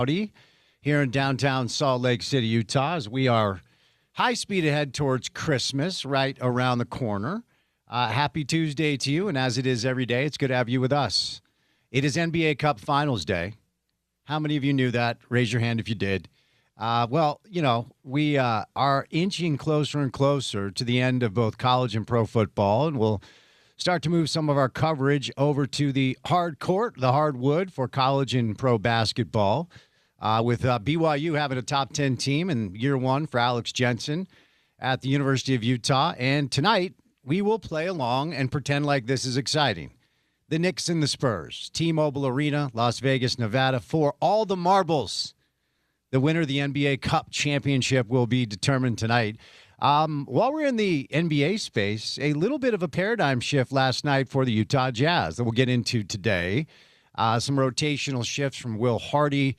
Howdy, here in downtown Salt Lake City, Utah, as we are high speed ahead towards Christmas right around the corner. Happy Tuesday to you, and as it is every day, it's good to have you with us. It is NBA Cup Finals Day. How many of you knew that? Raise your hand if you did. We are inching closer and closer to the end of both college and pro football, and we'll start to move some of our coverage over to the hard court, the hardwood for college and pro basketball, with BYU having a top 10 team in year one for Alex Jensen at the University of Utah. And tonight, we will play along and pretend like this is exciting. The Knicks and the Spurs, T-Mobile Arena, Las Vegas, Nevada, for all the marbles. The winner of the NBA Cup championship will be determined tonight. While we're in the NBA space, a little bit of a paradigm shift last night for the Utah Jazz that we'll get into today. Some rotational shifts from Will Hardy,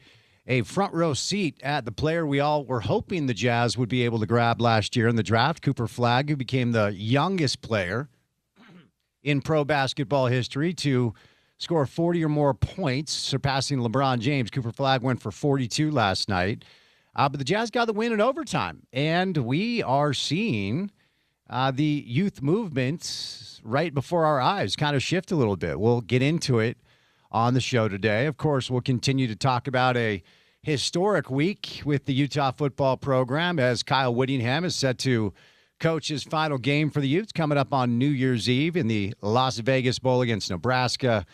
a front row seat at the player we all were hoping the Jazz would be able to grab last year in the draft, Cooper Flagg, who became the youngest player in pro basketball history to score 40 or more points, surpassing LeBron James. Cooper Flagg went for 42 last night. But the Jazz got the win in overtime, and we are seeing the youth movement right before our eyes kind of shift a little bit. We'll get into it on the show today. Of course, we'll continue to talk about a historic week with the Utah football program as Kyle Whittingham is set to coach his final game for the Utes coming up on New Year's Eve in the Las Vegas Bowl against Nebraska.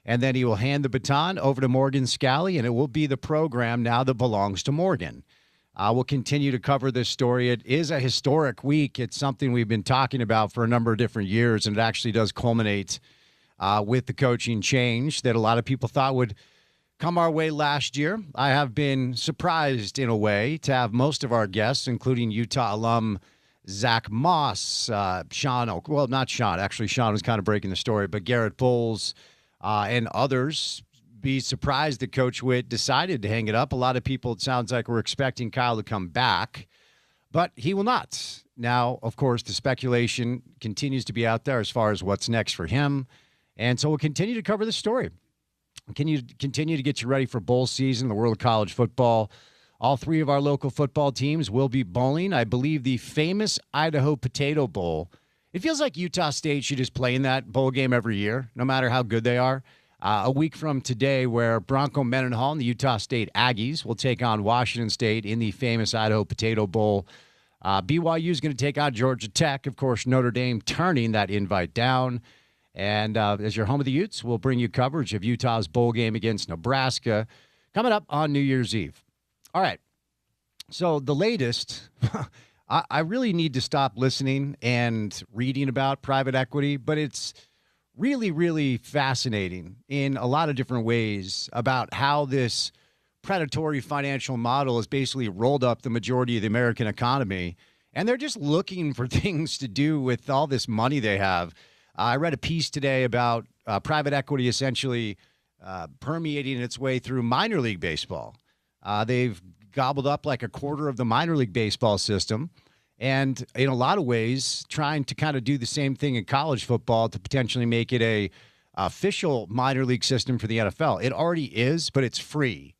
And then he will hand the baton over to Morgan Scalley, and it will be the program now that belongs to Morgan. We'll continue to cover this story. It is a historic week. It's something we've been talking about for a number of different years, and it actually does culminate with the coaching change that a lot of people thought would come our way last year. I have been surprised in a way to have most of our guests, including Utah alum Zach Moss, Sean, well, not Sean. Actually, Sean was kind of breaking the story, but Garrett Bowles, and others be surprised that Coach Witt decided to hang it up. A lot of people, it sounds like, were expecting Kyle to come back, but he will not. Now, of course, the speculation continues to be out there as far as what's next for him, and so we'll continue to cover the story. Can you continue to get you ready for bowl season, the world of college football? All three of our local football teams will be bowling. I believe the famous Idaho Potato Bowl. It feels like Utah State should just play in that bowl game every year, no matter how good they are. A week from today, where Bronco Mendenhall and the Utah State Aggies will take on Washington State in the famous Idaho Potato Bowl. BYU is going to take on Georgia Tech. Of course, Notre Dame turning that invite down. And as your home of the Utes, we'll bring you coverage of Utah's bowl game against Nebraska coming up on New Year's Eve. All right. So the latest, I really need to stop listening and reading about private equity, but it's really, really fascinating in a lot of different ways about how this predatory financial model has basically rolled up the majority of the American economy, and they're just looking for things to do with all this money they have. I read a piece today about private equity essentially permeating its way through minor league baseball. They've gobbled up like a quarter of the minor league baseball system, and in a lot of ways, trying to kind of do the same thing in college football to potentially make it a official minor league system for the NFL. It already is, but it's free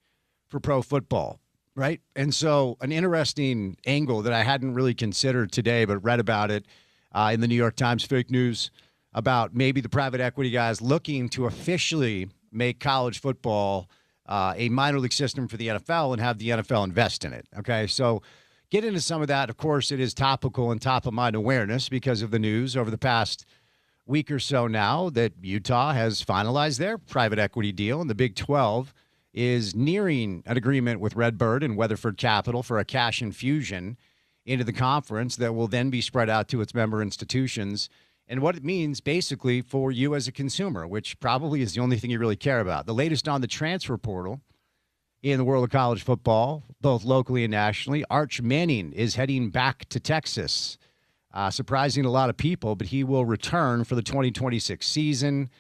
for pro football, right? And so an interesting angle that I hadn't really considered today, but read about it in the New York Times fake news about maybe the private equity guys looking to officially make college football a minor league system for the NFL and have the NFL invest in it. Okay, so get into some of that. Of course, it is topical and top of mind awareness because of the news over the past week or so now that Utah has finalized their private equity deal, and the Big 12 is nearing an agreement with Redbird and Weatherford Capital for a cash infusion into the conference that will then be spread out to its member institutions, and what it means basically for you as a consumer, which probably is the only thing you really care about. The latest on the transfer portal in the world of college football, both locally and nationally, Arch Manning is heading back to Texas, surprising a lot of people, but he will return for the 2026 season.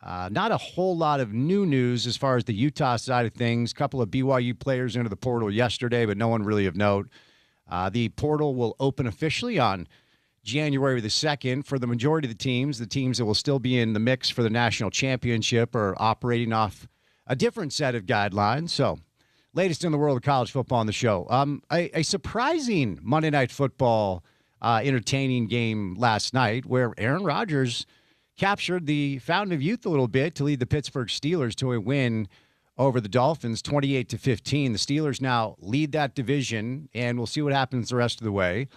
Not a whole lot of new news as far as the Utah side of things. A couple of BYU players into the portal yesterday, but no one really of note. The portal will open officially on January the 2nd for the majority of the teams that will still be in the mix for the national championship are operating off a different set of guidelines. So latest in the world of college football on the show. A surprising Monday Night Football entertaining game last night where Aaron Rodgers captured the fountain of youth a little bit to lead the Pittsburgh Steelers to a win over the Dolphins, 28-15. The Steelers now lead that division, and we'll see what happens the rest of the way.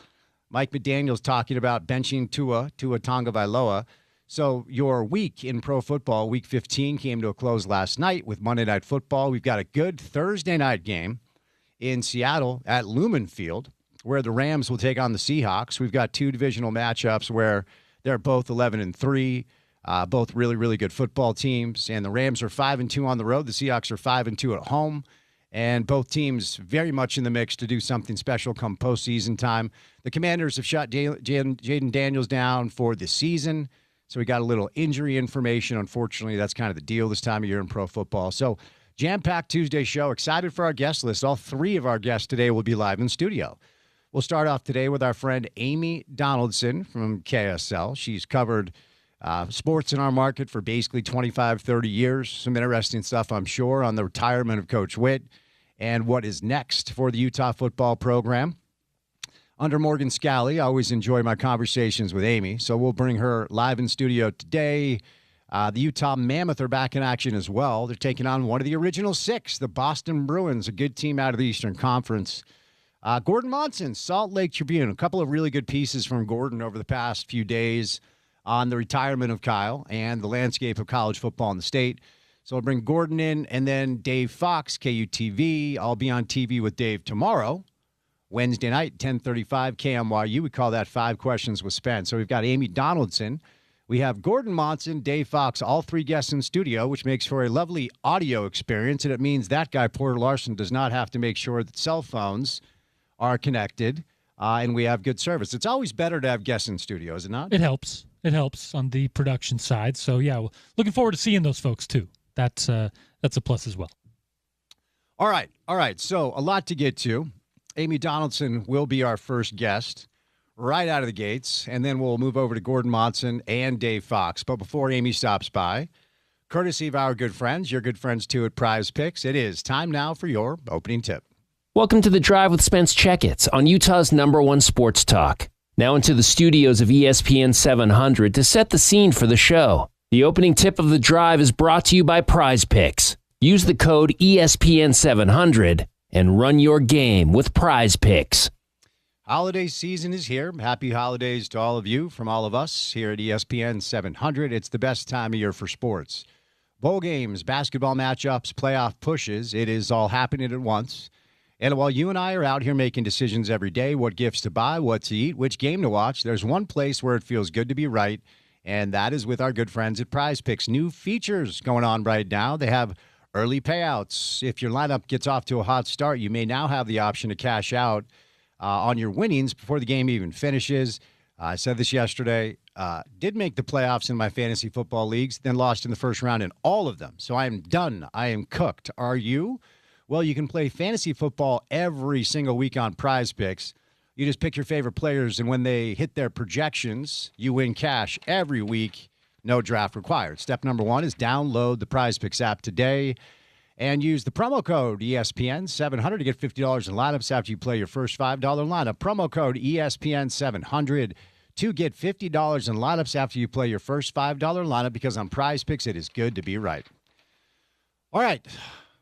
Mike McDaniel's talking about benching Tua Tagovailoa. So your week in pro football, week 15, came to a close last night with Monday Night Football. We've got a good Thursday night game in Seattle at Lumen Field, where the Rams will take on the Seahawks. We've got two divisional matchups where they're both 11-3, both really, really good football teams. And the Rams are 5-2 on the road. The Seahawks are 5-2 at home. And both teams very much in the mix to do something special come postseason time. The Commanders have shut Jaden Daniels down for the season. So we got a little injury information. Unfortunately, that's kind of the deal this time of year in pro football. So jam-packed Tuesday show. Excited for our guest list. All three of our guests today will be live in studio. We'll start off today with our friend Amy Donaldson from KSL. She's covered sports in our market for basically 25, 30 years. Some interesting stuff, I'm sure, on the retirement of Coach Witt and what is next for the Utah football program. Under Morgan Scalley, I always enjoy my conversations with Amy, so we'll bring her live in studio today. The Utah Mammoth are back in action as well. They're taking on one of the original six, the Boston Bruins, a good team out of the Eastern Conference. Gordon Monson, Salt Lake Tribune, a couple of really good pieces from Gordon over the past few days on the retirement of Kyle and the landscape of college football in the state. So I'll bring Gordon in, and then Dave Fox, KUTV. I'll be on TV with Dave tomorrow, Wednesday night, 10:35 KMYU. We call that 5 Questions with Spence. So we've got Amy Donaldson. We have Gordon Monson, Dave Fox, all three guests in studio, which makes for a lovely audio experience. And it means that guy, Porter Larson, does not have to make sure that cell phones are connected and we have good service. It's always better to have guests in studio, is it not? It helps. It helps on the production side. So, yeah, well, looking forward to seeing those folks, too. That's a plus as well. All right. So a lot to get to. Amy Donaldson will be our first guest right out of the gates, and then we'll move over to Gordon Monson and Dave Fox. But before Amy stops by, courtesy of our good friends, your good friends too at Prize Picks, it is time now for your opening tip. Welcome to The Drive with Spence Checketts on Utah's #1 sports talk. Now into the studios of ESPN 700 to set the scene for the show. The opening tip of The Drive is brought to you by Prize Picks. Use the code ESPN 700 and run your game with Prize Picks. Holiday season is here. Happy holidays to all of you from all of us here at ESPN 700. It's the best time of year for sports. Bowl games, basketball matchups, playoff pushes. It is all happening at once. And while you and I are out here making decisions every day, what gifts to buy, what to eat, which game to watch, there's one place where it feels good to be right, and that is with our good friends at Prize Picks. New features going on right now. They have early payouts. If your lineup gets off to a hot start, you may now have the option to cash out on your winnings before the game even finishes. I said this yesterday. Did make the playoffs in my fantasy football leagues, then lost in the first round in all of them. So I am done. I am cooked. Are you? Well, you can play fantasy football every single week on Prize Picks. You just pick your favorite players, and when they hit their projections, you win cash every week. No draft required. Step number 1 is download the Prize Picks app today and use the promo code ESPN700 to get $50 in lineups after you play your first $5 lineup. Promo code ESPN700 to get $50 in lineups after you play your first $5 lineup, because on Prize Picks, it is good to be right. All right.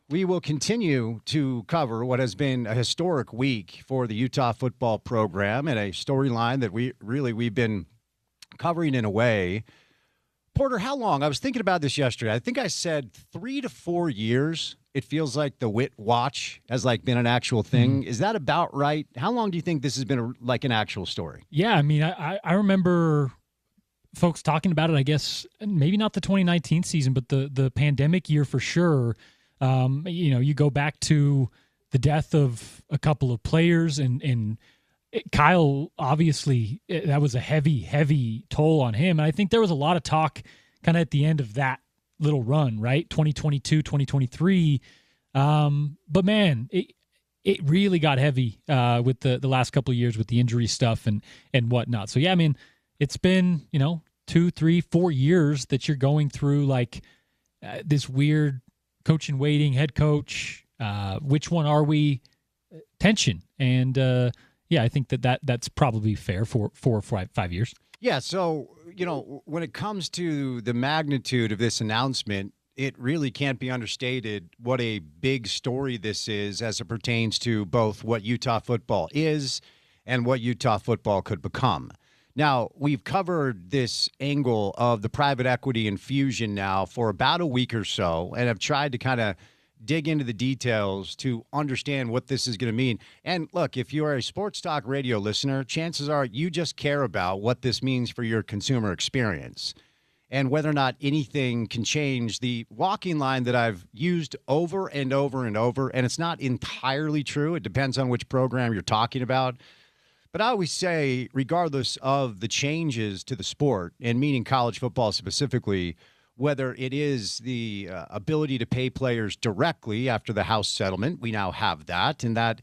We will continue to cover what has been a historic week for the Utah football program and a storyline that we've been covering in a way. Porter, how long? I was thinking about this yesterday. I think I said 3 to 4 years. It feels like the Witt watch has been an actual thing. Mm-hmm. Is that about right? How long do you think this has been an actual story? Yeah, I mean, I remember folks talking about it, I guess, maybe not the 2019 season, but the pandemic year for sure. You go back to the death of a couple of players, and Kyle, obviously, that was a heavy toll on him. And I think there was a lot of talk kind of at the end of that little run, right? 2022, 2023. But man, it really got heavy with the last couple of years with the injury stuff and whatnot. So yeah, I mean, it's been, 2, 3, 4 years that you're going through this weird coach in waiting, head coach, Which one are we? Tension. And I think that's probably fair for 4 or 5 years. Yeah. So, when it comes to the magnitude of this announcement, it really can't be understated what a big story this is as it pertains to both what Utah football is and what Utah football could become. Now, we've covered this angle of the private equity infusion now for about a week or so, and have tried to kind of dig into the details to understand what this is going to mean. And look, if you are a sports talk radio listener, chances are you just care about what this means for your consumer experience and whether or not anything can change. The walking line that I've used over and over and over, and it's not entirely true. It depends on which program you're talking about. But I always say, regardless of the changes to the sport, and meaning college football specifically, whether it is the ability to pay players directly after the House settlement, we now have that, and that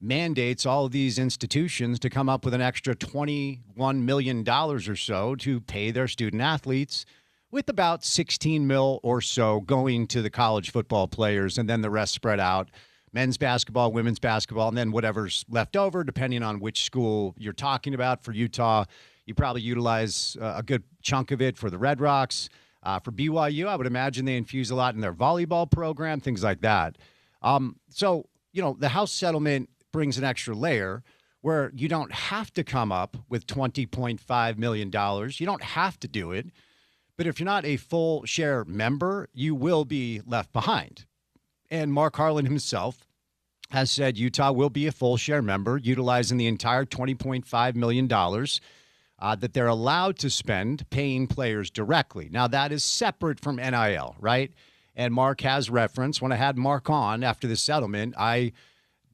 mandates all of these institutions to come up with an extra $21 million or so to pay their student athletes, with about $16 million or so going to the college football players, and then the rest spread out. Men's basketball, women's basketball, and then whatever's left over, depending on which school you're talking about. For Utah, you probably utilize a good chunk of it for the Red Rocks. For BYU, I would imagine they infuse a lot in their volleyball program, things like that. So, the House settlement brings an extra layer where you don't have to come up with $20.5 million. You don't have to do it. But if you're not a full share member, you will be left behind. And Mark Harlan himself has said Utah will be a full share member, utilizing the entire $20.5 million that they're allowed to spend paying players directly. Now, that is separate from NIL, right? And Mark has referenced, when I had Mark on after the settlement, I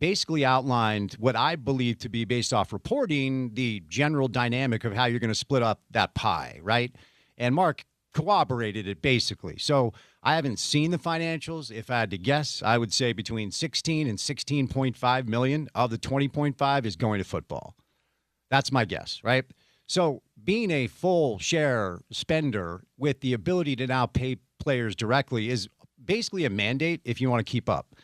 basically outlined what I believe to be, based off reporting, the general dynamic of how you're going to split up that pie, right? And Mark corroborated it basically. So I haven't seen the financials. If I had to guess, I would say between 16 and 16.5 million of the 20.5 is going to football. That's my guess, right? So being a full share spender with the ability to now pay players directly is basically a mandate if you want to keep up.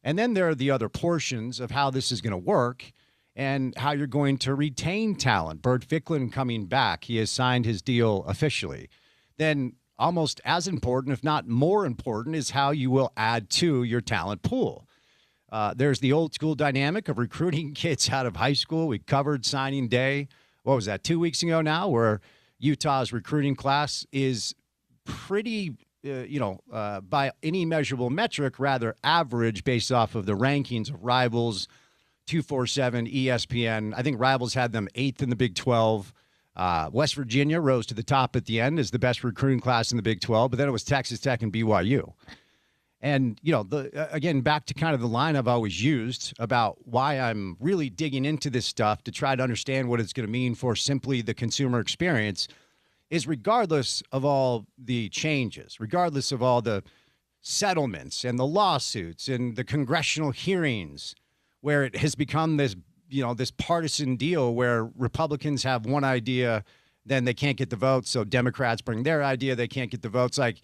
And then there are the other portions of how this is going to work and how you're going to retain talent. Bert Ficklin coming back. He has signed his deal officially. Then almost as important, if not more important, is how you will add to your talent pool. There's the old school dynamic of recruiting kids out of high school. We covered signing day. What was that, 2 weeks ago now, where Utah's recruiting class is pretty, by any measurable metric, rather average based off of the rankings of Rivals, 247, ESPN. I think Rivals had them 8th in the Big 12. West Virginia rose to the top at the end as the best recruiting class in the Big 12, but then it was Texas Tech and BYU. And, again, back to kind of the line I've always used about why I'm really digging into this stuff to try to understand what it's going to mean for simply the consumer experience is, regardless of all the changes, regardless of all the settlements and the lawsuits and the congressional hearings, where it has become this partisan deal where Republicans have one idea, then they can't get the votes. So Democrats bring their idea, they can't get the votes. Like,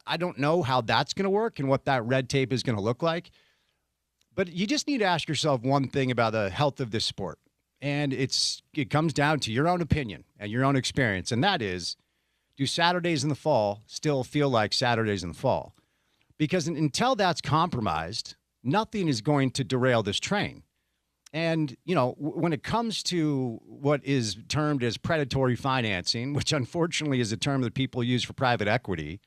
I don't know how that's going to work and what that red tape is going to look like. But you just need to ask yourself one thing about the health of this sport. And it comes down to your own opinion and your own experience. And that is, do Saturdays in the fall still feel like Saturdays in the fall? Because until that's compromised, nothing is going to derail this train. And, when it comes to what is termed as predatory financing, which unfortunately is a term that people use for private equity,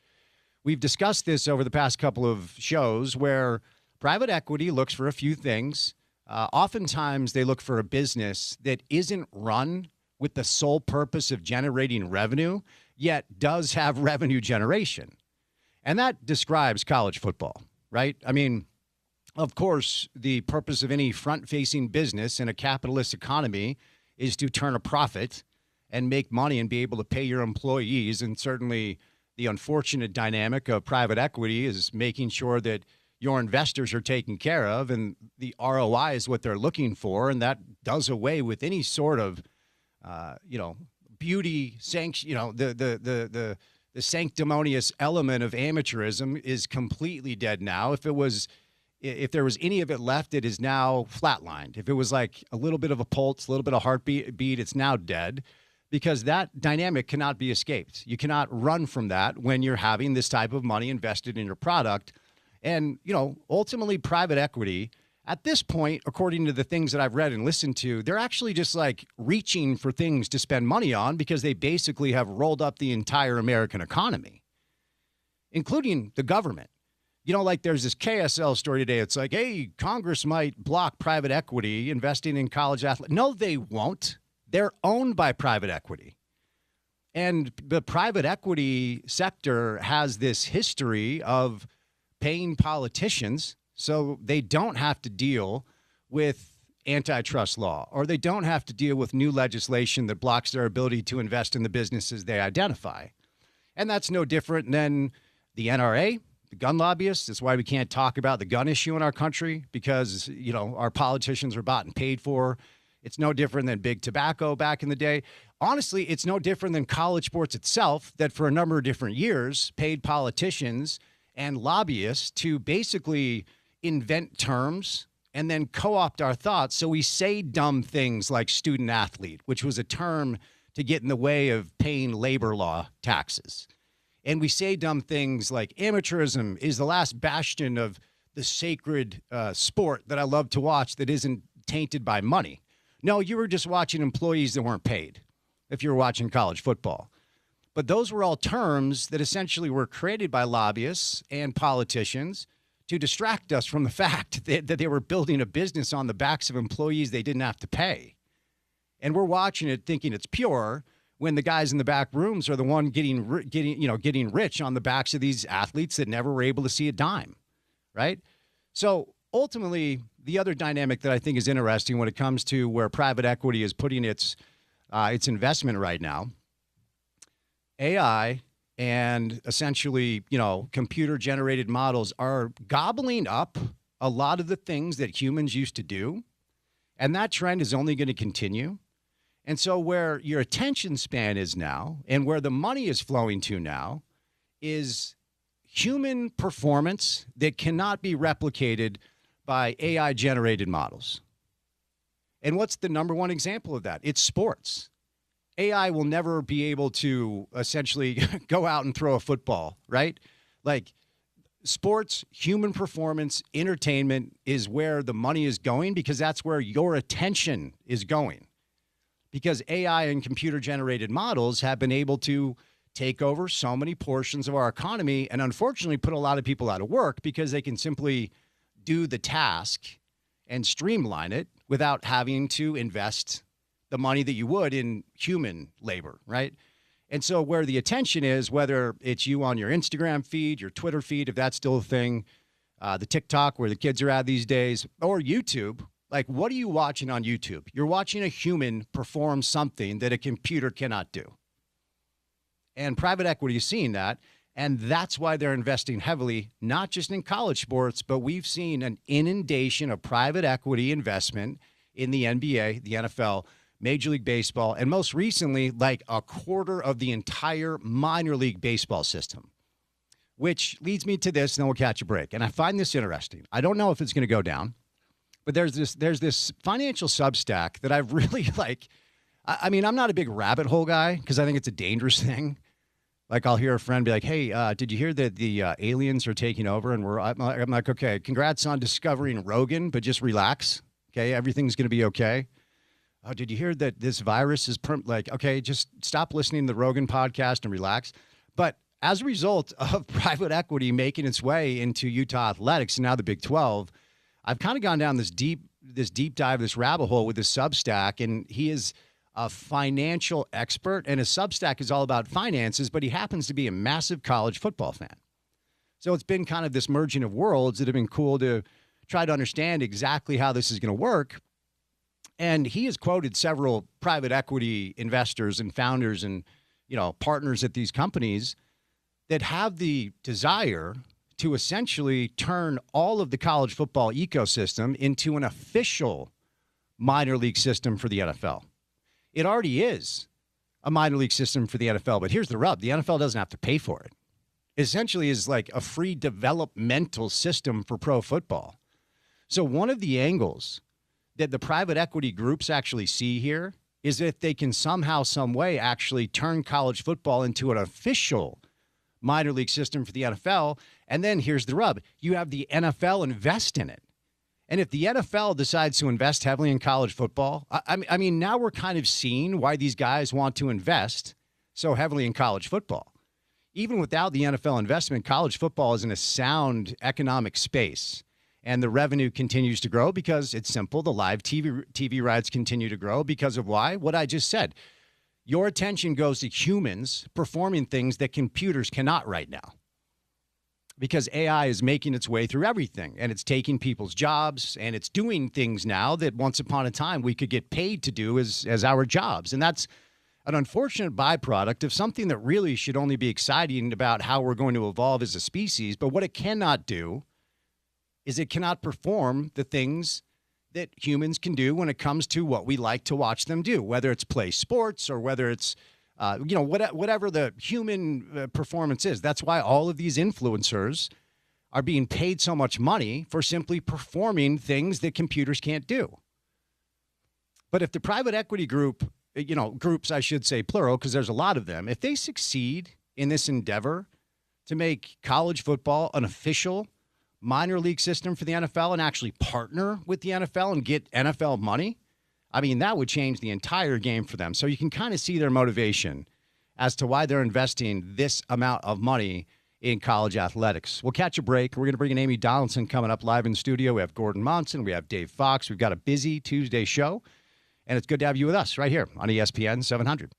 we've discussed this over the past couple of shows where private equity looks for a few things. Oftentimes they look for a business that isn't run with the sole purpose of generating revenue, yet does have revenue generation. And that describes college football, right? I mean, of course, the purpose of any front-facing business in a capitalist economy is to turn a profit and make money and be able to pay your employees. And certainly the unfortunate dynamic of private equity is making sure that your investors are taken care of, and the ROI is what they're looking for. And that does away with any sort of, beauty sanction. The sanctimonious element of amateurism is completely dead now. If it was if there was any of it left, it is now flatlined. If it was like a little bit of a pulse, a little bit of heartbeat, it's now dead, because that dynamic cannot be escaped. You cannot run from that when you're having this type of money invested in your product. And, ultimately private equity at this point, according to the things that I've read and listened to, they're actually just like reaching for things to spend money on because they basically have rolled up the entire American economy, including the government. Like there's this KSL story today. It's like, hey, Congress might block private equity investing in college athletes. No, they won't. They're owned by private equity. And the private equity sector has this history of paying politicians so they don't have to deal with antitrust law, or they don't have to deal with new legislation that blocks their ability to invest in the businesses they identify. And that's no different than the NRA, the gun lobbyists. That's why we can't talk about the gun issue in our country, because, our politicians are bought and paid for. It's no different than big tobacco back in the day. Honestly, it's no different than college sports itself, that for a number of different years paid politicians and lobbyists to basically invent terms and then co-opt our thoughts. So we say dumb things like student athlete, which was a term to get in the way of paying labor law taxes. And we say dumb things like amateurism is the last bastion of the sacred sport that I love to watch that isn't tainted by money. No, you were just watching employees that weren't paid if you were watching college football. But those were all terms that essentially were created by lobbyists and politicians to distract us from the fact that they were building a business on the backs of employees they didn't have to pay. And we're watching it thinking it's pure, when the guys in the back rooms are the one getting rich on the backs of these athletes that never were able to see a dime, right? So ultimately, the other dynamic that I think is interesting when it comes to where private equity is putting its investment right now, AI and essentially, computer-generated models are gobbling up a lot of the things that humans used to do, and that trend is only going to continue. And so where your attention span is now and where the money is flowing to now is human performance that cannot be replicated by AI-generated models. And what's the number one example of that? It's sports. AI will never be able to essentially go out and throw a football, right? Like sports, human performance, entertainment is where the money is going, because that's where your attention is going. Because AI and computer-generated models have been able to take over so many portions of our economy and unfortunately put a lot of people out of work because they can simply do the task and streamline it without having to invest the money that you would in human labor, right? And so where the attention is, whether it's you on your Instagram feed, your Twitter feed, if that's still a thing, the TikTok where the kids are at these days, or YouTube, like what are you watching on YouTube? You're watching a human perform something that a computer cannot do. And private equity is seeing that, and that's why they're investing heavily, not just in college sports, but we've seen an inundation of private equity investment in the NBA, the NFL, Major League Baseball, and most recently, like a quarter of the entire minor league baseball system, which leads me to this, and then we'll catch a break. And I find this interesting. I don't know if it's going to go down, but there's this financial Substack that I've really like. I mean, I'm not a big rabbit hole guy because I think it's a dangerous thing. Like I'll hear a friend be like, hey, did you hear that the aliens are taking over? And I'm like, okay, congrats on discovering Rogan, but just relax. Okay, everything's going to be okay. Oh, did you hear that this virus is okay, just stop listening to the Rogan podcast and relax. But as a result of private equity making its way into Utah athletics and now the Big 12, I've kind of gone down this deep dive, this rabbit hole with this Substack, and he is a financial expert, and his Substack is all about finances, but he happens to be a massive college football fan. So it's been kind of this merging of worlds that have been cool to try to understand exactly how this is going to work. And he has quoted several private equity investors and founders and, partners at these companies that have the desire to essentially turn all of the college football ecosystem into an official minor league system for the NFL. It already is a minor league system for the NFL, but here's the rub. The NFL doesn't have to pay for it. It essentially is like a free developmental system for pro football. So one of the angles that the private equity groups actually see here is if they can somehow, some way actually turn college football into an official minor league system for the NFL. And then here's the rub. You have the NFL invest in it. And if the NFL decides to invest heavily in college football, I mean, now we're kind of seeing why these guys want to invest so heavily in college football. Even without the NFL investment, college football is in a sound economic space. And the revenue continues to grow because it's simple. The live TV rights continue to grow because of why? What I just said. Your attention goes to humans performing things that computers cannot right now. Because AI is making its way through everything, and it's taking people's jobs, and it's doing things now that once upon a time we could get paid to do as our jobs. And that's an unfortunate byproduct of something that really should only be exciting about how we're going to evolve as a species. But what it cannot do is it cannot perform the things that humans can do when it comes to what we like to watch them do, whether it's play sports or whether it's, whatever the human performance is. That's why all of these influencers are being paid so much money for simply performing things that computers can't do. But if the private equity groups, I should say plural, because there's a lot of them, if they succeed in this endeavor to make college football an official minor league system for the NFL and actually partner with the NFL and get NFL money, I mean, that would change the entire game for them. So you can kind of see their motivation as to why they're investing this amount of money in college athletics. We'll catch a break. We're going to bring in Amy Donaldson coming up live in the studio. We have Gordon Monson. We have Dave Fox. We've got a busy Tuesday show, and it's good to have you with us right here on ESPN 700.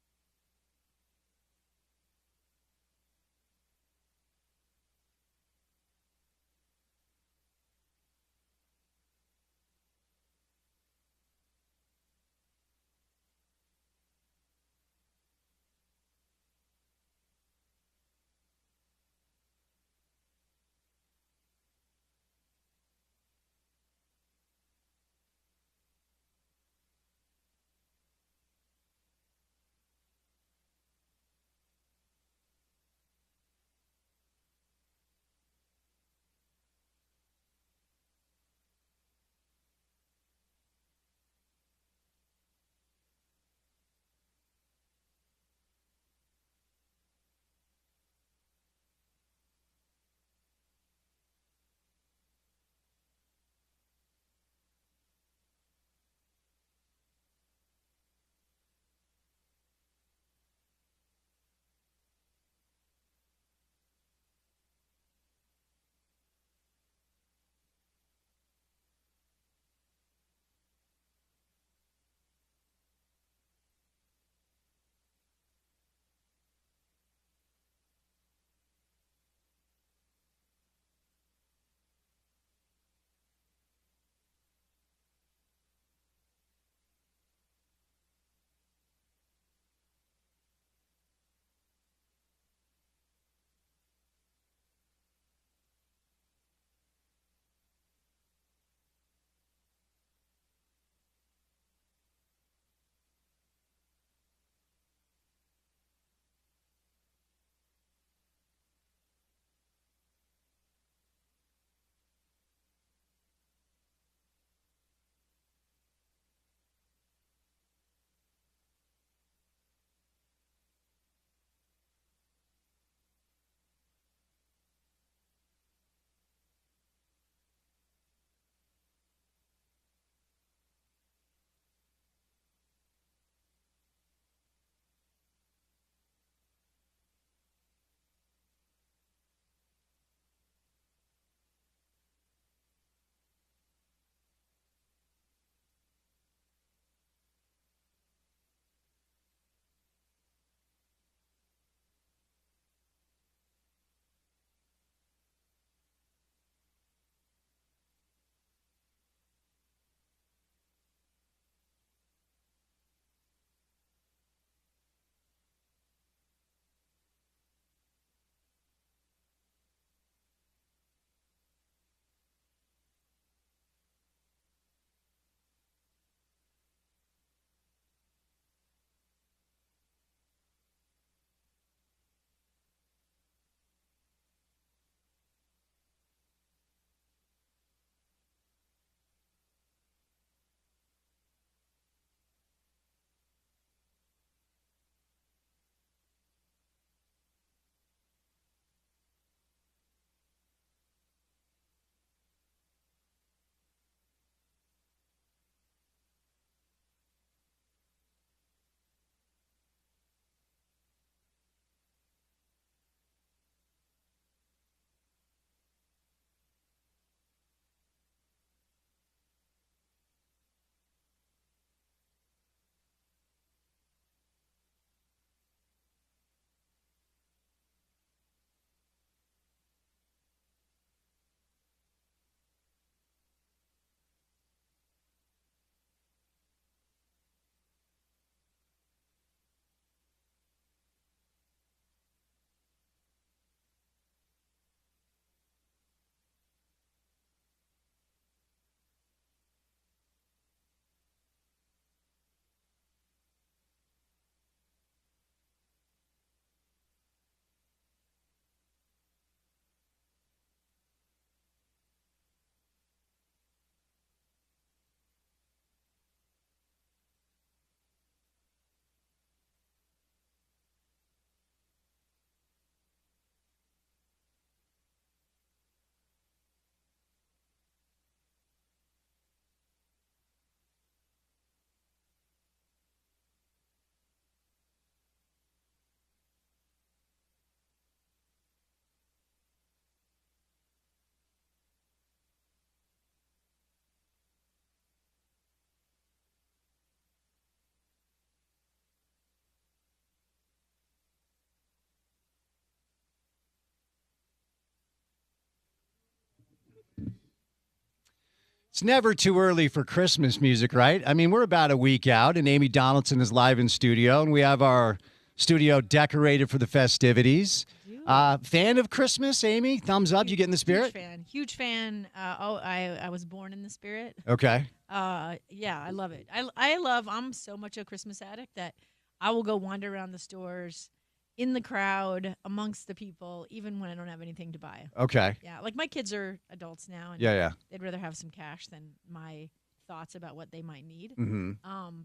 It's never too early for Christmas music, right? I mean, we're about a week out, and Amy Donaldson is live in studio, and we have our studio decorated for the festivities. Fan of Christmas, Amy? Thumbs up. You get in the spirit? Huge fan. I was born in the spirit. Okay. Yeah, I love it. I'm so much a Christmas addict that I will go wander around the stores, in the crowd, amongst the people, even when I don't have anything to buy. Okay. Yeah, like my kids are adults now, and they'd rather have some cash than my thoughts about what they might need. Mm-hmm.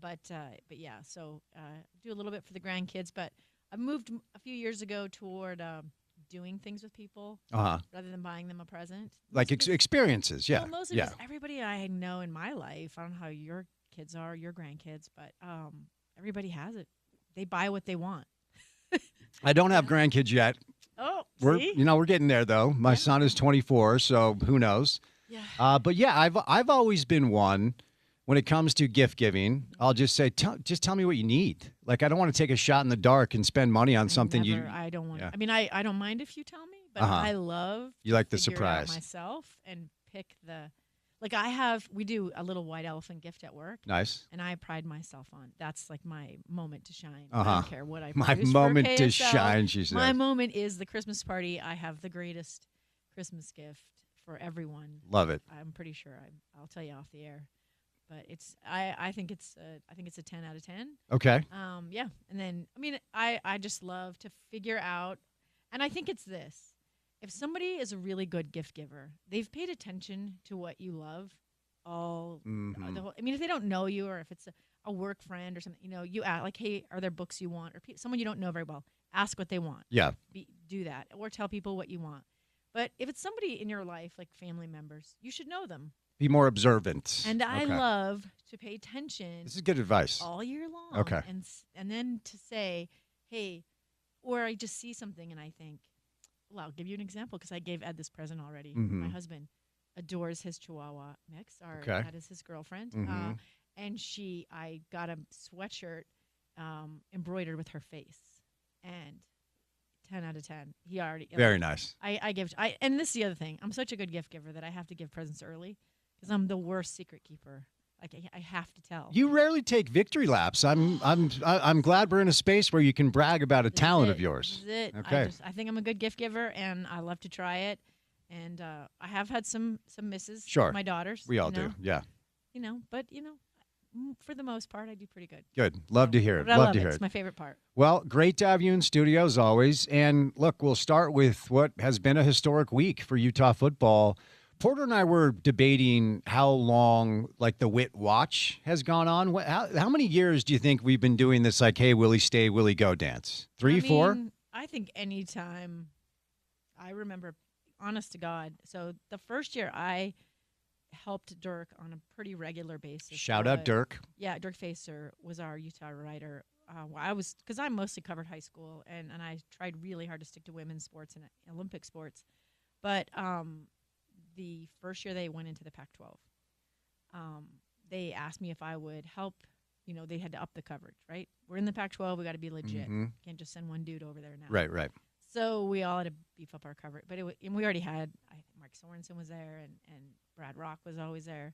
But yeah, so do a little bit for the grandkids, but I moved a few years ago toward doing things with people rather than buying them a present. Like experiences, yeah. Well, most of it is everybody I know in my life. I don't know how your kids are, your grandkids, but everybody has it. They buy what they want. I don't have grandkids yet. Oh, we're see? we're getting there though. My son is 24, so who knows? Yeah. But yeah, I've always been one when it comes to gift giving. I'll just say, just tell me what you need. Like I don't want to take a shot in the dark and spend money on something I don't want. Yeah. I mean, I don't mind if you tell me, but I love you like the figure surprise out myself and pick the. Like we do a little white elephant gift at work. Nice. And I pride myself on. That's like my moment to shine. I don't care what I My produce moment for to KSL. shine, she says. My moment is the Christmas party. I have the greatest Christmas gift for everyone. Love it. I'm pretty sure I'll tell you off the air. But I think it's a 10 out of 10. Okay. Yeah. And then I just love to figure out, and I think it's this. If somebody is a really good gift giver, they've paid attention to what you love if they don't know you, or if it's a work friend or something, you ask like, hey, are there books you want? Or someone you don't know very well, ask what they want. Yeah. Do that. Or tell people what you want. But if it's somebody in your life, like family members, you should know them. Be more observant. And I love to pay attention. This is good advice. All year long. Okay. And then to say, hey, or I just see something and I think, well, I'll give you an example because I gave Ed this present already. Mm-hmm. My husband adores his Chihuahua mix. That is his girlfriend. Mm-hmm. And I got a sweatshirt embroidered with her face. And 10 out of 10. He already. Very nice. And this is the other thing. I'm such a good gift giver that I have to give presents early because I'm the worst secret keeper. Like I have to tell. You rarely take victory laps. I'm glad we're in a space where you can brag about a talent of yours. This is it. Okay. I think I'm a good gift giver, and I love to try it. And I have had some misses. Sure. With my daughters. We all do. Yeah. But for the most part, I do pretty good. Good. Love to hear it. Love to hear it. It's my favorite part. Well, great to have you in studio as always. And look, we'll start with what has been a historic week for Utah football. Porter and I were debating how long, like, the Witt Watch has gone on. How many years do you think we've been doing this, like, hey, Willie stay, Willie go dance? 3, 4? I think any time. I remember, honest to God, so the first year I helped Dirk on a pretty regular basis. Shout out Dirk. Yeah, Dirk Facer was our Utah writer. Because I mostly covered high school, and I tried really hard to stick to women's sports and Olympic sports. But the first year they went into the Pac-12, they asked me if I would help. They had to up the coverage, right? We're in the Pac-12. We got to be legit. Mm-hmm. Can't just send one dude over there now. Right. So we all had to beef up our coverage. But and we already had, I think Mark Sorensen was there, and Brad Rock was always there.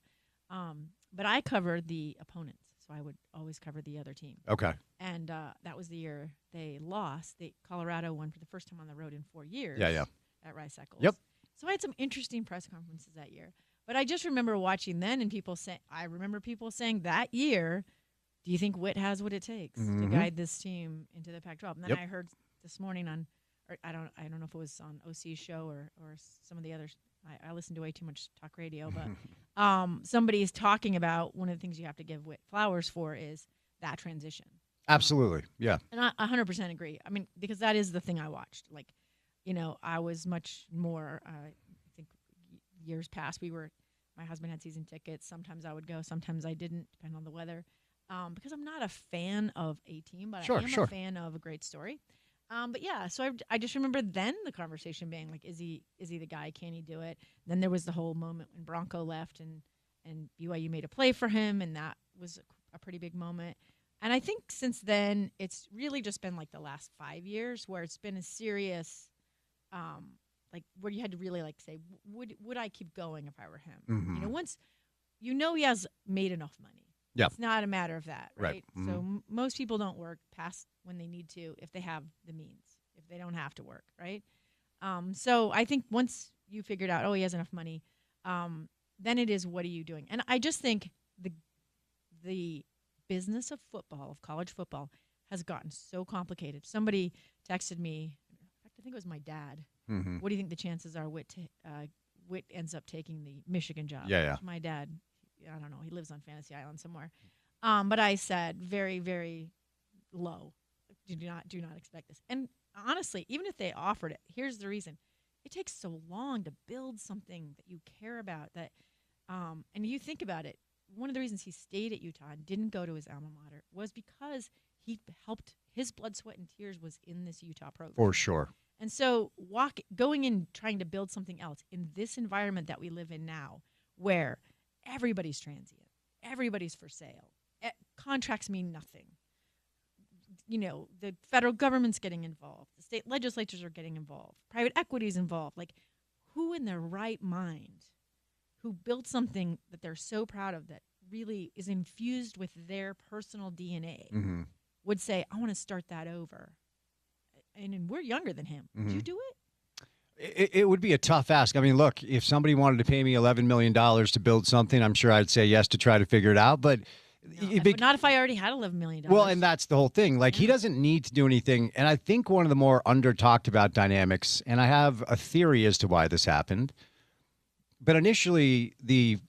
But I covered the opponents, so I would always cover the other team. Okay. And that was the year they lost. Colorado won for the first time on the road in 4 years. Yeah. At Rice Eccles. Yep. So I had some interesting press conferences that year. But I just remember watching then, and I remember people saying that year, do you think Witt has what it takes to guide this team into the Pac-12? And then I heard this morning I don't know if it was on OC's show or some of the others. I listen to way too much talk radio, but somebody is talking about one of the things you have to give Witt flowers for is that transition. Absolutely, yeah. And I 100% agree. I mean, because that is the thing I watched. Like, I was much more, I think years past, my husband had season tickets. Sometimes I would go, sometimes I didn't, depending on the weather. Because I'm not a fan of a team, but I am a fan of a great story. But yeah, so I just remember then the conversation being like, is he the guy? Can he do it? Then there was the whole moment when Bronco left and BYU made a play for him, and that was a pretty big moment. And I think since then, it's really just been like the last 5 years where it's been a serious, like where you had to really like say, would I keep going if I were him? Mm-hmm. Once he has made enough money. Yeah. It's not a matter of that, right? Right. So most people don't work past when they need to if they have the means, if they don't have to work, right? So I think once you figured out, he has enough money, then it is, what are you doing? And I just think the business of football, of college football, has gotten so complicated. Somebody texted me, in fact, I think it was my dad. Mm-hmm. What do you think the chances are Witt ends up taking the Michigan job? Yeah. My dad, I don't know, he lives on Fantasy Island somewhere. But I said very, very low. Do not expect this. And honestly, even if they offered it, here's the reason. It takes so long to build something that you care about, that and you think about it, one of the reasons he stayed at Utah and didn't go to his alma mater was because he helped, his blood, sweat, and tears was in this Utah program. For sure. And so going in trying to build something else in this environment that we live in now, where everybody's transient, everybody's for sale, contracts mean nothing. The federal government's getting involved, the state legislatures are getting involved, private equity is involved. Like, who in their right mind, who built something that they're so proud of, that really is infused with their personal DNA, would say, I want to start that over? And we're younger than him. Would you do it? It would be a tough ask. I mean, look, if somebody wanted to pay me $11 million to build something, I'm sure I'd say yes to try to figure it out. But not if I already had $11 million. Well, and that's the whole thing. Like, he doesn't need to do anything. And I think one of the more under-talked about dynamics, and I have a theory as to why this happened, but initially the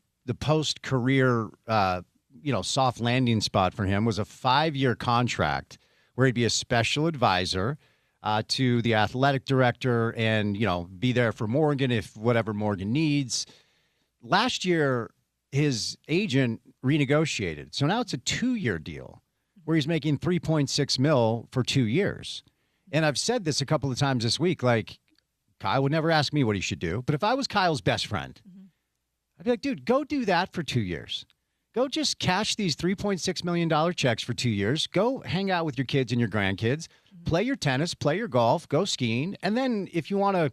post-career, soft landing spot for him was a 5-year contract where he'd be a special advisor to the athletic director and, be there for Morgan if whatever Morgan needs. Last year, his agent renegotiated. So now it's a 2-year deal where he's making $3.6 million for 2 years. And I've said this a couple of times this week, like, Kyle would never ask me what he should do. But if I was Kyle's best friend, I'd be like, dude, go do that for 2 years. Go just cash these $3.6 million checks for 2 years. Go hang out with your kids and your grandkids. Play your tennis, play your golf, go skiing. And then if you want to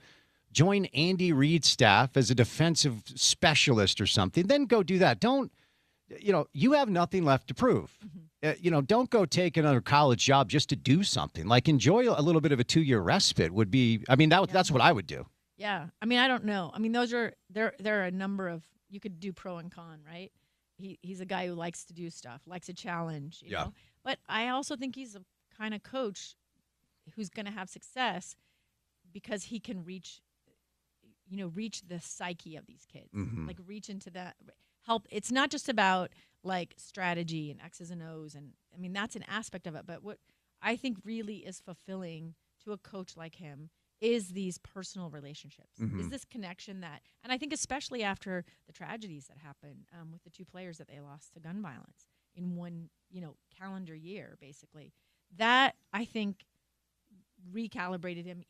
join Andy Reid's staff as a defensive specialist or something, then go do that. Don't, you have nothing left to prove. Don't go take another college job just to do something. Like, enjoy a little bit of a 2-year respite would be, that's what I would do. Yeah. I don't know. There are a number of, you could do pro and con, right? He's a guy who likes to do stuff, likes a challenge, you know? But I also think he's a kind of coach who's going to have success because he can reach the psyche of these kids, like reach into that, help. It's not just about like strategy and X's and O's. And that's an aspect of it. But what I think really is fulfilling to a coach like him is these personal relationships, is this connection that, and I think especially after the tragedies that happened with the 2 players that they lost to gun violence in one, calendar year, basically, that I think recalibrated him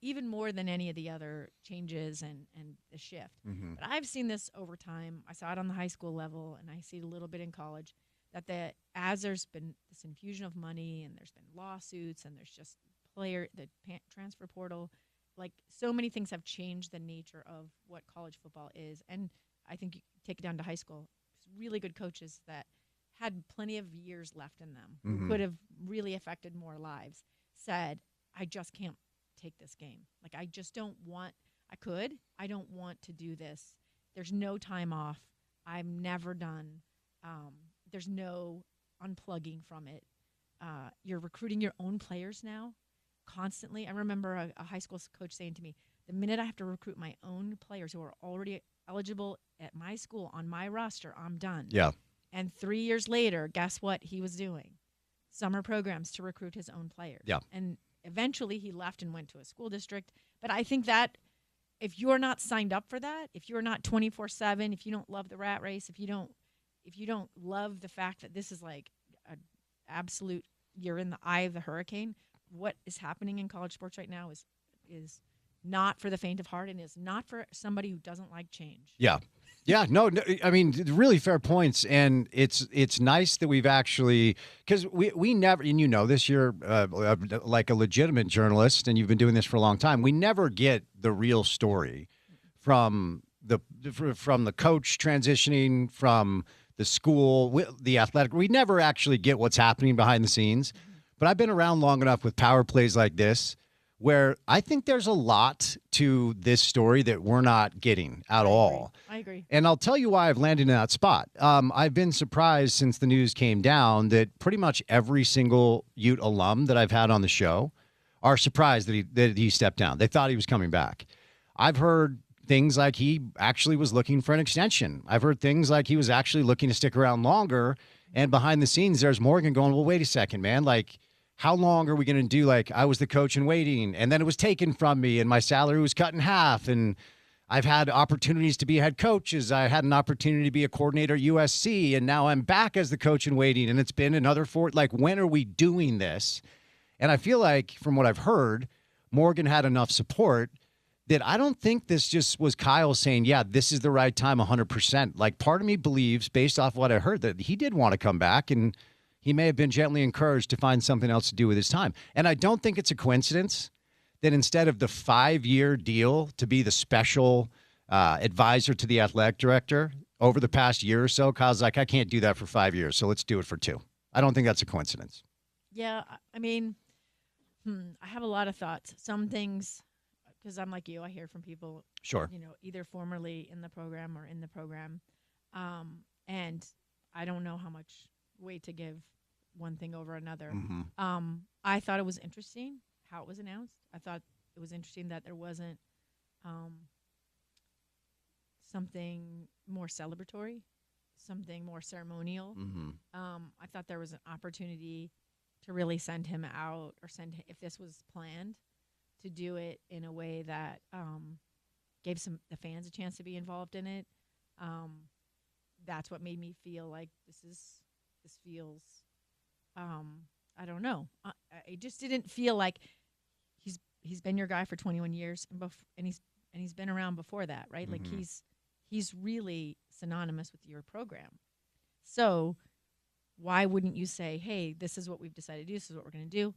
even more than any of the other changes and the shift. But I've seen this over time. I saw it on the high school level, and I see it a little bit in college, that as there's been this infusion of money and there's been lawsuits and there's just the transfer portal, like, so many things have changed the nature of what college football is. And I think you take it down to high school, really good coaches that had plenty of years left in them, who could have really affected more lives, said, I just can't take this game. Like, I don't want to do this. There's no time off. I'm never done. There's no unplugging from it. You're recruiting your own players now constantly. I remember a high school coach saying to me, the minute I have to recruit my own players who are already eligible at my school on my roster, I'm done. Yeah. And 3 years later, guess what he was doing? Summer programs to recruit his own players. Yeah. And eventually he left and went to a school district. But I think that if you're not signed up for that, if you're not 24/7, if you don't love the rat race, if you don't love the fact that this is like an absolute, you're in the eye of the hurricane, what is happening in college sports right now is not for the faint of heart and is not for somebody who doesn't like change. Yeah. Yeah, no, really fair points, and it's nice that we've actually, because we never, and this, you're like a legitimate journalist, and you've been doing this for a long time. We never get the real story from from the coach transitioning from the school, the athletic. We never actually get what's happening behind the scenes. But I've been around long enough with power plays like this where I think there's a lot to this story that we're not getting at all. I agree. And I'll tell you why I've landed in that spot. I've been surprised since the news came down that pretty much every single Ute alum that I've had on the show are surprised that he stepped down. They thought he was coming back. I've heard things like he actually was looking for an extension. I've heard things like he was actually looking to stick around longer. And behind the scenes, there's Morgan going, well, wait a second, man. Like, how long are we going to do? Like, I was the coach in waiting, and then it was taken from me, and my salary was cut in half. And I've had opportunities to be head coaches. I had an opportunity to be a coordinator at USC, and now I'm back as the coach in waiting. And it's been another 4. Like, when are we doing this? And I feel like, from what I've heard, Morgan had enough support that I don't think this just was Kyle saying, yeah, this is the right time 100%. Like, part of me believes, based off what I heard, that he did want to come back, and he may have been gently encouraged to find something else to do with his time. And I don't think it's a coincidence that instead of the 5-year deal to be the special advisor to the athletic director over the past year or so, Kyle's like, I can't do that for 5 years, so let's do it for 2. I don't think that's a coincidence. Yeah, I mean, I have a lot of thoughts. Some things, because I'm like you, I hear from people, Sure. Either formerly in the program or in the program. And I don't know how much weight to give one thing over another. Mm-hmm. I thought it was interesting how it was announced. I thought it was interesting that there wasn't something more celebratory, something more ceremonial. Mm-hmm. I thought there was an opportunity to really send him out, or if this was planned, to do it in a way that gave the fans a chance to be involved in it. That's what made me feel like this feels, I don't know. It just didn't feel like he's been your guy for 21 years, and he's been around before that, right? Mm-hmm. Like he's really synonymous with your program. So why wouldn't you say, hey, this is what we've decided to do. This is what we're going to do.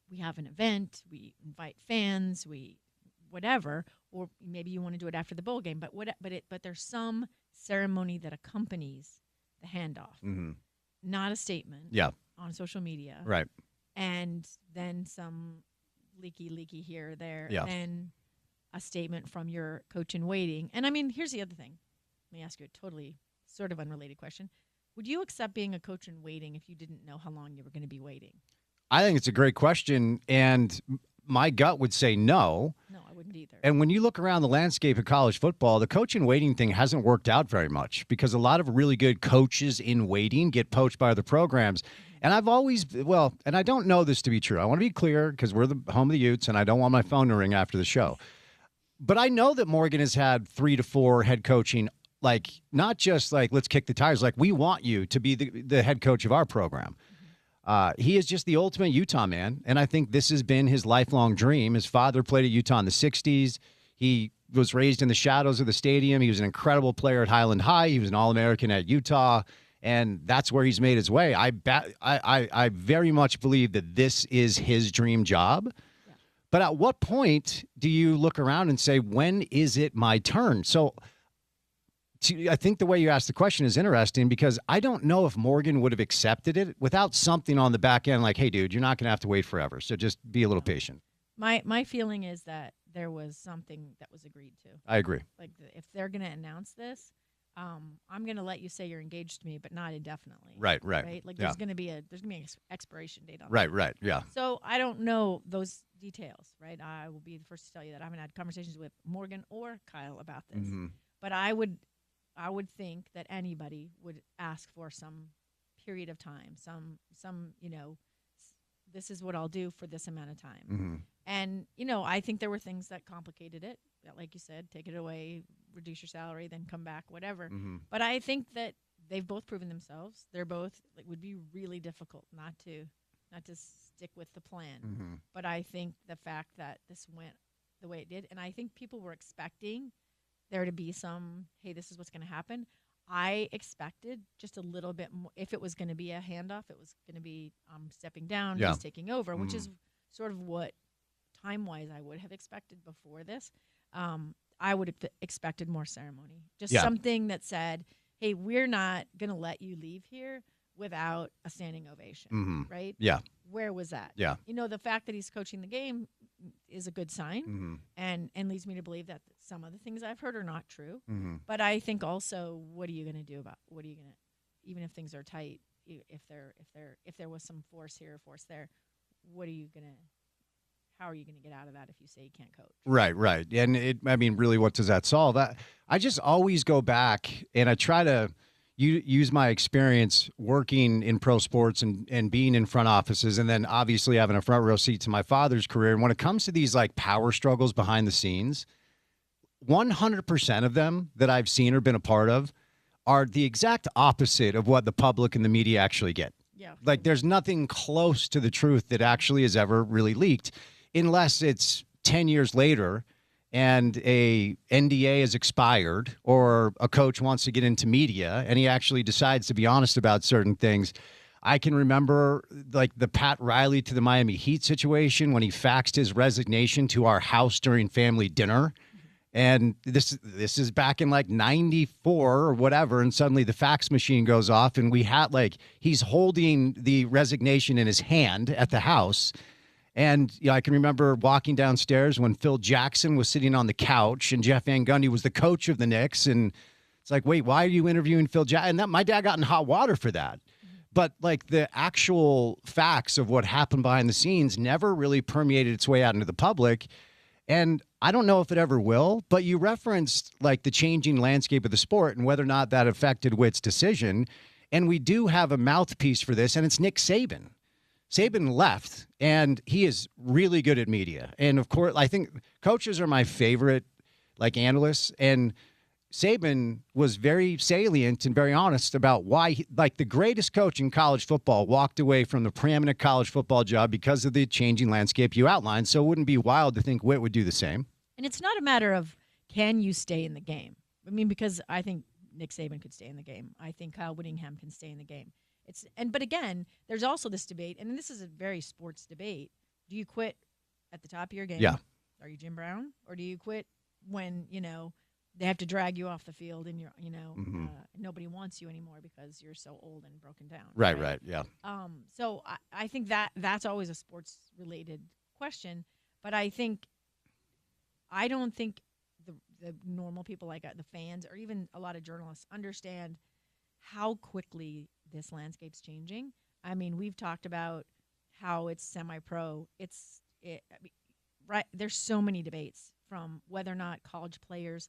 We have an event. We invite fans. Whatever. Or maybe you want to do it after the bowl game. But there's some ceremony that accompanies the handoff, Mm-hmm. not a statement. Yeah. On social media. Right. And then some leaky here or there. Yeah. And a statement from your coach in waiting. And I mean, here's the other thing. Let me ask you a totally sort of unrelated question. Would you accept being a coach in waiting if you didn't know how long you were going to be waiting? I think it's a great question, and my gut would say no. No, I wouldn't either. And when you look around the landscape of college football, the coach in waiting thing hasn't worked out very much because a lot of really good coaches in waiting get poached by other programs. And I've always, and I don't know this to be true. I want to be clear because we're the home of the Utes, and I don't want my phone to ring after the show. But I know that Morgan has had 3 to 4 head coaching, like not just like let's kick the tires, like we want you to be the head coach of our program. He is just the ultimate Utah man, and I think this has been his lifelong dream. His father played at Utah in the 60s. He was raised in the shadows of the stadium. He was an incredible player at Highland High. He was an All-American at Utah, and that's where he's made his way. I very much believe that this is his dream job. Yeah. But at what point do you look around and say, when is it my turn? So I think the way you asked the question is interesting because I don't know if Morgan would have accepted it without something on the back end like, hey, dude, you're not going to have to wait forever. So just be a little patient. My feeling is that there was something that was agreed to. I agree. Like if they're going to announce this, I'm going to let you say you're engaged to me, but not indefinitely. Right. Like there's going to be an expiration date on that. Right. Yeah. So I don't know those details, right? I will be the first to tell you that I haven't had conversations with Morgan or Kyle about this. Mm-hmm. But I would think that anybody would ask for some period of time, some this is what I'll do for this amount of time. Mm-hmm. And, I think there were things that complicated it, that, like you said, take it away, reduce your salary, then come back, whatever. Mm-hmm. But I think that they've both proven themselves. They're both, it would be really difficult not to stick with the plan. Mm-hmm. But I think the fact that this went the way it did, and I think people were expecting there to be some, hey, this is what's going to happen. I expected just a little bit more. If it was going to be a handoff, it was going to be stepping down, Yeah. he's taking over, which Mm-hmm. is sort of what time-wise I would have expected before this. I would have expected more ceremony. Just Yeah. something that said, hey, we're not going to let you leave here without a standing ovation, right? Yeah. Where was that? Yeah. The fact that he's coaching the game is a good sign Mm-hmm. and leads me to believe that some of the things I've heard are not true. Mm-hmm. But I think also, what are you going to do about, what are you going to, even if things are tight, if there was some force here or force there, how are you going to get out of that if you say you can't coach? Right. And really, what does that solve? I just always go back and I try to use my experience working in pro sports and being in front offices, and then obviously having a front row seat to my father's career. And when it comes to these like power struggles behind the scenes, 100% of them that I've seen or been a part of are the exact opposite of what the public and the media actually get. Yeah. Like there's nothing close to the truth that actually is ever really leaked, unless it's 10 years later and a NDA has expired or a coach wants to get into media and he actually decides to be honest about certain things. I can remember like the Pat Riley to the Miami Heat situation when he faxed his resignation to our house during family dinner. And this is back in like 94 or whatever. And suddenly the fax machine goes off and we had he's holding the resignation in his hand at the house. And I can remember walking downstairs when Phil Jackson was sitting on the couch and Jeff Van Gundy was the coach of the Knicks. And it's like, wait, why are you interviewing Phil Jackson? And my dad got in hot water for that. But like the actual facts of what happened behind the scenes never really permeated its way out into the public. And I don't know if it ever will, but you referenced like the changing landscape of the sport and whether or not that affected Witt's decision. And we do have a mouthpiece for this, and it's Nick Saban. Saban left, and he is really good at media. And, of course, I think coaches are my favorite, analysts. And Saban was very salient and very honest about why, the greatest coach in college football walked away from the preeminent college football job because of the changing landscape you outlined. So it wouldn't be wild to think Witt would do the same. And it's not a matter of can you stay in the game. I mean, because I think Nick Saban could stay in the game. I think Kyle Whittingham can stay in the game. But again, there's also this debate, and this is a very sports debate. Do you quit at the top of your game? Yeah. Are you Jim Brown? Or do you quit when, they have to drag you off the field and you're, nobody wants you anymore because you're so old and broken down. Right, yeah. So I think that's always a sports-related question. But I don't think the normal people like the fans or even a lot of journalists understand how quickly this landscape's changing. I mean, we've talked about how it's semi-pro. Right. There's so many debates from whether or not college players,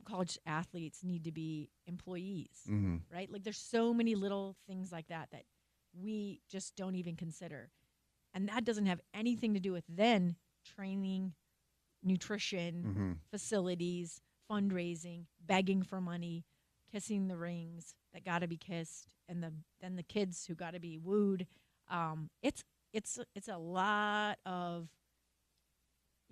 college athletes need to be employees, right? Like there's so many little things like that we just don't even consider. And that doesn't have anything to do with then training, nutrition, facilities, fundraising, begging for money, kissing the rings that got to be kissed, and then the kids who got to be wooed. It's a lot of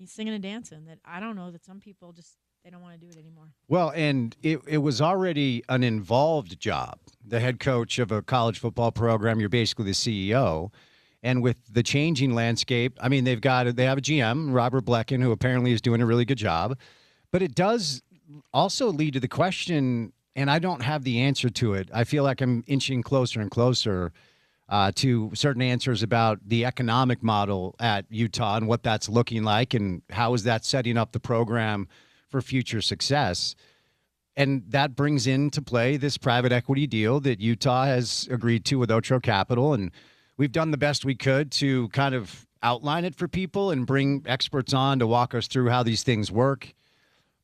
singing and dancing that I don't know that some people just they don't want to do it anymore. Well, and it was already an involved job. The head coach of a college football program, you're basically the CEO. And with the changing landscape, I mean, they have a GM, Robert Blecken, who apparently is doing a really good job. But it does also lead to the question, and I don't have the answer to it. I feel like I'm inching closer and closer to certain answers about the economic model at Utah and what that's looking like and how is that setting up the program for future success. And that brings into play this private equity deal that Utah has agreed to with Otro Capital. And we've done the best we could to kind of outline it for people and bring experts on to walk us through how these things work.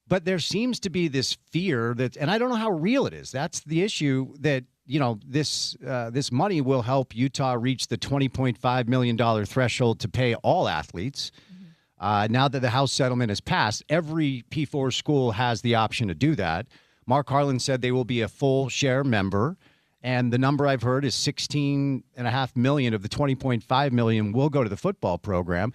But there seems to be this fear that, and I don't know how real it is. That's the issue that, this money will help Utah reach the $20.5 million threshold to pay all athletes. Now that the House settlement has passed, every P4 school has the option to do that. Mark Harlan said they will be a full share member. And the number I've heard is $16.5 million of the $20.5 million will go to the football program.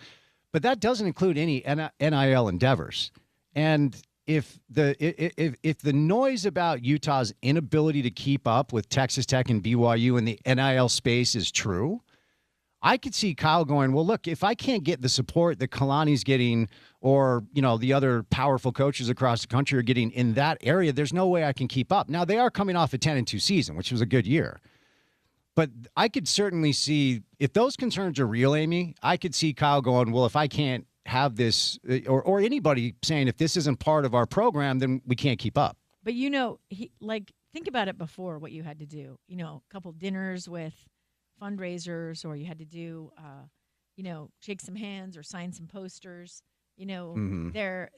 But that doesn't include any NIL endeavors. And if the noise about Utah's inability to keep up with Texas Tech and BYU in the NIL space is true, I could see Kyle going, well, look, if I can't get the support that Kalani's getting or, the other powerful coaches across the country are getting in that area, there's no way I can keep up. Now, they are coming off a 10-2 season, which was a good year. But I could certainly see, if those concerns are real, Amy, I could see Kyle going, well, if I can't have this, or anybody saying, if this isn't part of our program, then we can't keep up. But, think about it before, what you had to do. A couple dinners with fundraisers, or you had to do, shake some hands or sign some posters. The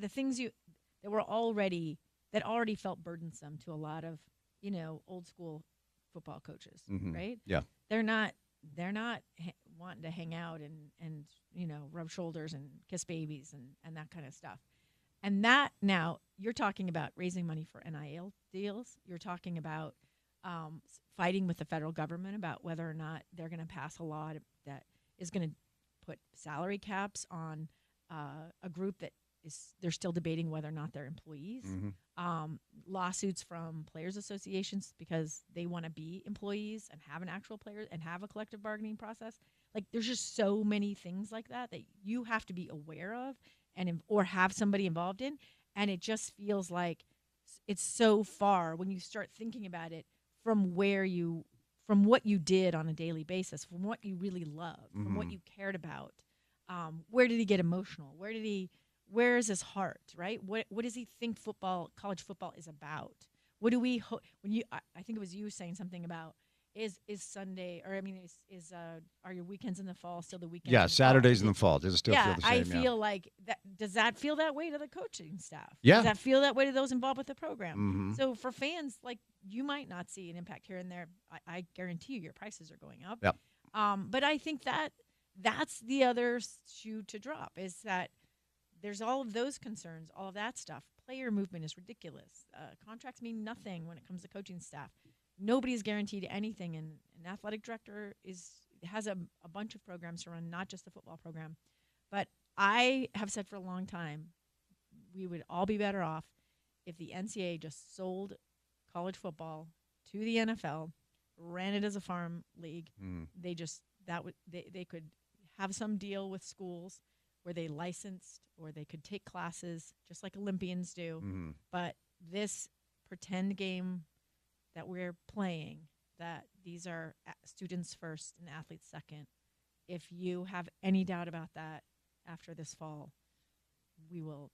things that already felt burdensome to a lot of, old school football coaches, right? Yeah. They're not wanting to hang out and rub shoulders and kiss babies and that kind of stuff. And that, now you're talking about raising money for NIL deals. You're talking about fighting with the federal government about whether or not they're going to pass a law that is going to put salary caps on a group that they're still debating whether or not they're employees. Lawsuits from players associations because they want to be employees and have an actual player and have a collective bargaining process. Like, there's just so many things like that you have to be aware of or have somebody involved in. And it just feels like it's so far when you start thinking about it from what you did on a daily basis, from what you really loved, from what you cared about. Where did he get emotional? Where is his heart, right? What does he think college football is about? What do we I think it was you saying something about is Sunday, or are your weekends in the fall still the weekends? Yeah, Saturdays in the fall. Does it still feel the same? I feel like that. Does that feel that way to the coaching staff? Yeah. Does that feel that way to those involved with the program? So for fans, you might not see an impact here and there. I guarantee you your prices are going up. Yep. But I think that's the other shoe to drop, is that there's all of those concerns, all of that stuff. Player movement is ridiculous. Contracts mean nothing when it comes to coaching staff. Nobody's guaranteed anything, and an athletic director has a bunch of programs to run, not just the football program. But I have said for a long time, we would all be better off if the NCAA just sold college football to the NFL, ran it as a farm league. They could have some deal with schools where they licensed, or they could take classes just like Olympians do. But this pretend game that we're playing, that these are students first and athletes second, if you have any doubt about that after this fall, we will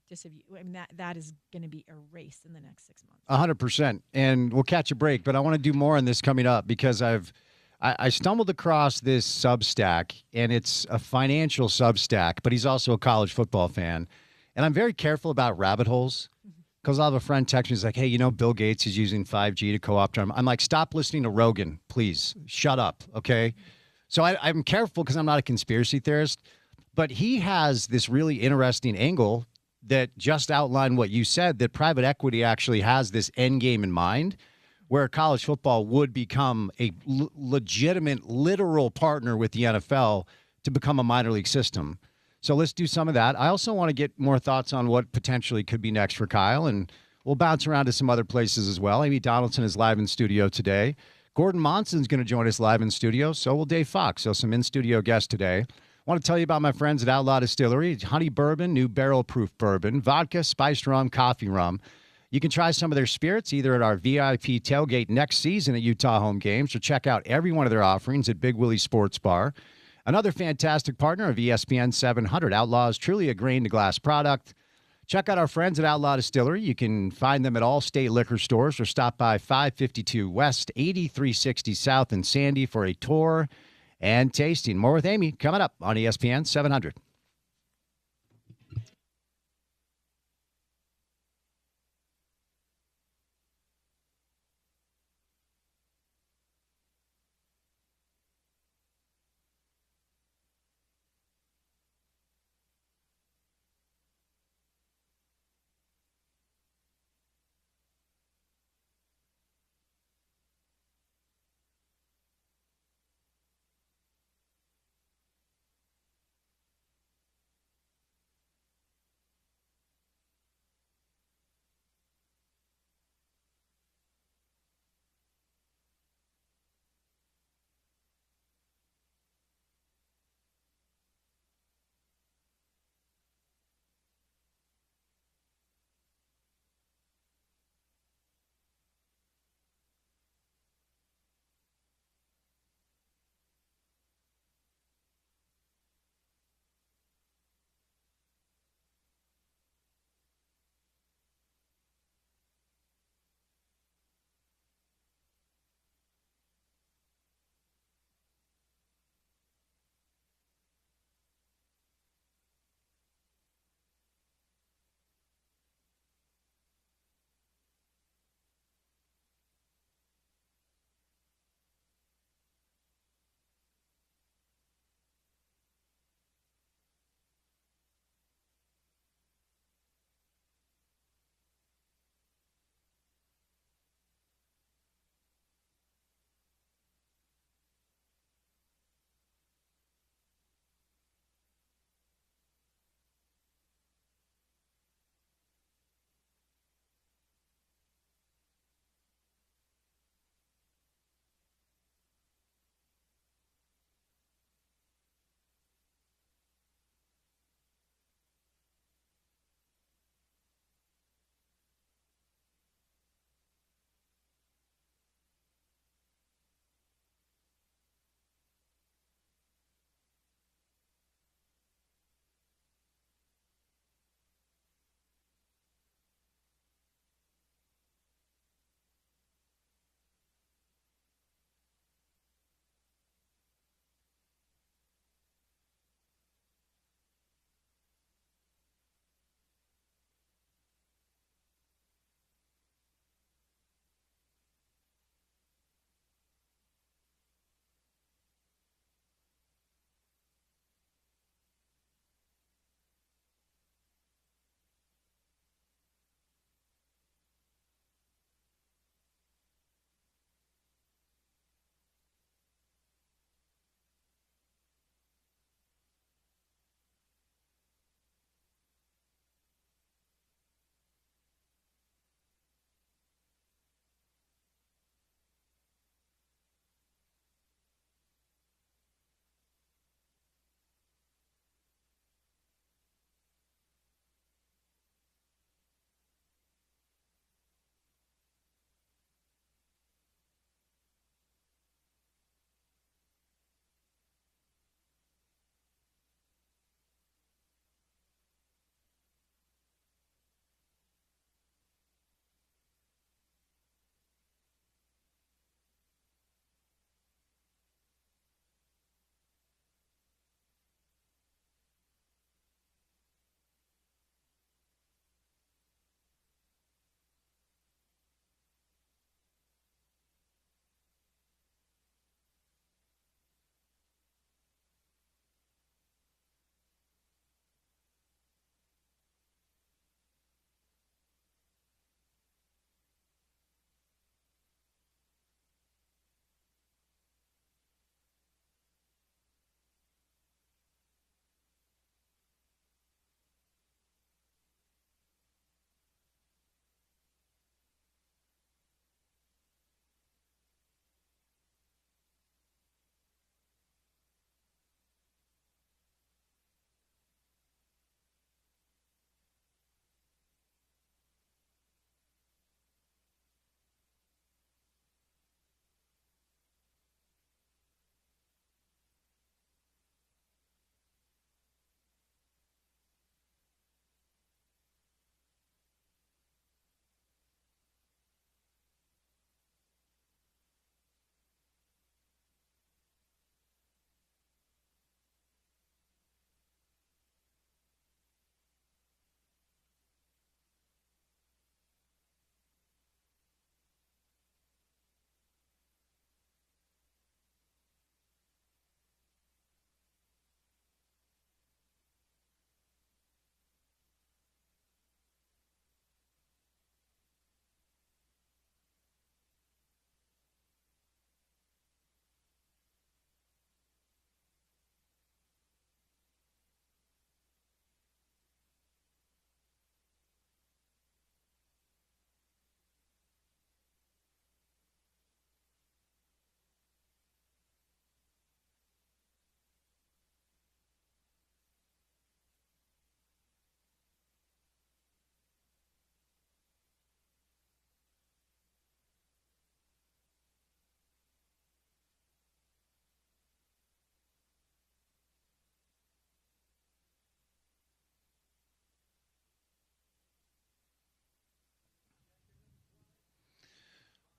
disavow. I mean, that is going to be erased in the next 6 months. 100%. And we'll catch a break, but I want to do more on this coming up, because I stumbled across this Substack, and it's a financial Substack, but he's also a college football fan. And I'm very careful about rabbit holes, because I'll have a friend text me, he's like, hey, Bill Gates is using 5G to co-opt him. I'm like, stop listening to Rogan, please. Shut up, okay? So I'm careful because I'm not a conspiracy theorist, but he has this really interesting angle that just outlined what you said, that private equity actually has this end game in mind, where college football would become a legitimate, literal partner with the NFL to become a minor league system. So let's do some of that. I also want to get more thoughts on what potentially could be next for Kyle, and we'll bounce around to some other places as well. Amy Donaldson is live in studio today. Gordon Monson's going to join us live in studio. So will Dave Fox. So some in-studio guests today. I want to tell you about my friends at Outlaw Distillery. Honey bourbon, new barrel-proof bourbon, vodka, spiced rum, coffee rum. You can try some of their spirits either at our VIP tailgate next season at Utah home games, or check out every one of their offerings at Big Willie Sports Bar. Another fantastic partner of ESPN 700. Outlaw is truly a grain-to-glass product. Check out our friends at Outlaw Distillery. You can find them at all state liquor stores, or stop by 552 West, 8360 South in Sandy for a tour and tasting. More with Amy coming up on ESPN 700.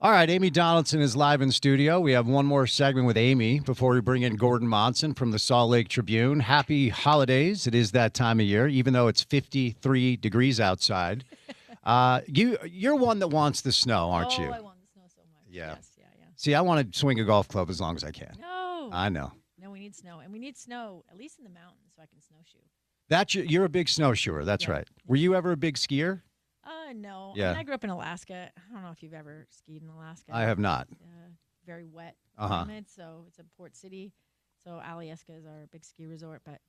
All right, Amy Donaldson is live in studio. We have one more segment with Amy before we bring in Gordon Monson from the Salt Lake Tribune. Happy holidays. It is that time of year, even though it's 53 degrees outside. You're one that wants the snow, aren't you? Oh, I want the snow so much. Yeah. Yes, yeah. See, I want to swing a golf club as long as I can. No. I know. No, we need snow. And we need snow, at least in the mountains, so I can snowshoe. You're a big snowshoer. That's right. Were you ever a big skier? No. Yeah. I mean, I grew up in Alaska. I don't know if you've ever skied in Alaska. I have not. Very wet Uh-huh. climate, so it's a port city. So Alyeska is our big ski resort. But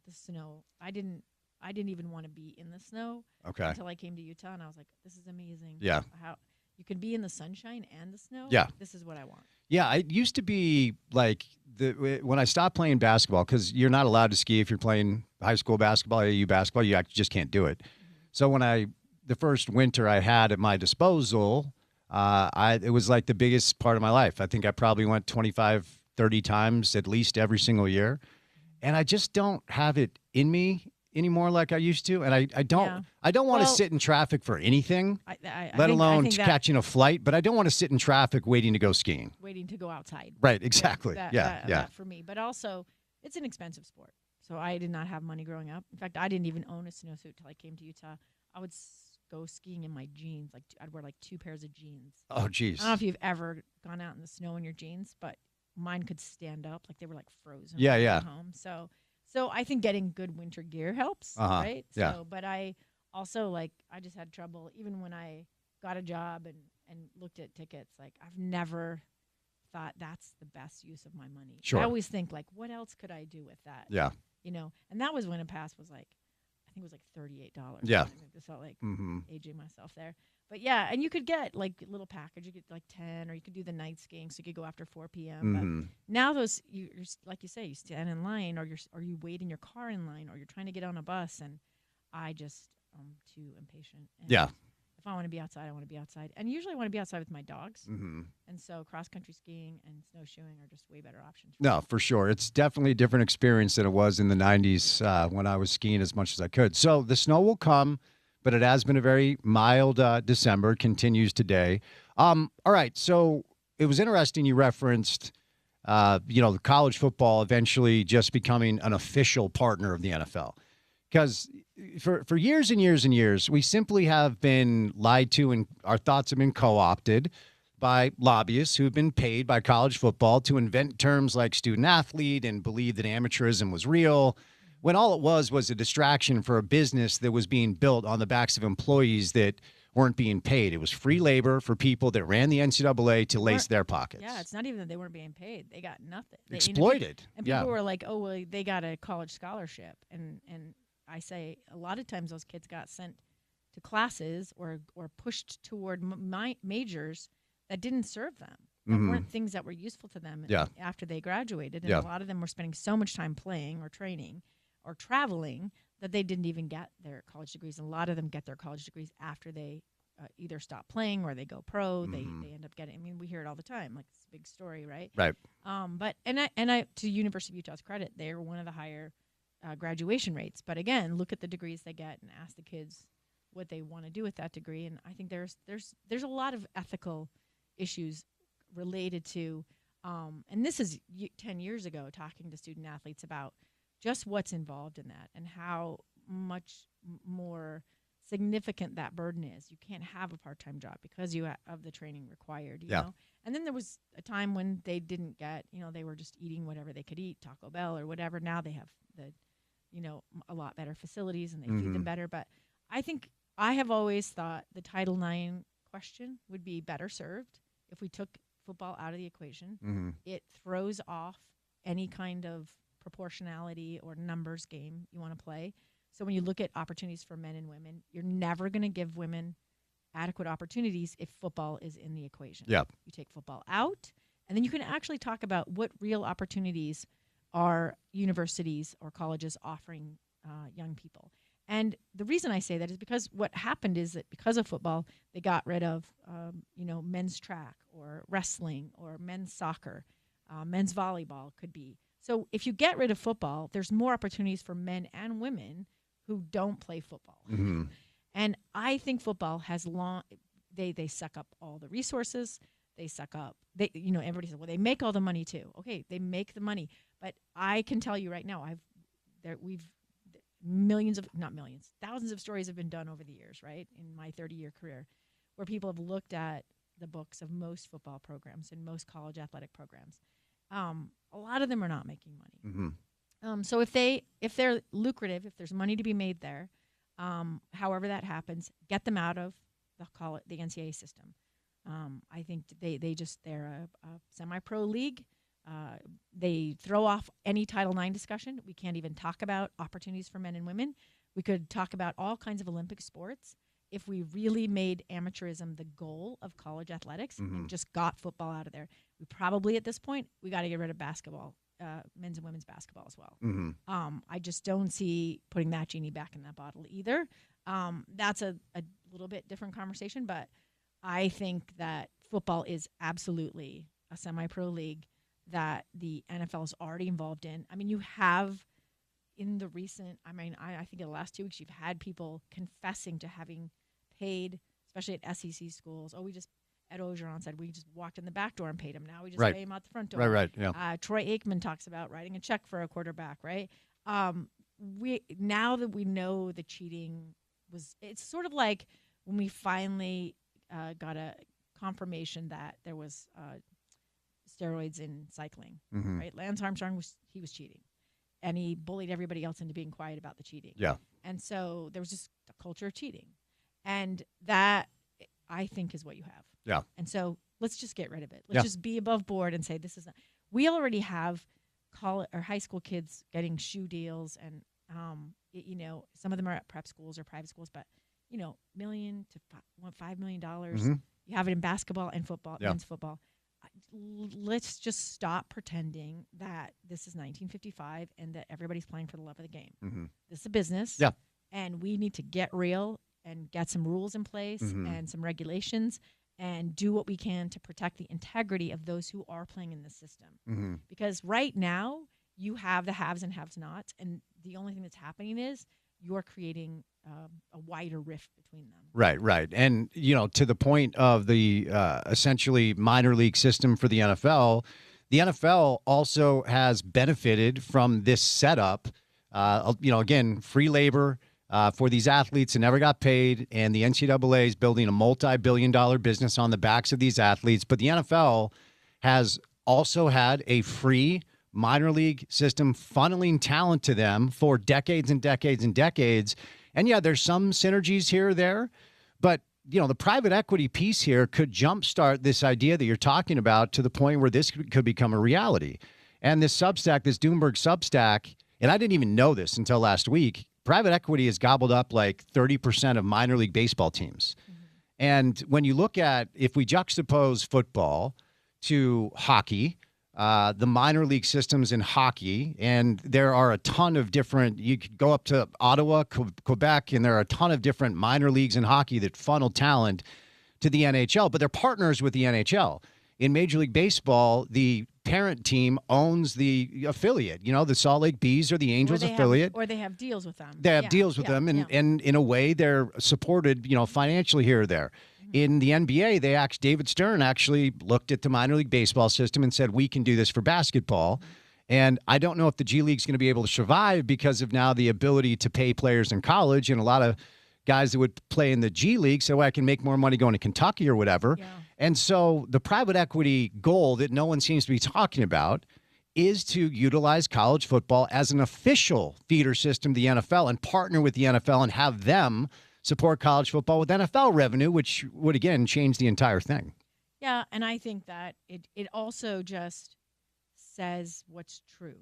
the snow. I didn't even want to be in the snow until I came to Utah, and I was like, this is amazing. Yeah. How you can be in the sunshine and the snow. Yeah. This is what I want. Yeah, I used to be like when I stopped playing basketball, because you're not allowed to ski if you're playing high school basketball, AU basketball. You actually just can't do it. Mm-hmm. So the first winter I had at my disposal, it was like the biggest part of my life. I think I probably went 25, 30 times at least every single year. And I just don't have it in me anymore like I used to. And I don't want to sit in traffic for anything, let alone catching a flight. But I don't want to sit in traffic waiting to go skiing. Waiting to go outside. Right, exactly. That for me. But also, it's an expensive sport. So I did not have money growing up. In fact, I didn't even own a snowsuit till I came to Utah. I would go skiing in my jeans. Like I'd wear like 2 pairs of jeans. Oh, geez. I don't know if you've ever gone out in the snow in your jeans, but mine could stand up. Like they were like frozen. Yeah, when I yeah. got home. So I think getting good winter gear helps, right? Yeah. So, but I also I just had trouble even when I got a job and looked at tickets. Like I've never thought that's the best use of my money. Sure. I always think like, what else could I do with that? Yeah. And that was when a pass was like, I think it was like $38. Yeah. I just felt like aging myself there. But yeah, and you could get like a little package. You get like 10, or you could do the night skiing, so you could go after 4 p.m. But now those, you're like you say, you stand in line, or you wait in your car in line, or you're trying to get on a bus, and I just too impatient. And yeah. If I want to be outside, I want to be outside, and usually I want to be outside with my dogs. Mm-hmm. And so cross country skiing and snowshoeing are just way better options. No, for sure. It's definitely a different experience than it was in the 90s when I was skiing as much as I could. So the snow will come, but it has been a very mild December. It continues today. All right. So it was interesting you referenced, the college football eventually just becoming an official partner of the NFL. Because for years and years and years, we simply have been lied to, and our thoughts have been co-opted by lobbyists who've been paid by college football to invent terms like student athlete and believe that amateurism was real, when all it was a distraction for a business that was being built on the backs of employees that weren't being paid. It was free labor for people that ran the NCAA to lace their pockets. Yeah, it's not even that they weren't being paid. They got nothing. Exploited. And people were like, oh, well, they got a college scholarship. And I say a lot of times those kids got sent to classes or pushed toward majors that didn't serve them. That weren't things that were useful to them after they graduated. And a lot of them were spending so much time playing or training or traveling that they didn't even get their college degrees. And a lot of them get their college degrees after they either stop playing or they go pro. They end up getting. I mean, we hear it all the time. Like it's a big story, right? Right. But I to University of Utah's credit, they're one of the higher graduation rates. But again, look at the degrees they get and ask the kids what they want to do with that degree. And I think there's a lot of ethical issues related to, and this is 10 years ago, talking to student athletes about just what's involved in that and how much more significant that burden is. You can't have a part-time job because of the training required, you know? And then there was a time when they didn't get, they were just eating whatever they could eat, Taco Bell or whatever. Now they have a lot better facilities and they feed them better. But I have always thought the Title IX question would be better served if we took football out of the equation. It throws off any kind of proportionality or numbers game you want to play. So when you look at opportunities for men and women, you're never going to give women adequate opportunities if football is in the equation. Yeah. You take football out, and then you can actually talk about what real opportunities are universities or colleges offering young people. And the reason I say that is because what happened is that because of football, they got rid of, men's track or wrestling or men's soccer, men's volleyball could be. So if you get rid of football, there's more opportunities for men and women who don't play football. And I think football has they suck up all the resources. They suck up. Everybody says, well, they make all the money too. Okay, they make the money, but I can tell you right now, thousands of stories have been done over the years, right? In my 30-year career, where people have looked at the books of most football programs and most college athletic programs. A lot of them are not making money. So if they're lucrative, if there's money to be made there, however that happens, get them out of the NCAA system. I think they're a semi-pro league. They throw off any Title IX discussion. We can't even talk about opportunities for men and women. We could talk about all kinds of Olympic sports if we really made amateurism the goal of college athletics and just got football out of there. We probably, at this point, we got to get rid of basketball, men's and women's basketball as well. I just don't see putting that genie back in that bottle either. That's a little bit different conversation, but I think that football is absolutely a semi-pro league that the NFL is already involved in. I mean, you have in the recent, I think in the last 2 weeks, you've had people confessing to having paid, especially at SEC schools. Ed Ogeron said, we just walked in the back door and paid him. Now we just pay him out the front door. Right, yeah. Troy Aikman talks about writing a check for a quarterback, right? Now that we know the cheating it's sort of like when we finally got a confirmation that there was steroids in cycling, right? Lance Armstrong was cheating, and he bullied everybody else into being quiet about the cheating. Yeah. And so there was just a culture of cheating, and that I think is what you have. Yeah. And so let's just get rid of it. Let's just be above board and say this is not. We already have college or high school kids getting shoe deals, and some of them are at prep schools or private schools, but $1 million to $5 million. You have it in basketball and football, men's football. Let's just stop pretending that this is 1955 and that everybody's playing for the love of the game. This is a business, and we need to get real and get some rules in place and some regulations and do what we can to protect the integrity of those who are playing in the system. Because right now, you have the haves and have-nots, and the only thing that's happening is you're creating a wider rift between them. Right. And, to the point of the essentially minor league system for the NFL also has benefited from this setup. Again, free labor for these athletes that never got paid, and the NCAA is building a multi-billion-dollar business on the backs of these athletes. But the NFL has also had a free minor league system funneling talent to them for decades and decades and decades. And yeah, there's some synergies here or there, but the private equity piece here could jumpstart this idea that you're talking about to the point where this could become a reality. And this Substack, this Doomberg Substack, and I didn't even know this until last week, private equity has gobbled up like 30% of minor league baseball teams. And when you look at, if we juxtapose football to hockey, the minor league systems in hockey, and there are a ton of different, you could go up to Ottawa, Quebec, and there are a ton of different minor leagues in hockey that funnel talent to the NHL, but they're partners with the NHL. In Major League Baseball, the parent team owns the affiliate. The Salt Lake Bees or the Angels affiliate. Or they have deals with them. They have deals with them, and in a way, they're supported, financially here or there. In the NBA, David Stern actually looked at the minor league baseball system and said, we can do this for basketball. And I don't know if the G League's going to be able to survive because of now the ability to pay players in college, and a lot of guys that would play in the G League so I can make more money going to Kentucky or whatever. Yeah. And so the private equity goal that no one seems to be talking about is to utilize college football as an official feeder system to the NFL and partner with the NFL and have them support college football with NFL revenue, which would, again, change the entire thing. Yeah, and I think that it also just says what's true.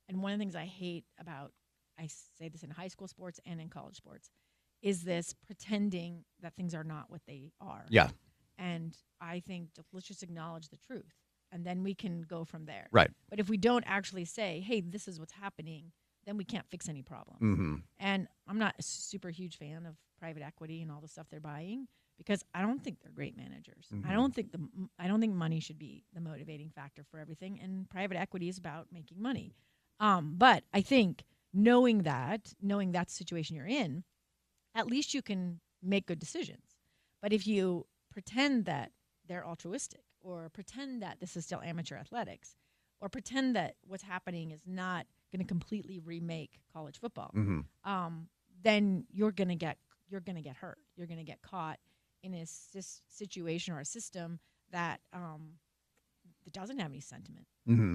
And one of the things I hate about, I say this in high school sports and in college sports, is this pretending that things are not what they are. Yeah. And I think let's just acknowledge the truth, and then we can go from there. Right. But if we don't actually say, hey, this is what's happening, then we can't fix any problems. Mm-hmm. And I'm not a super huge fan of private equity and all the stuff they're buying because I don't think they're great managers. Mm-hmm. I don't think money should be the motivating factor for everything, and private equity is about making money. But I think knowing that situation you're in, at least you can make good decisions. But if you pretend that they're altruistic or pretend that this is still amateur athletics or pretend that what's happening is not going to completely remake college football, then you're going to get hurt. You're going to get caught in a situation or a system that that doesn't have any sentiment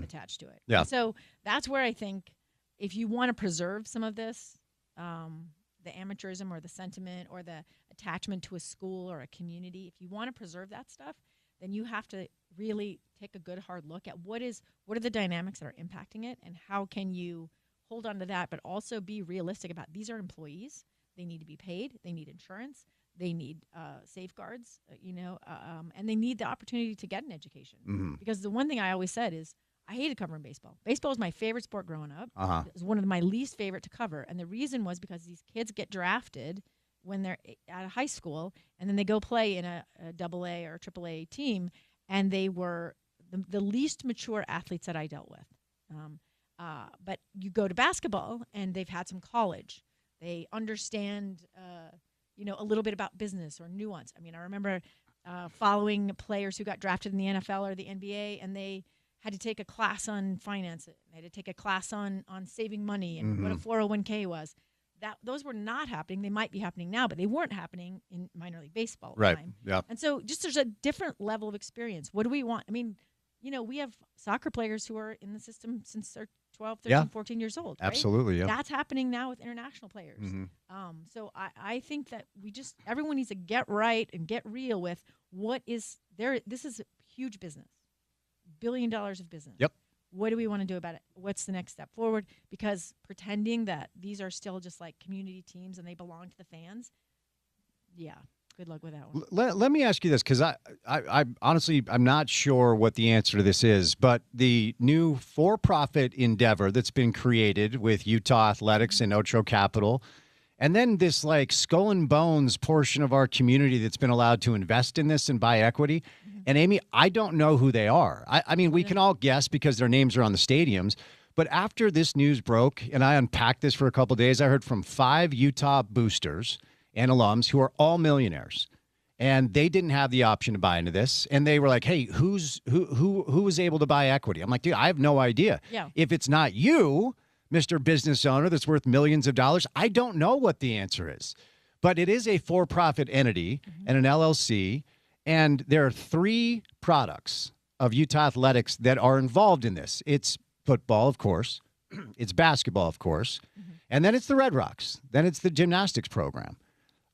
attached to it. Yeah. And so that's where I think if you want to preserve some of this, the amateurism or the sentiment or the attachment to a school or a community, if you want to preserve that stuff, then you have to really take a good hard look at what are the dynamics that are impacting it and how can you hold on to that, but also be realistic about these are employees. They need to be paid. They need insurance. They need safeguards, and they need the opportunity to get an education. Because the one thing I always said is I hated covering baseball. Baseball was my favorite sport growing up. It was one of my least favorite to cover. And the reason was because these kids get drafted when they're out of high school, and then they go play in a AA or AAA team, and they were the least mature athletes that I dealt with. But you go to basketball, and they've had some college. They understand a little bit about business or nuance. I mean, I remember following players who got drafted in the NFL or the NBA, and they had to take a class on finance. They had to take a class on saving money and what a 401k was. Those were not happening. They might be happening now, but they weren't happening in minor league baseball time. Yeah. And so just there's a different level of experience. What do we want? I mean, we have soccer players who are in the system since they're 12, 13, 14 years old. Right? Absolutely, yeah. That's happening now with international players. So I think that everyone needs to get right and get real with what is there. This is a huge business, $1 billion of business. Yep. What do we want to do about it? What's the next step forward? Because pretending that these are still just like community teams and they belong to the fans, yeah, good luck with that one. Let me ask you this, because I honestly, I'm not sure what the answer to this is, but the new for-profit endeavor that's been created with Utah Athletics and Ocho Capital, and then this like skull and bones portion of our community that's been allowed to invest in this and buy equity. And Amy, I don't know who they are. I mean, we can all guess because their names are on the stadiums. But after this news broke, and I unpacked this for a couple of days, I heard from 5 Utah boosters and alums who are all millionaires. And they didn't have the option to buy into this. And they were like, hey, who was able to buy equity? I'm like, dude, I have no idea. Yeah. If it's not you, Mr. Business Owner, that's worth millions of dollars, I don't know what the answer is. But it is a for-profit entity and an LLC. And there are 3 products of Utah Athletics that are involved in this. It's football, of course. It's basketball, of course. And then it's the Red Rocks. Then it's the gymnastics program.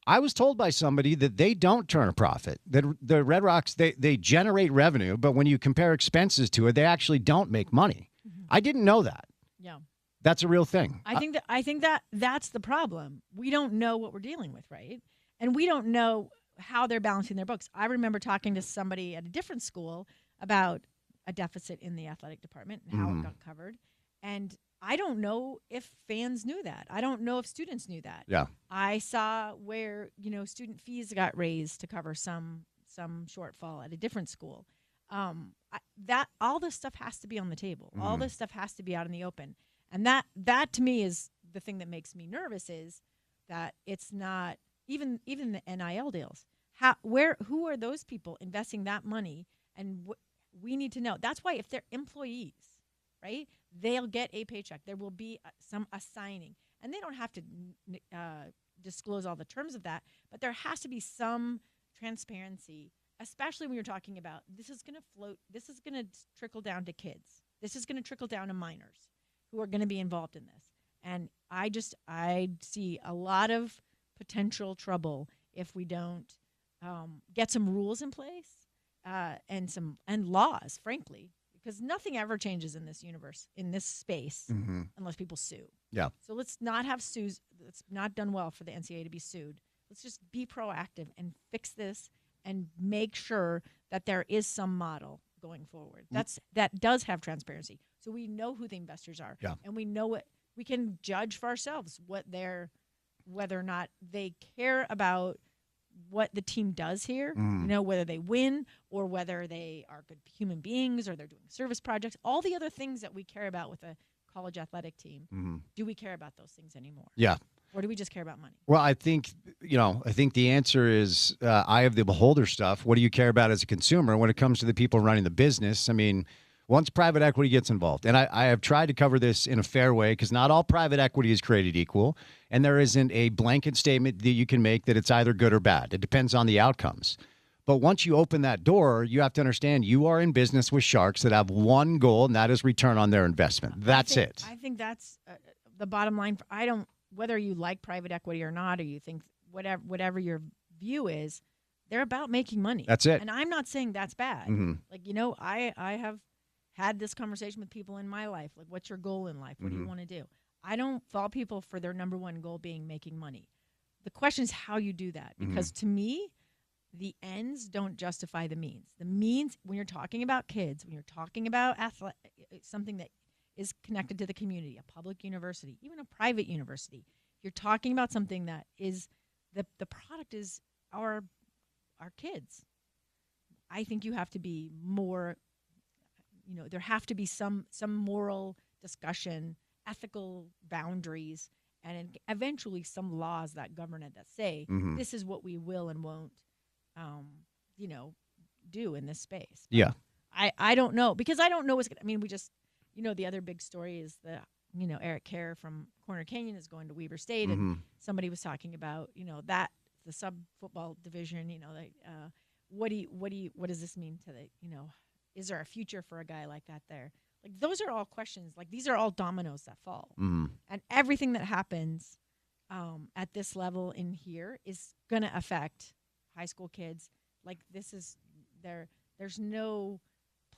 I was told by somebody that they don't turn a profit. That the Red Rocks, they generate revenue, but when you compare expenses to it, they actually don't make money. I didn't know that. Yeah. That's a real thing. I think that that's the problem. We don't know what we're dealing with, right? And we don't know how they're balancing their books. I remember talking to somebody at a different school about a deficit in the athletic department and how it got covered. And I don't know if fans knew that. I don't know if students knew that. Yeah. I saw where, student fees got raised to cover some shortfall at a different school. That all this stuff has to be on the table. All this stuff has to be out in the open. And that to me is the thing that makes me nervous, is that it's not even the NIL deals. Who are those people investing that money? And we need to know. That's why if they're employees, right, they'll get a paycheck. There will be a signing, and they don't have to disclose all the terms of that. But there has to be some transparency, especially when you're talking about this is going to float. This is going to trickle down to kids. This is going to trickle down to minors who are going to be involved in this. And I see a lot of potential trouble if we don't get some rules in place and laws, frankly, because nothing ever changes in this universe, in this space, unless people sue. Yeah. So let's not have sues. It's not done well for the NCAA to be sued. Let's just be proactive and fix this and make sure that there is some model going forward. That does have transparency. So we know who the investors are. Yeah. And we know what we can judge for ourselves whether or not they care about what the team does here, whether they win or whether they are good human beings or they're doing service projects, all the other things that we care about with a college athletic team. Do we care about those things anymore? Yeah. Or do we just care about money? Well, I think the answer is eye of the beholder stuff. What do you care about as a consumer when it comes to the people running the business? I mean, once private equity gets involved, and I have tried to cover this in a fair way because not all private equity is created equal, and there isn't a blanket statement that you can make that it's either good or bad. It depends on the outcomes. But once you open that door, you have to understand you are in business with sharks that have one goal, and that is return on their investment. That's it. I think that's the bottom line. Whether you like private equity or not, or you think whatever your view is, they're about making money. That's it. And I'm not saying that's bad. Mm-hmm. Like, I have had this conversation with people in my life. Like, what's your goal in life? What do you want to do? I don't fault people for their number one goal being making money. The question is how you do that. Because to me, the ends don't justify the means. The means, when you're talking about kids, when you're talking about something that is connected to the community, a public university, even a private university, you're talking about something that is the product is our kids. I think you have to be more, there have to be some moral discussion, ethical boundaries, and eventually some laws that govern it that say this is what we will and won't do in this space. But Yeah. I don't know, because I don't know what's going to, we just, the other big story is Eric Kerr from Corner Canyon is going to Weber State, and somebody was talking about, that the sub football division, what does this mean to the, is there a future for a guy like that there? Like, those are all questions. Like, these are all dominoes that fall. And everything that happens at this level in here is going to affect high school kids. Like, there's no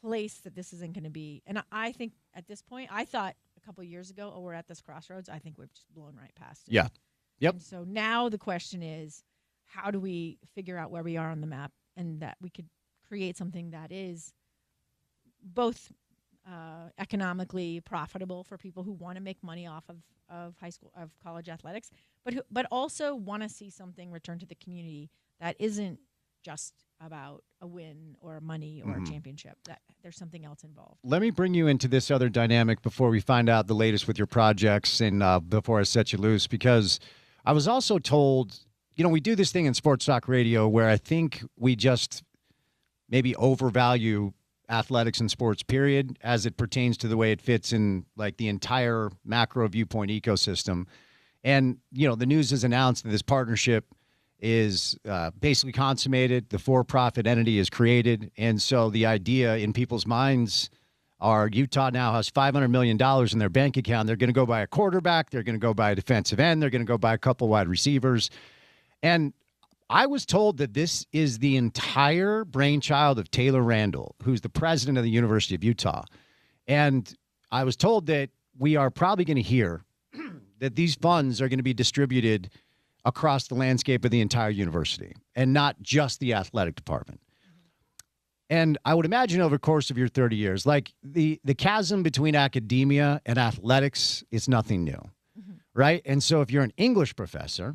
place that this isn't going to be. And I think at this point, I thought a couple of years ago, we're at this crossroads. I think we've just blown right past it. Yeah. Yep. And so now the question is, how do we figure out where we are on the map, and that we could create something that is both economically profitable for people who want to make money off of high school, of college athletics, but also want to see something return to the community that isn't just about a win or money or a championship, that there's something else involved. Let me bring you into this other dynamic before we find out the latest with your projects and before I set you loose, because I was also told, we do this thing in sports talk radio where I think we just maybe overvalue athletics and sports, period, as it pertains to the way it fits in like the entire macro viewpoint ecosystem. And, the news has announced that this partnership is basically consummated. The for-profit entity is created. And so the idea in people's minds are Utah now has $500 million in their bank account. They're going to go buy a quarterback. They're going to go buy a defensive end. They're going to go buy a couple wide receivers. And I was told that this is the entire brainchild of Taylor Randall, who's the president of the University of Utah. And I was told that we are probably going to hear that these funds are going to be distributed across the landscape of the entire university and not just the athletic department. And I would imagine over the course of your 30 years, like the chasm between academia and athletics is nothing new, right? And so if you're an English professor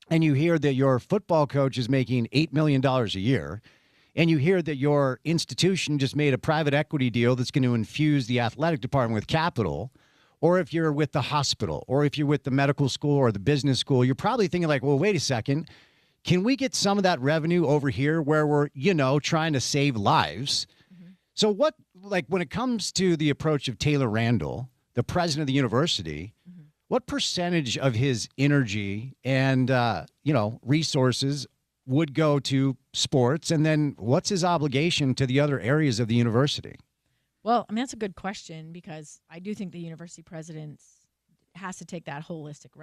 and you hear that your football coach is making $8 million a year, and you hear that your institution just made a private equity deal that's going to infuse the athletic department with capital, or if you're with the hospital, or if you're with the medical school or the business school, you're probably thinking like, well, wait a second. Can we get some of that revenue over here where we're, trying to save lives? So when it comes to the approach of Taylor Randall, the president of the university, what percentage of his energy and, resources would go to sports? And then what's his obligation to the other areas of the university? Well, that's a good question, because I do think the university president has to take that holistic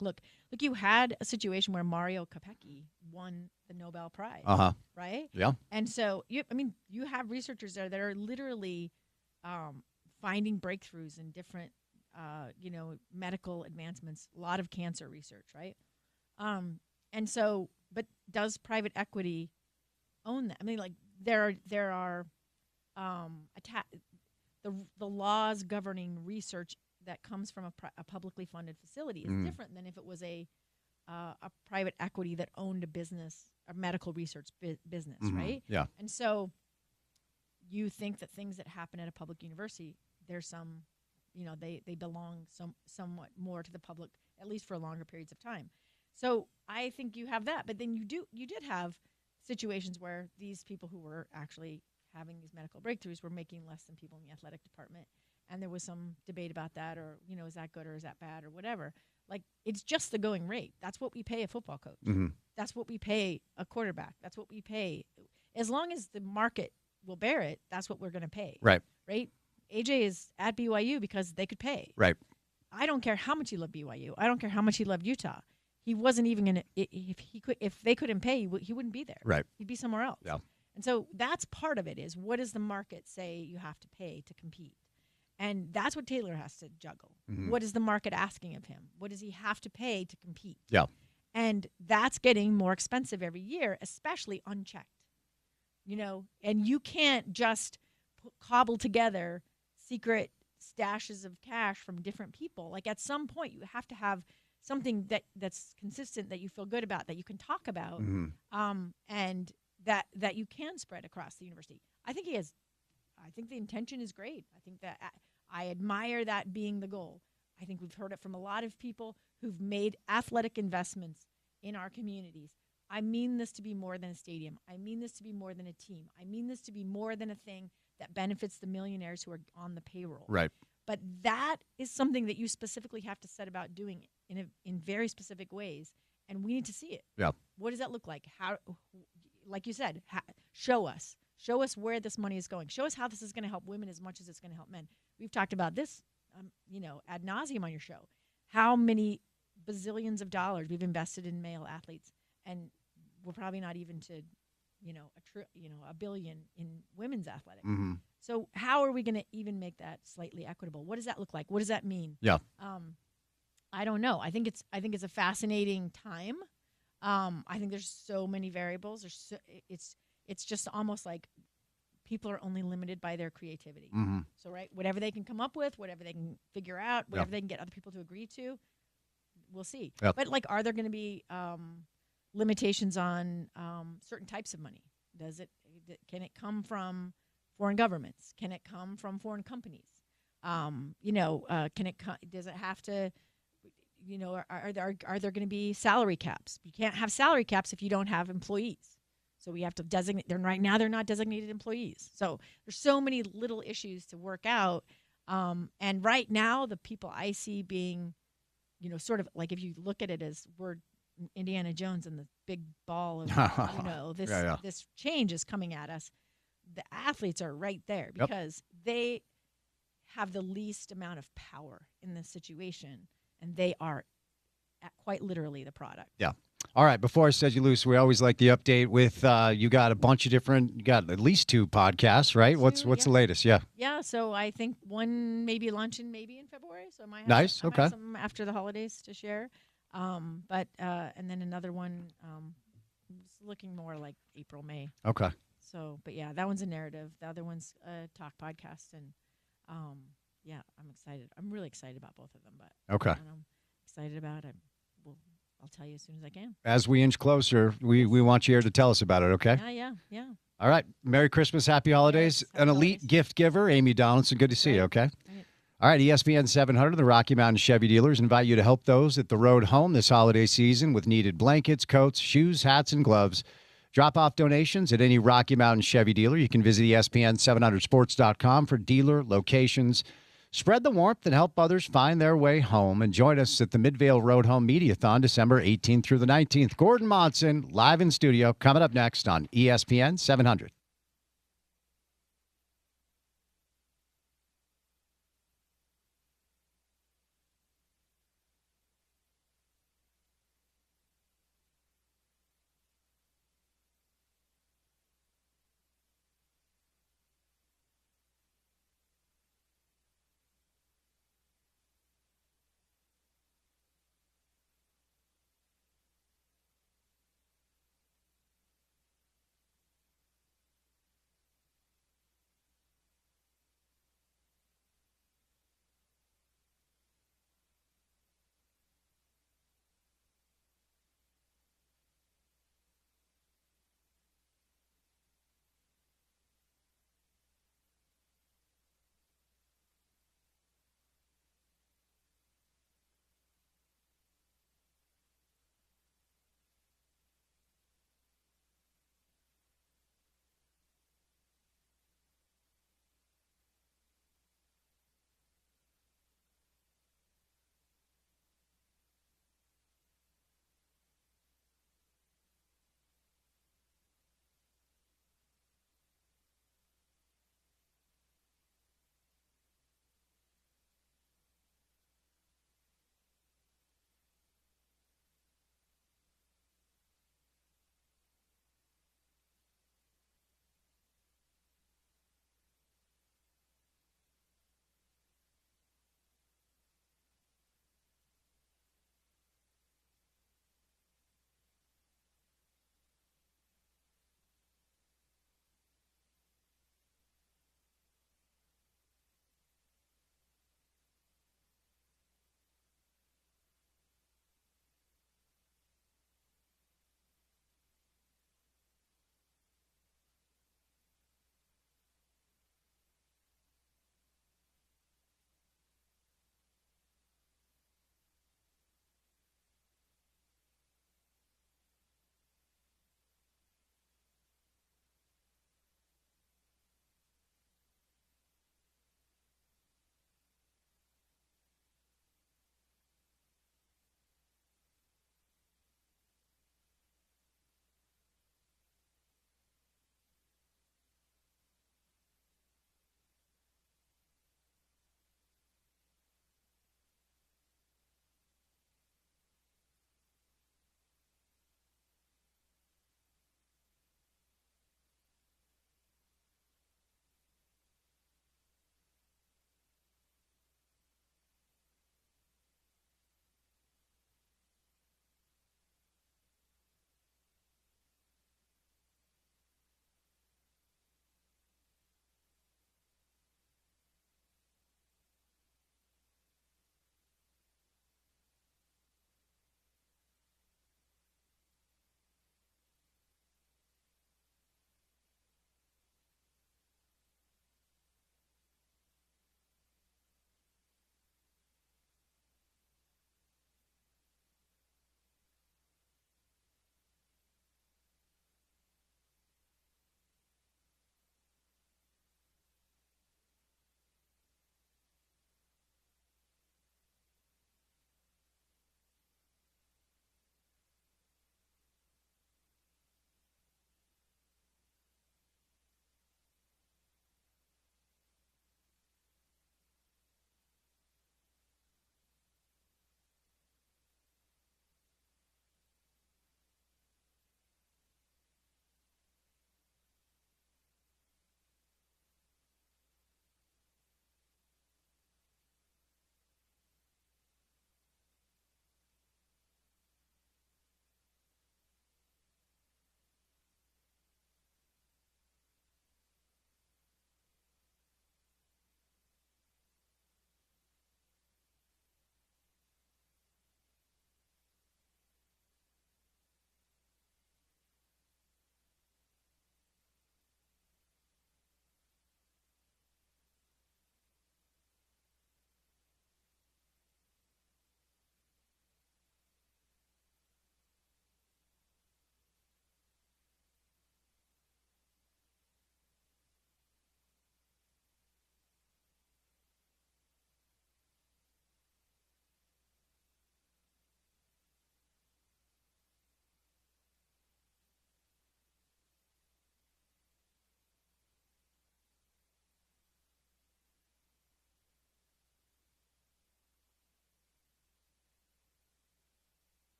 look. Look, you had a situation where Mario Capecchi won the Nobel Prize, right? Yeah. And so you have researchers there that are literally finding breakthroughs in different, medical advancements. A lot of cancer research, right? And so, but does private equity own that? There are the laws governing research that comes from a publicly funded facility is different than if it was a private equity that owned a business, a medical research business, right? Yeah. And so you think that things that happen at a public university, there's some, they belong somewhat more to the public at least for longer periods of time. So I think you have that. But then you did have situations where these people who were actually having these medical breakthroughs were making less than people in the athletic department. And there was some debate about that, or, is that good or is that bad or whatever. Like, it's just the going rate. That's what we pay a football coach. Mm-hmm. That's what we pay a quarterback. That's what we pay. As long as the market will bear it, that's what we're going to pay. Right. Right? AJ is at BYU because they could pay. Right. I don't care how much he loved BYU. I don't care how much he loved Utah. He wasn't even going to, if they couldn't pay, he wouldn't be there. Right. He'd be somewhere else. Yeah. And so that's part of it, is what does the market say you have to pay to compete? And that's what Taylor has to juggle. Mm-hmm. What is the market asking of him? What does he have to pay to compete? Yeah. And that's getting more expensive every year, especially unchecked. And you can't just cobble together secret stashes of cash from different people. Like, at some point, you have to have something that's consistent, that you feel good about, that you can talk about, and that you can spread across the university. I think the intention is great. I think that I admire that being the goal. I think we've heard it from a lot of people who've made athletic investments in our communities. I mean this to be more than a stadium. I mean this to be more than a team. I mean this to be more than a thing that benefits the millionaires who are on the payroll. Right. But that is something that you specifically have to set about doing in very specific ways, and we need to see it. Yeah. What does that look like? How, like you said, show us. Show us where this money is going. Show us how this is going to help women as much as it's going to help men. We've talked about this, ad nauseum on your show. How many bazillions of dollars we've invested in male athletes, and we're probably not even to, a billion in women's athletics. Mm-hmm. So how are we going to even make that slightly equitable? What does that look like? What does that mean? Yeah. I don't know. I think it's a fascinating time. I think there's so many variables. It's just almost like people are only limited by their creativity. Mm-hmm. So, right, whatever they can come up with, whatever they can figure out, whatever they can get other people to agree to, we'll see. Yep. But, like, are there going to be limitations on certain types of money? Can it come from foreign governments? Can it come from foreign companies? Does it have to? Are there going to be salary caps? You can't have salary caps if you don't have employees. So we have to designate. Right now, they're not designated employees. So there's so many little issues to work out. And right now, the people I see being, sort of like, if you look at it as we're Indiana Jones and the big ball of, this change is coming at us. The athletes are right there because they have the least amount of power in this situation, and they are quite literally the product. Yeah. All right. Before I set you loose, we always like the update with you got a bunch of different, you got at least 2 podcasts, right? What's the latest? Yeah. Yeah. So I think one maybe luncheon maybe in February. So I might have, nice. I might okay. have some after the holidays to share. And then another one looking more like April, May. Okay. So, but yeah, that one's a narrative. The other one's a talk podcast. And yeah, I'm excited. I'm really excited about both of them. But okay. I'm excited about it. I'll tell you as soon as I can. As we inch closer, we want you here to tell us about it, okay? Yeah. All right. Merry Christmas, Happy Holidays. Yes, happy An elite holidays. gift giver, Amy Donaldson. Good to see you, okay? Right. All right, ESPN 700, the Rocky Mountain Chevy dealers invite you to help those at the road home this holiday season with needed blankets, coats, shoes, hats, and gloves. Drop off donations at any Rocky Mountain Chevy dealer. You can visit ESPN700sports.com for dealer locations. Spread the warmth and help others find their way home. And join us at the Midvale Road Home Mediathon, December 18th through the 19th. Gordon Monson, live in studio, coming up next on ESPN 700.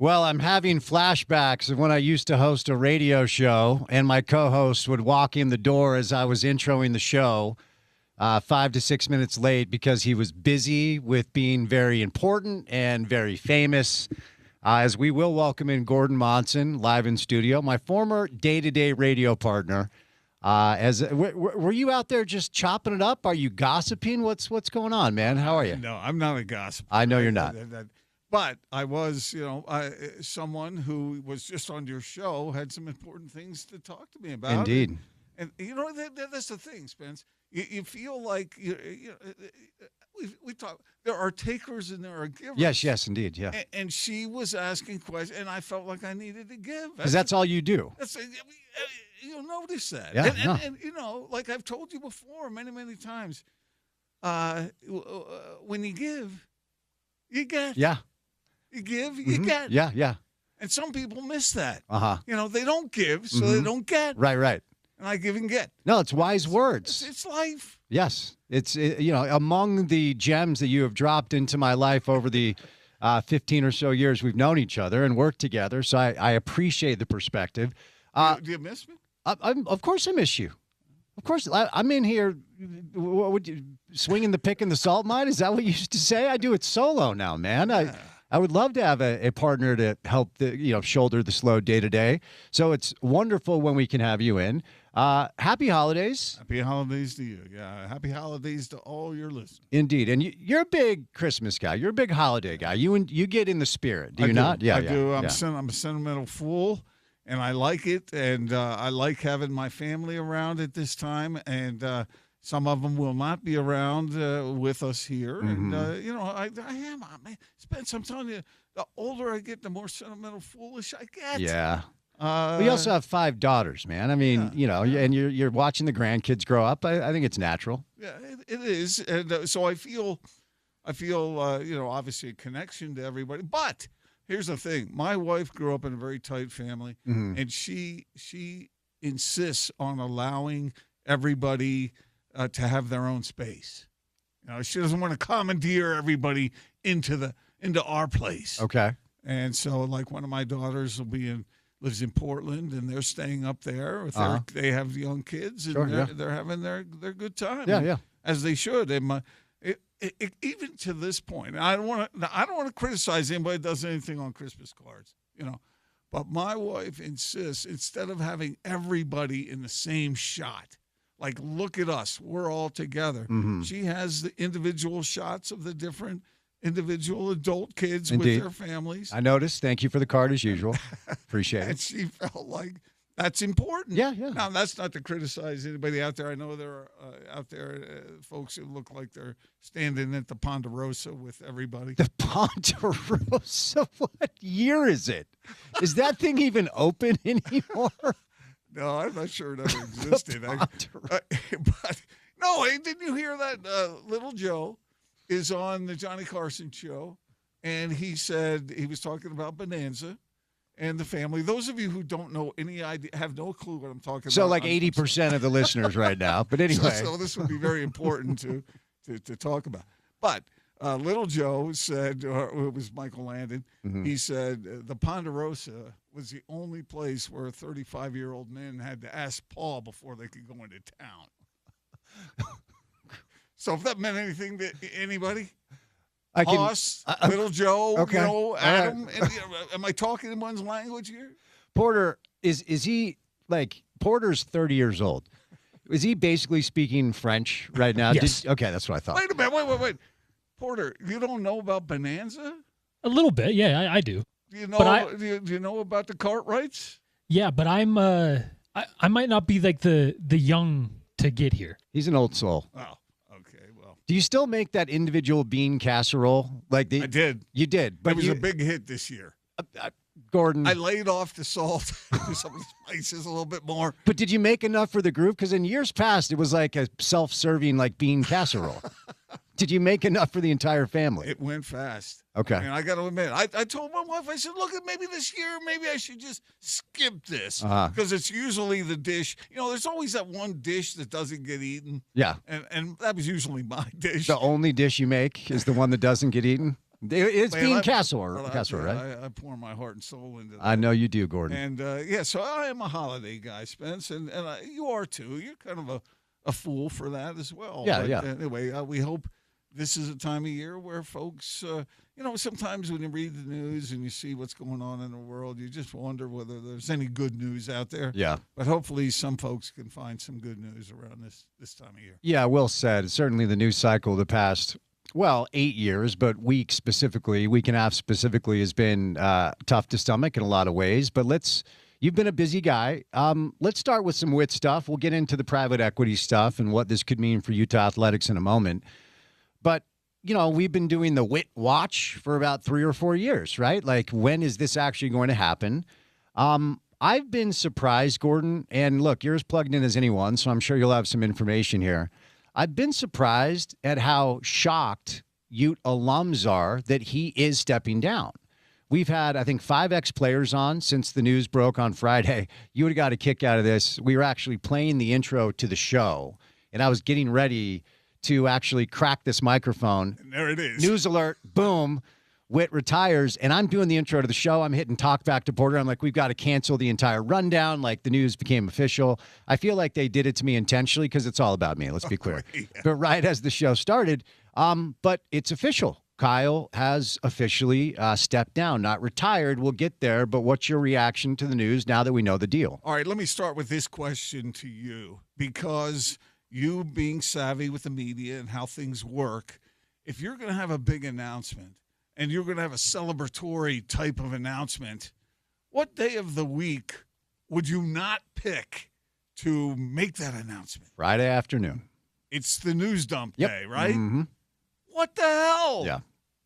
Well, I'm having flashbacks of when I used to host a radio show, and my co-host would walk in the door as I was introing the show 5 to 6 minutes late because he was busy with being very important and very famous. As we will welcome in Gordon Monson live in studio, my former day-to-day radio partner. Were you out there just chopping it up? Are you gossiping? What's going on, man? How are you? No, I'm not a gossip. I know you're not. But I was, someone who was just on your show, had some important things to talk to me about. Indeed. And that's the thing, Spence. You feel like we talk. There are takers and there are givers. Yes, indeed, yeah. And she was asking questions, and I felt like I needed to give. Because that's all you do. You'll notice that. Yeah, and like I've told you before many, many times, when you give, you get. Yeah. You give, you get. Yeah. And some people miss that. Uh-huh. They don't give, so they don't get. Right. And I give and get. No, it's wise words. It's life. Yes. It's, among the gems that you have dropped into my life over the 15 or so years we've known each other and worked together. So I appreciate the perspective. Do you miss me? Of course I miss you. Of course. I'm in here swinging the pick in the salt mine. Is that what you used to say? I do it solo now, man. Yeah. I would love to have a partner to help shoulder the slow day to day. So it's wonderful when we can have you in. Happy holidays. Happy holidays to you. Yeah. Happy holidays to all your listeners. Indeed. And you're a big Christmas guy. You're a big holiday guy. You get in the spirit. Do you not? Yeah, I do. I'm yeah. a sentimental fool, and I like it. And I like having my family around at this time. And some of them will not be around with us here. Mm-hmm. And, I am. Spence, I'm telling you, the older I get, the more sentimental foolish I get. Yeah. We also have 5 daughters, man. I mean, and you're watching the grandkids grow up. I think it's natural. Yeah, it is. And so I feel, obviously a connection to everybody. But here's the thing. My wife grew up in a very tight family, and she insists on allowing everybody to have their own space. She doesn't want to commandeer everybody into our place. Okay. And so, like, one of my daughters lives in Portland, and they're staying up there. They have young kids, and they're having their good time. Yeah. As they should. And even to this point, I don't want to criticize anybody that does anything on Christmas cards, But my wife insists, instead of having everybody in the same shot, like, look at us, we're all together. Mm-hmm. She has the individual shots of the different individual adult kids Indeed. with their families. I noticed. Thank you for the card as usual. Appreciate it. And she felt like that's important. Yeah. Now, that's not to criticize anybody out there. I know there are out there folks who look like they're standing at the Ponderosa with everybody. The Ponderosa? What year is it? Is that thing even open anymore? No, I'm not sure it ever existed. But no, didn't you hear that? Little Joe is on the Johnny Carson show, and he said he was talking about Bonanza and the family. Those of you who don't know any idea, have no clue what I'm talking about. So like 80% of the listeners right now. But anyway. So this would be very important to talk about. But Little Joe said, or it was Michael Landon, he said the Ponderosa was the only place where 35-year-old men had to ask Paul before they could go into town. So if that meant anything to anybody, Hoss, Little Joe, okay. Adam, right. Am I talking in one's language here? Porter, is he, like, Porter's 30 years old. Is he basically speaking French right now? Yes. Okay, that's what I thought. Wait a minute, wait. Porter, you don't know about Bonanza? A little bit, yeah, I do. Do you know? Do you know about the Cartwrights? Yeah, but I'm I might not be like the young to get here. He's an old soul. Oh, okay, well. Do you still make that individual bean casserole? I did. You did, but it was a big hit this year. Gordon, I laid off the salt, some of the spices a little bit more. But did you make enough for the group? Because in years past, it was like a self-serving bean casserole. Did you make enough for the entire family? It went fast. Okay. And I got to admit, I told my wife, I said, look, maybe this year, maybe I should just skip this. Because it's usually the dish. There's always that one dish that doesn't get eaten. Yeah. And that was usually my dish. The only dish you make is the one that doesn't get eaten? It's Man, being I- casserole, well, casserole, right? I pour my heart and soul into that. I know you do, Gordon. And so I am a holiday guy, Spence, and you are too. You're kind of a fool for that as well. Yeah, but yeah. Anyway, we hope this is a time of year where folks, sometimes when you read the news and you see what's going on in the world, you just wonder whether there's any good news out there. Yeah. But hopefully some folks can find some good news around this time of year. Yeah, well said. Certainly the news cycle the past, 8 years, but week and a half specifically has been tough to stomach in a lot of ways. But you've been a busy guy. Let's start with some WIT stuff. We'll get into the private equity stuff and what this could mean for Utah athletics in a moment. But, we've been doing the WIT watch for about 3 or 4 years, right? Like, when is this actually going to happen? I've been surprised, Gordon, and look, you're as plugged in as anyone, so I'm sure you'll have some information here. I've been surprised at how shocked Ute alums are that he is stepping down. We've had, I think, 5 ex-players on since the news broke on Friday. You would have got a kick out of this. We were actually playing the intro to the show, and I was getting ready to actually crack this microphone. And there it is. News alert, boom, Witt retires, and I'm doing the intro to the show. I'm hitting talk back to Porter. I'm like, we've got to cancel the entire rundown. Like, the news became official. I feel like they did it to me intentionally because it's all about me. Let's be clear. Yeah. But right as the show started, but it's official. Kyle has officially stepped down, not retired. We'll get there, but what's your reaction to the news now that we know the deal? All right, let me start with this question to you, because you being savvy with the media and how things work, if you're going to have a big announcement and you're going to have a celebratory type of announcement, what day of the week would you not pick to make that announcement? Friday afternoon. It's the news dump Yep. day, right? Mm-hmm. What the hell? Yeah.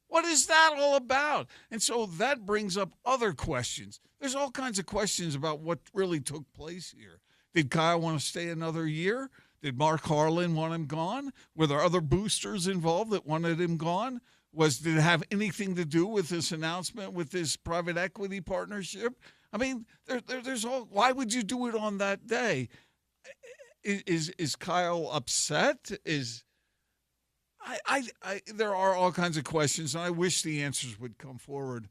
What is that all about? And so that brings up other questions. There's all kinds of questions about what really took place here. Did Kyle want to stay another year? Did Mark Harlan want him gone? Were there other boosters involved that wanted him gone? Did it have anything to do with this announcement, with this private equity partnership? I mean, there's all. Why would you do it on that day? Is Kyle upset? There are all kinds of questions, and I wish the answers would come forward,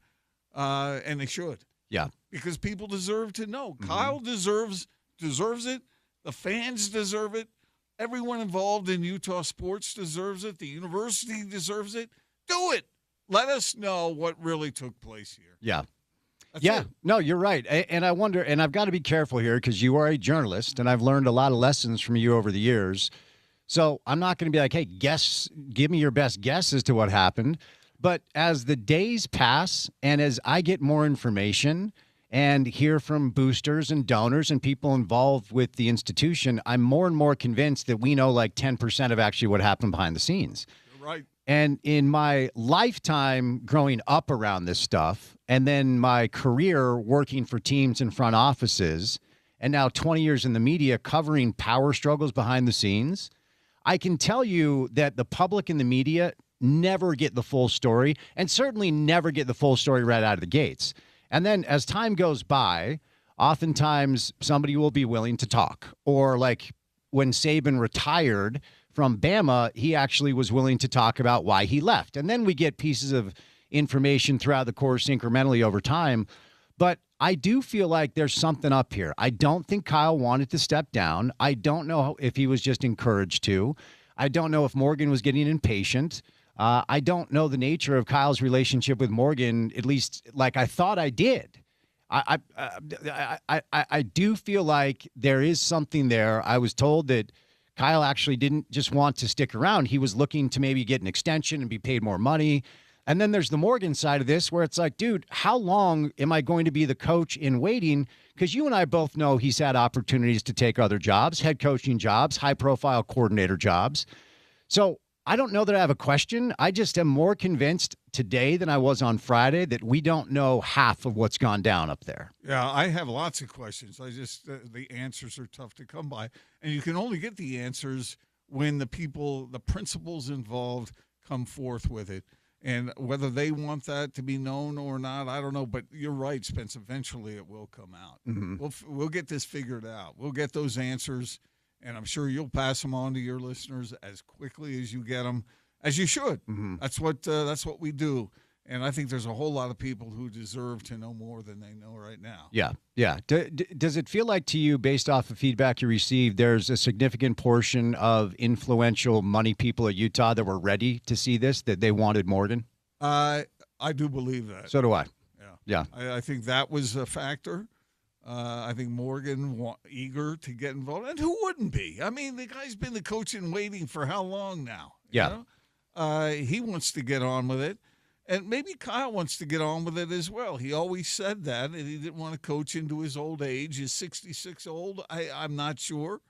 and they should. Yeah. Because people deserve to know. Mm-hmm. Kyle deserves it. The fans deserve it. Everyone involved in Utah sports deserves it. The university deserves it. Do it. Let us know what really took place here. Yeah. That's yeah. it. No, you're right. And I wonder, and I've got to be careful here because you are a journalist, and I've learned a lot of lessons from you over the years. So I'm not going to be like, hey, give me your best guess as to what happened. But as the days pass and as I get more information and hear from boosters and donors and people involved with the institution, I'm more and more convinced that we know like 10% of actually what happened behind the scenes. You're right. And in my lifetime growing up around this stuff, and then my career working for teams in front offices, and now 20 years in the media covering power struggles behind the scenes, I can tell you that the public and the media never get the full story, and certainly never get the full story right out of the gates. And then as time goes by, oftentimes somebody will be willing to talk. Or like when Saban retired from Bama, he actually was willing to talk about why he left. And then we get pieces of information throughout the course incrementally over time. But I do feel like there's something up here. I don't think Kyle wanted to step down. I don't know if he was just encouraged to. I don't know if Morgan was getting impatient. I don't know the nature of Kyle's relationship with Morgan, at least like I thought I did. I do feel like there is something there. I was told that Kyle actually didn't just want to stick around. He was looking to maybe get an extension and be paid more money. And then there's the Morgan side of this where it's like, dude, how long am I going to be the coach in waiting? Because you and I both know he's had opportunities to take other jobs, head coaching jobs, high-profile coordinator jobs. So I don't know that I have a question. I just am more convinced today than I was on Friday that we don't know half of what's gone down up there. Yeah, I have lots of questions. The answers are tough to come by. And you can only get the answers when the principals involved come forth with it. And whether they want that to be known or not, I don't know. But you're right, Spence. Eventually it will come out. Mm-hmm. We'll get this figured out. We'll get those answers, and I'm sure you'll pass them on to your listeners as quickly as you get them, as you should. Mm-hmm. That's what we do. And I think there's a whole lot of people who deserve to know more than they know right now. Yeah, yeah. Does it feel like to you, based off of feedback you received, there's a significant portion of influential money people at Utah that were ready to see this, that they wanted Morgan? I do believe that. So do I. Yeah. I think that was a factor. I think Morgan eager to get involved. And who wouldn't be? I mean, the guy's been the coach in waiting for how long now? Yeah. He wants to get on with it. And maybe Kyle wants to get on with it as well. He always said that, and he didn't want to coach into his old age. He's 66 old. I'm not sure.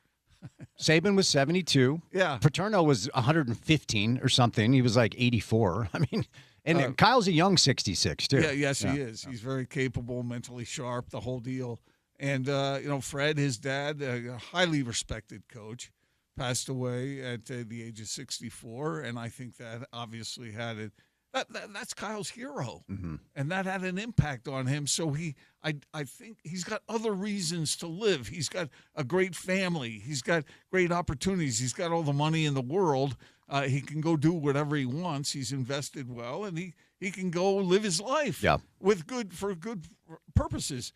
Saban was 72. Yeah. Paterno was 115 or something. He was like 84. I mean, and Kyle's a young 66 too. Yeah, yes, he is. He's very capable, mentally sharp, the whole deal. And, Fred, his dad, a highly respected coach, passed away at the age of 64. And I think that obviously had it. That's Kyle's hero, and that had an impact on him. So I think he's got other reasons to live. He's got a great family. He's got great opportunities. He's got all the money in the world. He can go do whatever he wants. He's invested well, and he can go live his life for good purposes,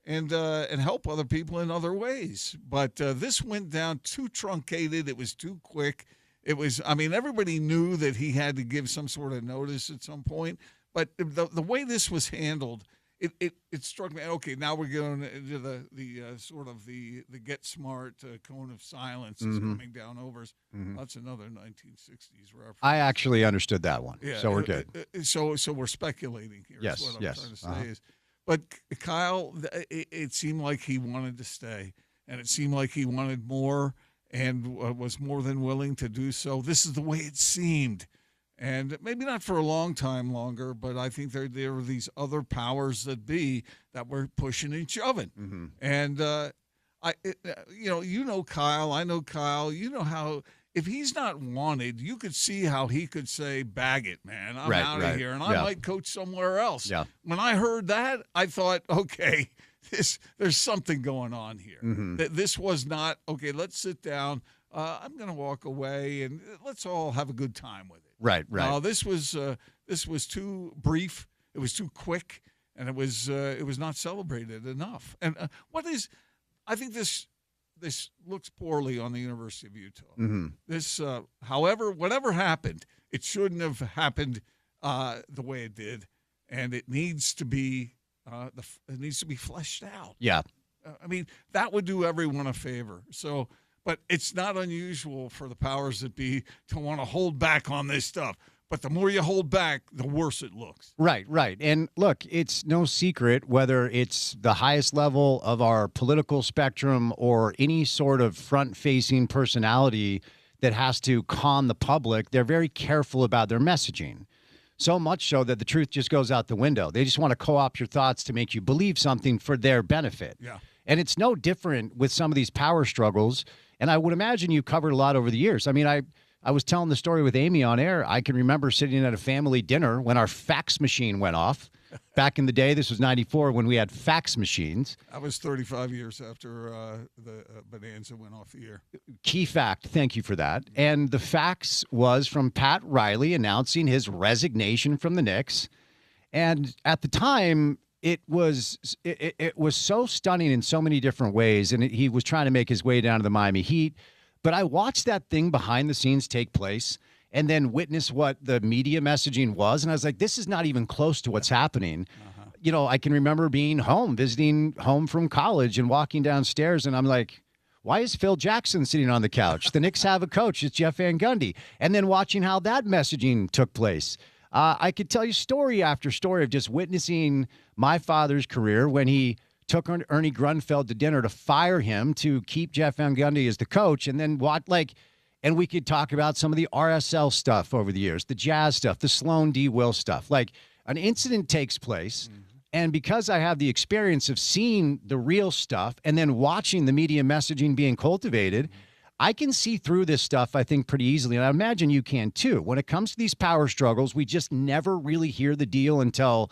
and help other people in other ways. But this went down too truncated. It was too quick. It was, everybody knew that he had to give some sort of notice at some point, but the way this was handled, it struck me. Okay, now we're going into the get smart cone of silence is coming down over us. That's another 1960s reference. I actually understood that one, so we're good. So we're speculating here. Yes, is what I'm trying to say is, but Kyle, it seemed like he wanted to stay, and it seemed like he wanted more. And was more than willing to do so. This is the way it seemed. And maybe not for a long time longer, but I think there were these other powers that be that were pushing and shoving. And, you know Kyle, I know Kyle. You know how if he's not wanted, you could see how he could say, bag it, man. I'm out of here, and I might coach somewhere else. Yeah. When I heard that, I thought, okay, there's something going on here. This was not, okay, let's sit down. I'm going to walk away, and let's all have a good time with it. Right. This was too brief. It was too quick, and it was not celebrated enough. And I think this looks poorly on the University of Utah. This, whatever happened, it shouldn't have happened the way it did, and it needs to be fleshed out. Yeah. That would do everyone a favor. So, but it's not unusual for the powers that be to want to hold back on this stuff. But the more you hold back, the worse it looks. Right. And look, it's no secret whether it's the highest level of our political spectrum or any sort of front-facing personality that has to con the public, they're very careful about their messaging. So much so that the truth just goes out the window. They just want to co-opt your thoughts to make you believe something for their benefit. Yeah. And it's no different with some of these power struggles. And I would imagine you've covered a lot over the years. I was telling the story with Amy on air. I can remember sitting at a family dinner when our fax machine went off. Back in the day, this was 94 when we had fax machines. That was 35 years after the Bonanza went off the air. Key fact, thank you for that. And the fax was from Pat Riley announcing his resignation from the Knicks. And at the time, it was so stunning in so many different ways. And he was trying to make his way down to the Miami Heat. But I watched that thing behind the scenes take place and then witness what the media messaging was. And I was like, this is not even close to what's happening. I can remember being visiting home from college and walking downstairs. And I'm like, why is Phil Jackson sitting on the couch? The Knicks have a coach. It's Jeff Van Gundy. And then watching how that messaging took place. I could tell you story after story of just witnessing my father's career when he took Ernie Grunfeld to dinner to fire him to keep Jeff Van Gundy as the coach. And then and we could talk about some of the RSL stuff over the years, the Jazz stuff, the Sloan D. Will stuff. Like an incident takes place. And because I have the experience of seeing the real stuff and then watching the media messaging being cultivated, I can see through this stuff, I think, pretty easily. And I imagine you can too. When it comes to these power struggles, we just never really hear the deal until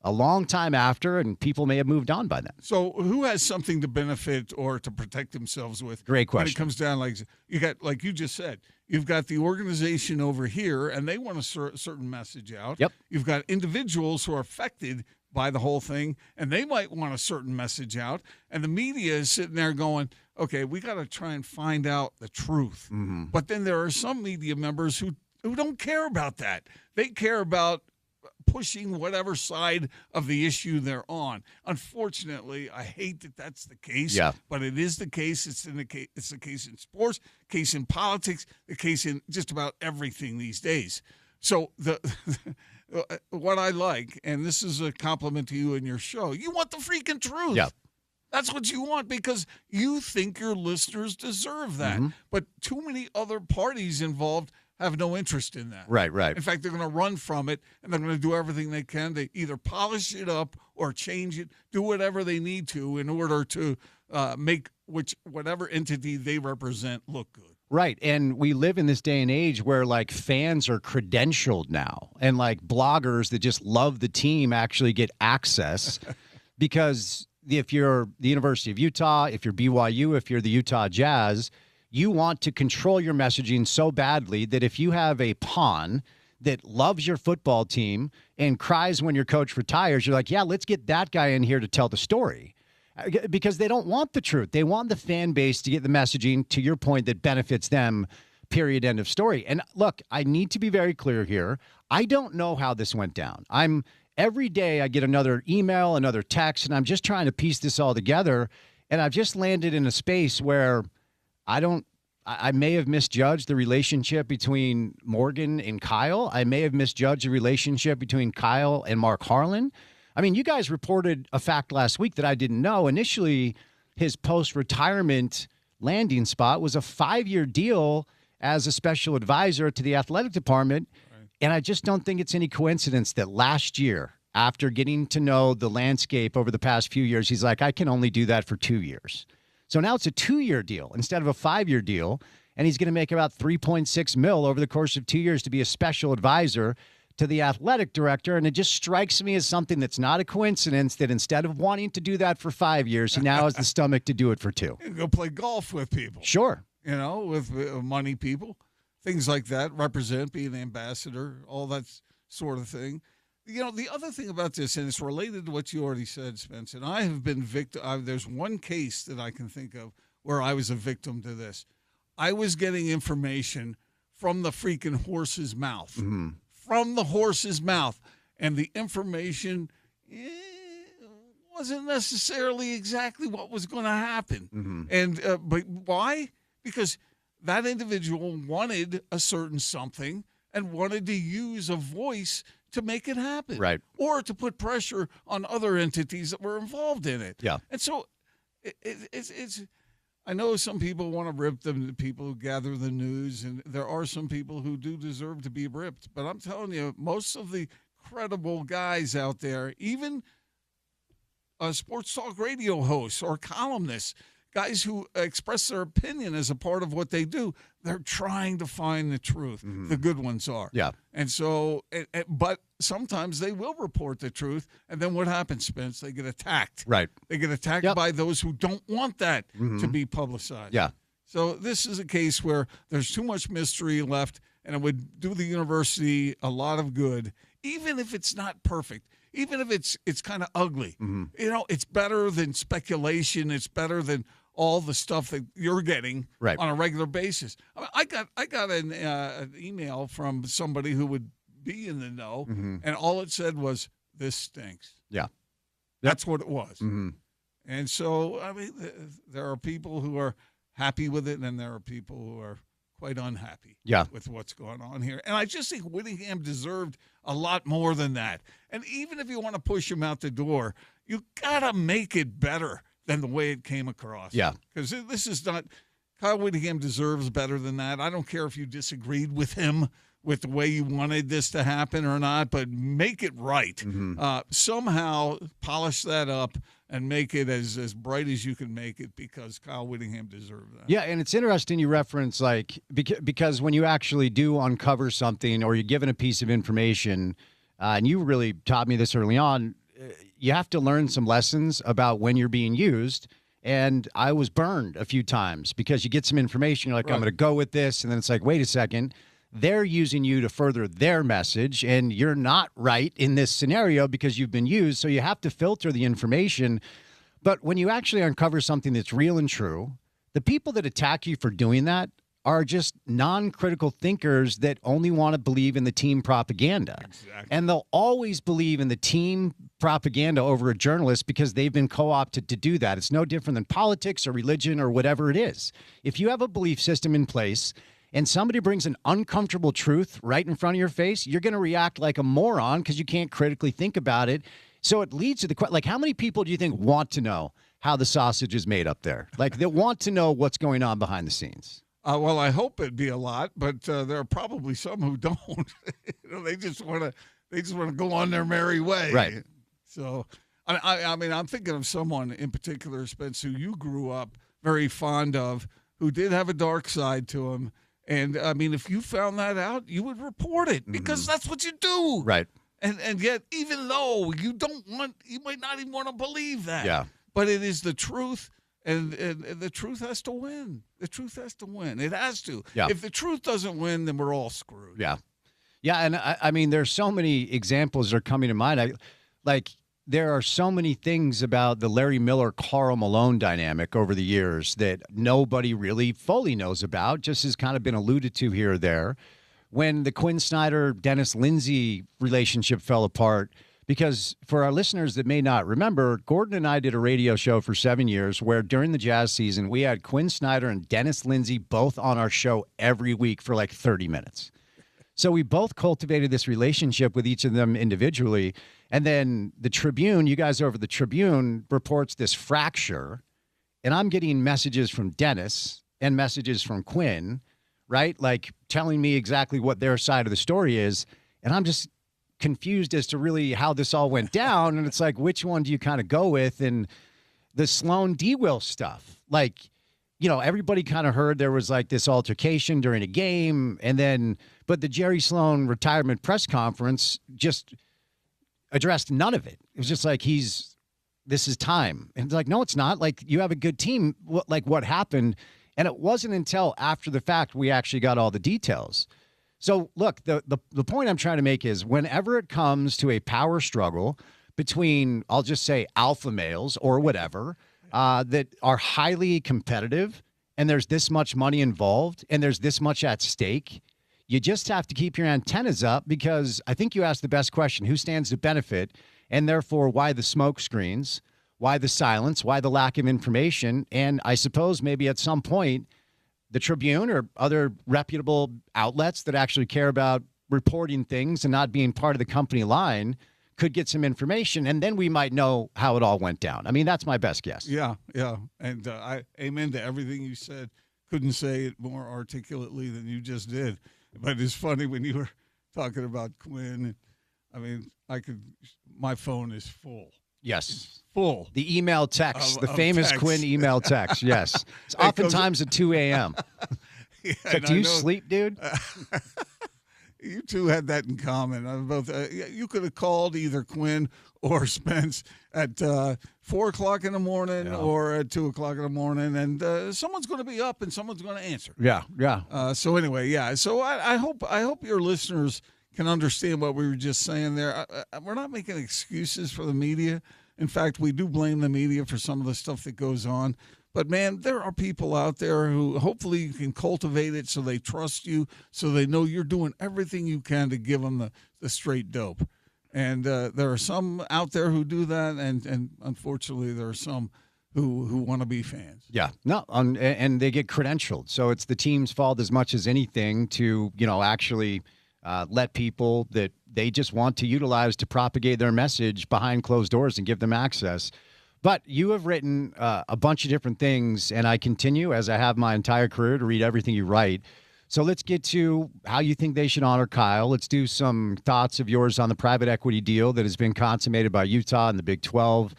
a long time after, and people may have moved on by then. So who has something to benefit or to protect themselves with? Great question. When it comes down, like you got, like you just said, you've got the organization over here, and they want a certain message out. Yep. You've got individuals who are affected by the whole thing, and they might want a certain message out. And the media is sitting there going, okay, we got to try and find out the truth. Mm-hmm. But then there are some media members who don't care about that. They care about pushing whatever side of the issue they're on. Unfortunately, I hate that that's the case, but it is the case. It's the case in sports, case in politics, the case in just about everything these days. So what I like, and this is a compliment to you and your show, you want the freaking truth. Yeah. That's what you want because you think your listeners deserve that. Mm-hmm. But too many other parties involved have no interest in that. Right. In fact, they're going to run from it, and they're going to do everything they can to either polish it up or change it, do whatever they need to in order to make whatever entity they represent look good. Right. And we live in this day and age where, like, fans are credentialed now, and, like, bloggers that just love the team actually get access because if you're the University of Utah, if you're BYU, if you're the Utah Jazz, you want to control your messaging so badly that if you have a pawn that loves your football team and cries when your coach retires, you're like, yeah, let's get that guy in here to tell the story. Because they don't want the truth. They want the fan base to get the messaging, to your point, that benefits them, period, end of story. And look, I need to be very clear here. I don't know how this went down. Every day I get another email, another text, and I'm just trying to piece this all together. And I've just landed in a space where I may have misjudged the relationship between Morgan and Kyle. I may have misjudged the relationship between Kyle and Mark Harlan. I mean, you guys reported a fact last week that I didn't know. Initially, his post-retirement landing spot was a 5-year deal as a special advisor to the athletic department. Right. And I just don't think it's any coincidence that last year, after getting to know the landscape over the past few years, he's like, I can only do that for 2 years. So now it's a 2-year deal instead of a 5-year deal, and he's going to make about $3.6 million over the course of 2 years to be a special advisor to the athletic director. And it just strikes me as something that's not a coincidence that instead of wanting to do that for 5 years, he now has the stomach to do it for 2. Go play golf with people. Sure. With money people, things like that, represent, be an ambassador, all that sort of thing. The other thing about this, and it's related to what you already said, Spence, and I have been victim. There's one case that I can think of where I was a victim to this. I was getting information from the freaking horse's mouth, from the horse's mouth, and the information wasn't necessarily exactly what was going to happen. And but why? Because that individual wanted a certain something and wanted to use a voice to make it happen, right? Or to put pressure on other entities that were involved in it. Yeah. And so it's I know some people want to rip the people who gather the news, and there are some people who do deserve to be ripped. But I'm telling you, most of the credible guys out there, even sports talk radio hosts or columnists, guys who express their opinion as a part of what they do, they're trying to find the truth. The good ones are. Yeah. And so, but sometimes they will report the truth, and then what happens, Spence? They get attacked. Right. They get attacked by those who don't want that to be publicized. Yeah. So this is a case where there's too much mystery left, and it would do the university a lot of good, even if it's not perfect. Even if it's kind of ugly. It's better than speculation. It's better than all the stuff that you're getting on a regular basis. I got an email from somebody who would be in the know, and all it said was, "This stinks." Yeah, that's what it was. And so, I mean, there are people who are happy with it, and there are people who are quite unhappy with what's going on here. And I just think Whittingham deserved a lot more than that. And even if you want to push him out the door, you got to make it better than the way it came across. Yeah. Because this is not – Kyle Whittingham deserves better than that. I don't care if you disagreed with him with the way you wanted this to happen or not, but make it right. Somehow polish that up and make it as bright as you can make it, because Kyle Whittingham deserved that. Yeah, and it's interesting you reference, like, because when you actually do uncover something or you're given a piece of information, and you really taught me this early on, you have to learn some lessons about when you're being used. And I was burned a few times because you get some information. You're like, I'm going to go with this. And then it's like, wait a second. They're using you to further their message, and you're not right in this scenario because you've been used. So you have to filter the information. But when you actually uncover something that's real and true, the people that attack you for doing that are just non-critical thinkers that only want to believe in the team propaganda. Exactly. And they'll always believe in the team propaganda over a journalist because they've been co-opted to do that. It's no different than politics or religion or whatever it is. If you have a belief system in place and somebody brings an uncomfortable truth right in front of your face, you're going to react like a moron because you can't critically think about it. So it leads to the question, like, how many people do you think want to know how the sausage is made up there? Like, they want to know what's going on behind the scenes. Well, I hope it'd be a lot, but there are probably some who don't. They just want to go on their merry way. Right. So, I mean, I'm thinking of someone in particular, Spence, who you grew up very fond of, who did have a dark side to him. And I mean, if you found that out, you would report it because that's what you do. Right. And yet, even though you might not even want to believe that. Yeah. But it is the truth. And the truth has to win. The truth has to win. It has to. Yeah. If the truth doesn't win, then we're all screwed. Yeah. Yeah, and I mean, there's so many examples that are coming to mind. There are so many things about the Larry Miller-Karl Malone dynamic over the years that nobody really fully knows about, just has kind of been alluded to here or there. When the Quinn Snyder-Dennis Lindsey relationship fell apart, because for our listeners that may not remember, Gordon and I did a radio show for 7 years where during the Jazz season, we had Quinn Snyder and Dennis Lindsey both on our show every week for like 30 minutes. So we both cultivated this relationship with each of them individually. And then the Tribune, you guys over the Tribune, reports this fracture. And I'm getting messages from Dennis and messages from Quinn, right? Like telling me exactly what their side of the story is. And I'm just confused as to really how this all went down. And it's like, which one do you kind of go with? And the Sloan D-Will stuff, like, you know, everybody kind of heard there was like this altercation during a game. And then, but the Jerry Sloan retirement press conference just addressed none of it. It was just like, this is time. And it's like, no, it's not. Like, you have a good team. What happened? And it wasn't until after the fact we actually got all the details. So, look, the point I'm trying to make is whenever it comes to a power struggle between, I'll just say, alpha males or whatever, that are highly competitive and there's this much money involved and there's this much at stake, you just have to keep your antennas up because I think you asked the best question, who stands to benefit? And therefore, why the smoke screens? Why the silence? Why the lack of information? And I suppose maybe at some point, the Tribune or other reputable outlets that actually care about reporting things and not being part of the company line could get some information, and then we might know how it all went down. I mean, that's my best guess. Yeah. And I amen to everything you said. Couldn't say it more articulately than you just did. But it's funny when you were talking about Quinn. I mean, my phone is full. Yes. It's full. The email text, the of famous text. Quinn email text, yes. It's oftentimes at 2 a.m. Yeah, do you sleep, dude? You two had that in common. Both. You could have called either Quinn or Spence at 4 o'clock in the morning or at 2 o'clock in the morning, and someone's going to be up and someone's going to answer. Yeah. So anyway, yeah. So I hope your listeners can understand what we were just saying there. We're not making excuses for the media. In fact, we do blame the media for some of the stuff that goes on. But, man, there are people out there who hopefully you can cultivate it so they trust you, so they know you're doing everything you can to give them the straight dope. And there are some out there who do that, and unfortunately there are some who want to be fans. Yeah. No, and they get credentialed. So it's the team's fault as much as anything to, actually let people that they just want to utilize to propagate their message behind closed doors and give them access. But you have written a bunch of different things, and I continue, as I have my entire career, to read everything you write. So let's get to how you think they should honor Kyle. Let's do some thoughts of yours on the private equity deal that has been consummated by Utah and the Big 12.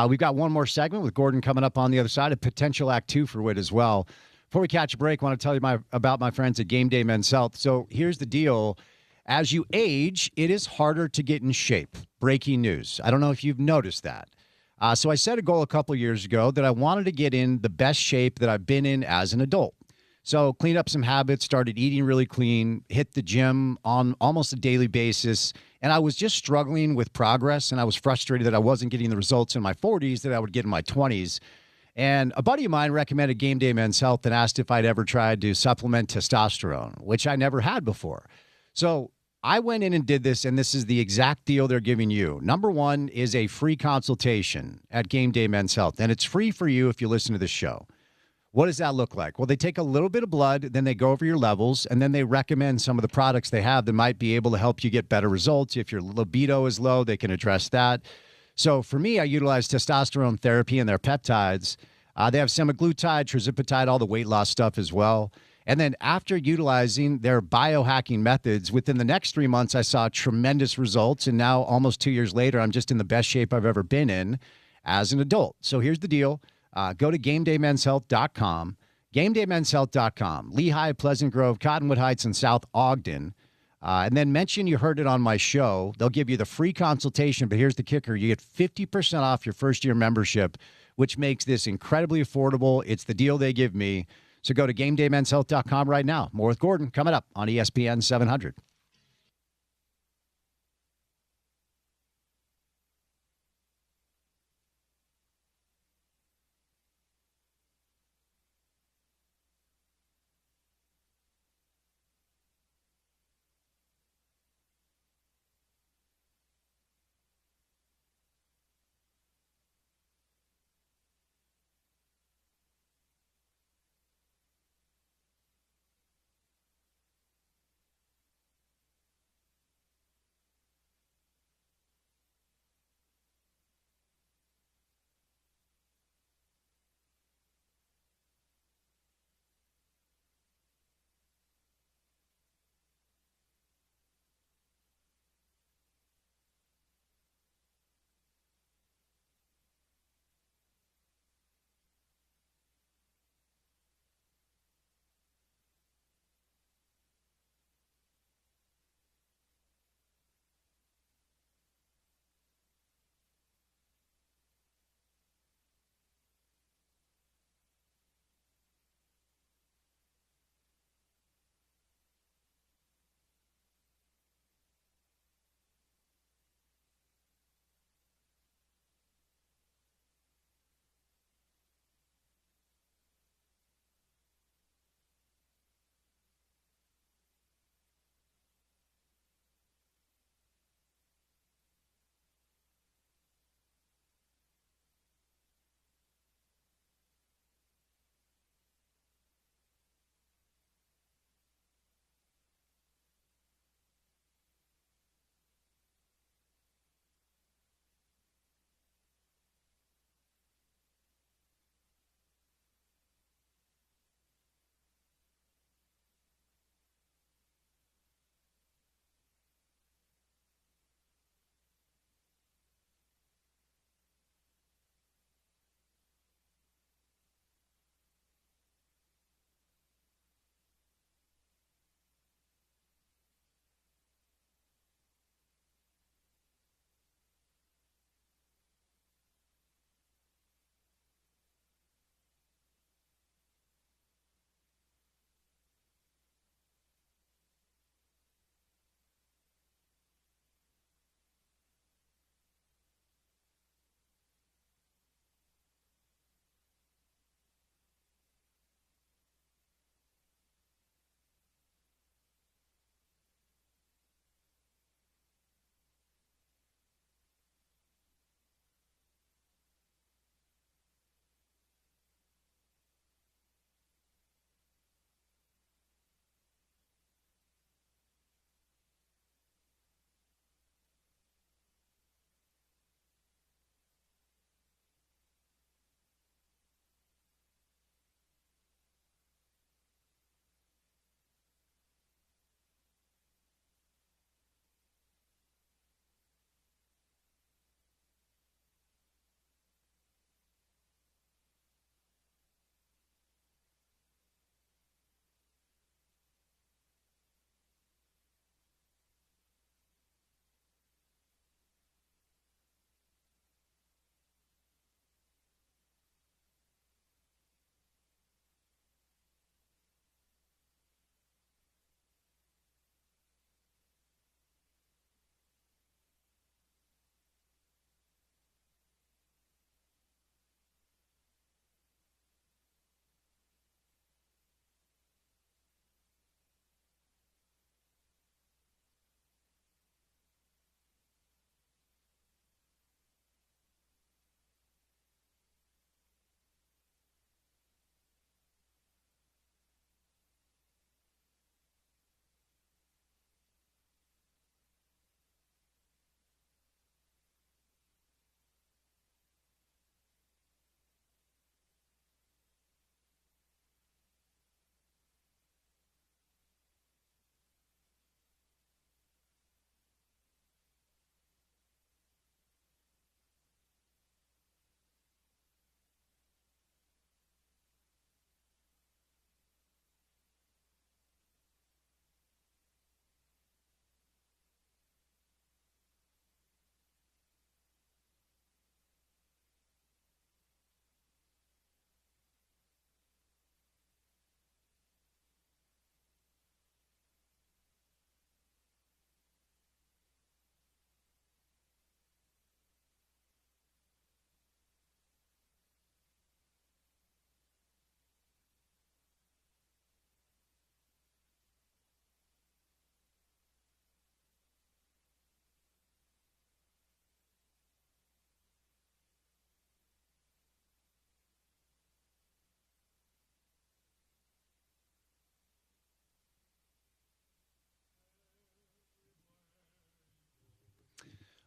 We've got one more segment with Gordon coming up on the other side, a potential Act 2 for Witt as well. Before we catch a break, I want to tell you about my friends at Game Day Men's Health. So here's the deal. As you age, it is harder to get in shape. Breaking news. I don't know if you've noticed that. So I set a goal a couple years ago that I wanted to get in the best shape that I've been in as an adult. So cleaned up some habits, started eating really clean, hit the gym on almost a daily basis. And I was just struggling with progress, and I was frustrated that I wasn't getting the results in my 40s that I would get in my 20s. And a buddy of mine recommended Game Day Men's Health and asked if I'd ever tried to supplement testosterone, which I never had before. So I went in and did this, and this is the exact deal they're giving you. Number one is a free consultation at Game Day Men's Health, and it's free for you if you listen to the show. What does that look like? Well, they take a little bit of blood, then they go over your levels, and then they recommend some of the products they have that might be able to help you get better results. If your libido is low, they can address that. So for me, I utilize testosterone therapy and their peptides. They have semaglutide, tirzepatide, all the weight loss stuff as well. And then after utilizing their biohacking methods, within the next 3 months, I saw tremendous results. And now almost 2 years later, I'm just in the best shape I've ever been in as an adult. So here's the deal. Go to GameDayMen'sHealth.com, GameDayMen'sHealth.com, Lehigh, Pleasant Grove, Cottonwood Heights, and South Ogden. And then mention you heard it on my show. They'll give you the free consultation, but here's the kicker. You get 50% off your first-year membership, which makes this incredibly affordable. It's the deal they give me. So go to GameDayMen'sHealth.com right now. More with Gordon coming up on ESPN 700.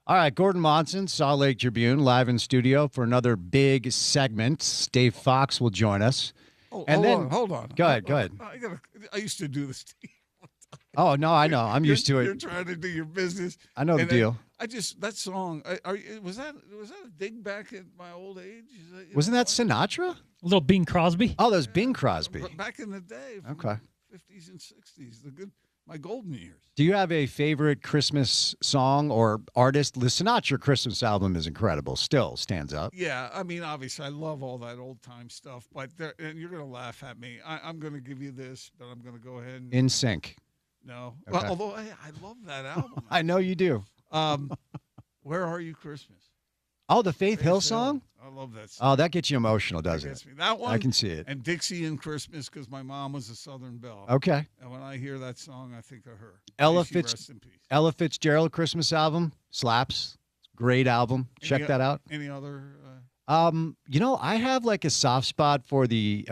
All right, Gordon Monson, Salt Lake Tribune, live in studio for another big segment. Dave Fox will join us. Oh, And hold on. Go ahead. I used to do this to you. Oh, no, I know. I'm used to it. You're trying to do your business. I know the deal. That song, was that a dig back at my old age? Wasn't that Sinatra? A little Bing Crosby. Oh, that was Bing Crosby. Back in the day. Okay. 50s and 60s, my golden years. Do you have a favorite Christmas song or artist? The Sinatra Christmas album is incredible. Still stands up. Yeah, I mean, obviously, I love all that old time stuff, but and you're going to laugh at me. I'm going to give you this, but I'm going to go ahead and. In Sync. No. Okay. Well, although I love that album. I know you do. Where Are You Christmas? Oh, the Faith Hill song? I love that song. Oh, that gets you emotional, doesn't it? Me. That one. I can see it. And Dixie in Christmas, because my mom was a Southern Belle. Okay. And when I hear that song, I think of her. Rest in peace. Ella Fitzgerald Christmas album slaps. Great album. Check that out. Any other? I have like a soft spot for the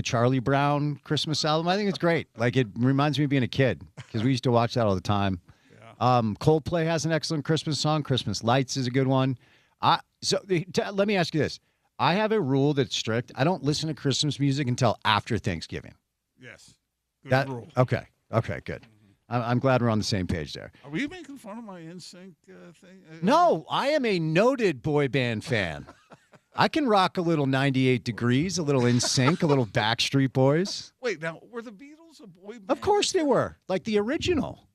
Charlie Brown Christmas album. I think it's great. Like it reminds me of being a kid because we used to watch that all the time. Yeah. Coldplay has an excellent Christmas song. Christmas Lights is a good one. Let me ask you this. I have a rule that's strict. I don't listen to Christmas music until after Thanksgiving. Yes. Good rule. Okay. Okay, good. I'm glad we're on the same page there. Are you making fun of my NSYNC thing? No, I am a noted boy band fan. I can rock a little 98 Degrees, a little NSYNC, a little Backstreet Boys. Wait, now, were the Beatles a boy band? Of course they were. Like the original.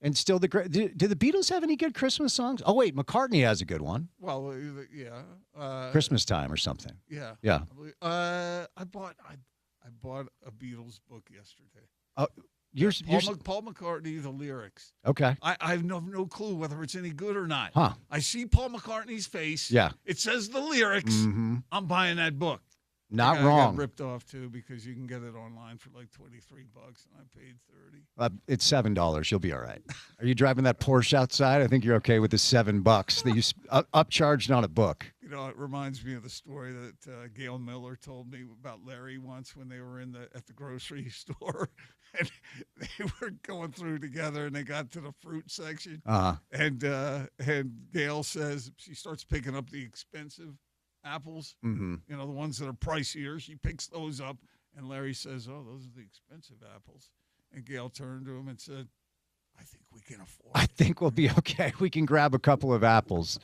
And still the great. Do the Beatles have any good Christmas songs? Oh, wait, McCartney has a good one. Well, yeah. Christmas Time or something. Yeah. Yeah. I bought a Beatles book yesterday. Paul McCartney, the lyrics. Okay. I have no clue whether it's any good or not. Huh. I see Paul McCartney's face. Yeah. It says the lyrics. Mm-hmm. I'm buying that book. Not I wrong. got ripped off too because you can get it online for like $23 and I paid $30. It's $7. You'll be all right. Are you driving that Porsche outside? I think you're okay with the $7 that you upcharged on a book. You know, it reminds me of the story that Gail Miller told me about Larry once when they were at the grocery store and they were going through together and they got to the fruit section. Uh-huh. And Gail says she starts picking up the expensive apples, mm-hmm. You know, the ones that are pricier. She picks those up, and Larry says, "Oh, those are the expensive apples." And Gail turned to him and said, "I think we can afford it. I think we'll be okay. We can grab a couple of apples."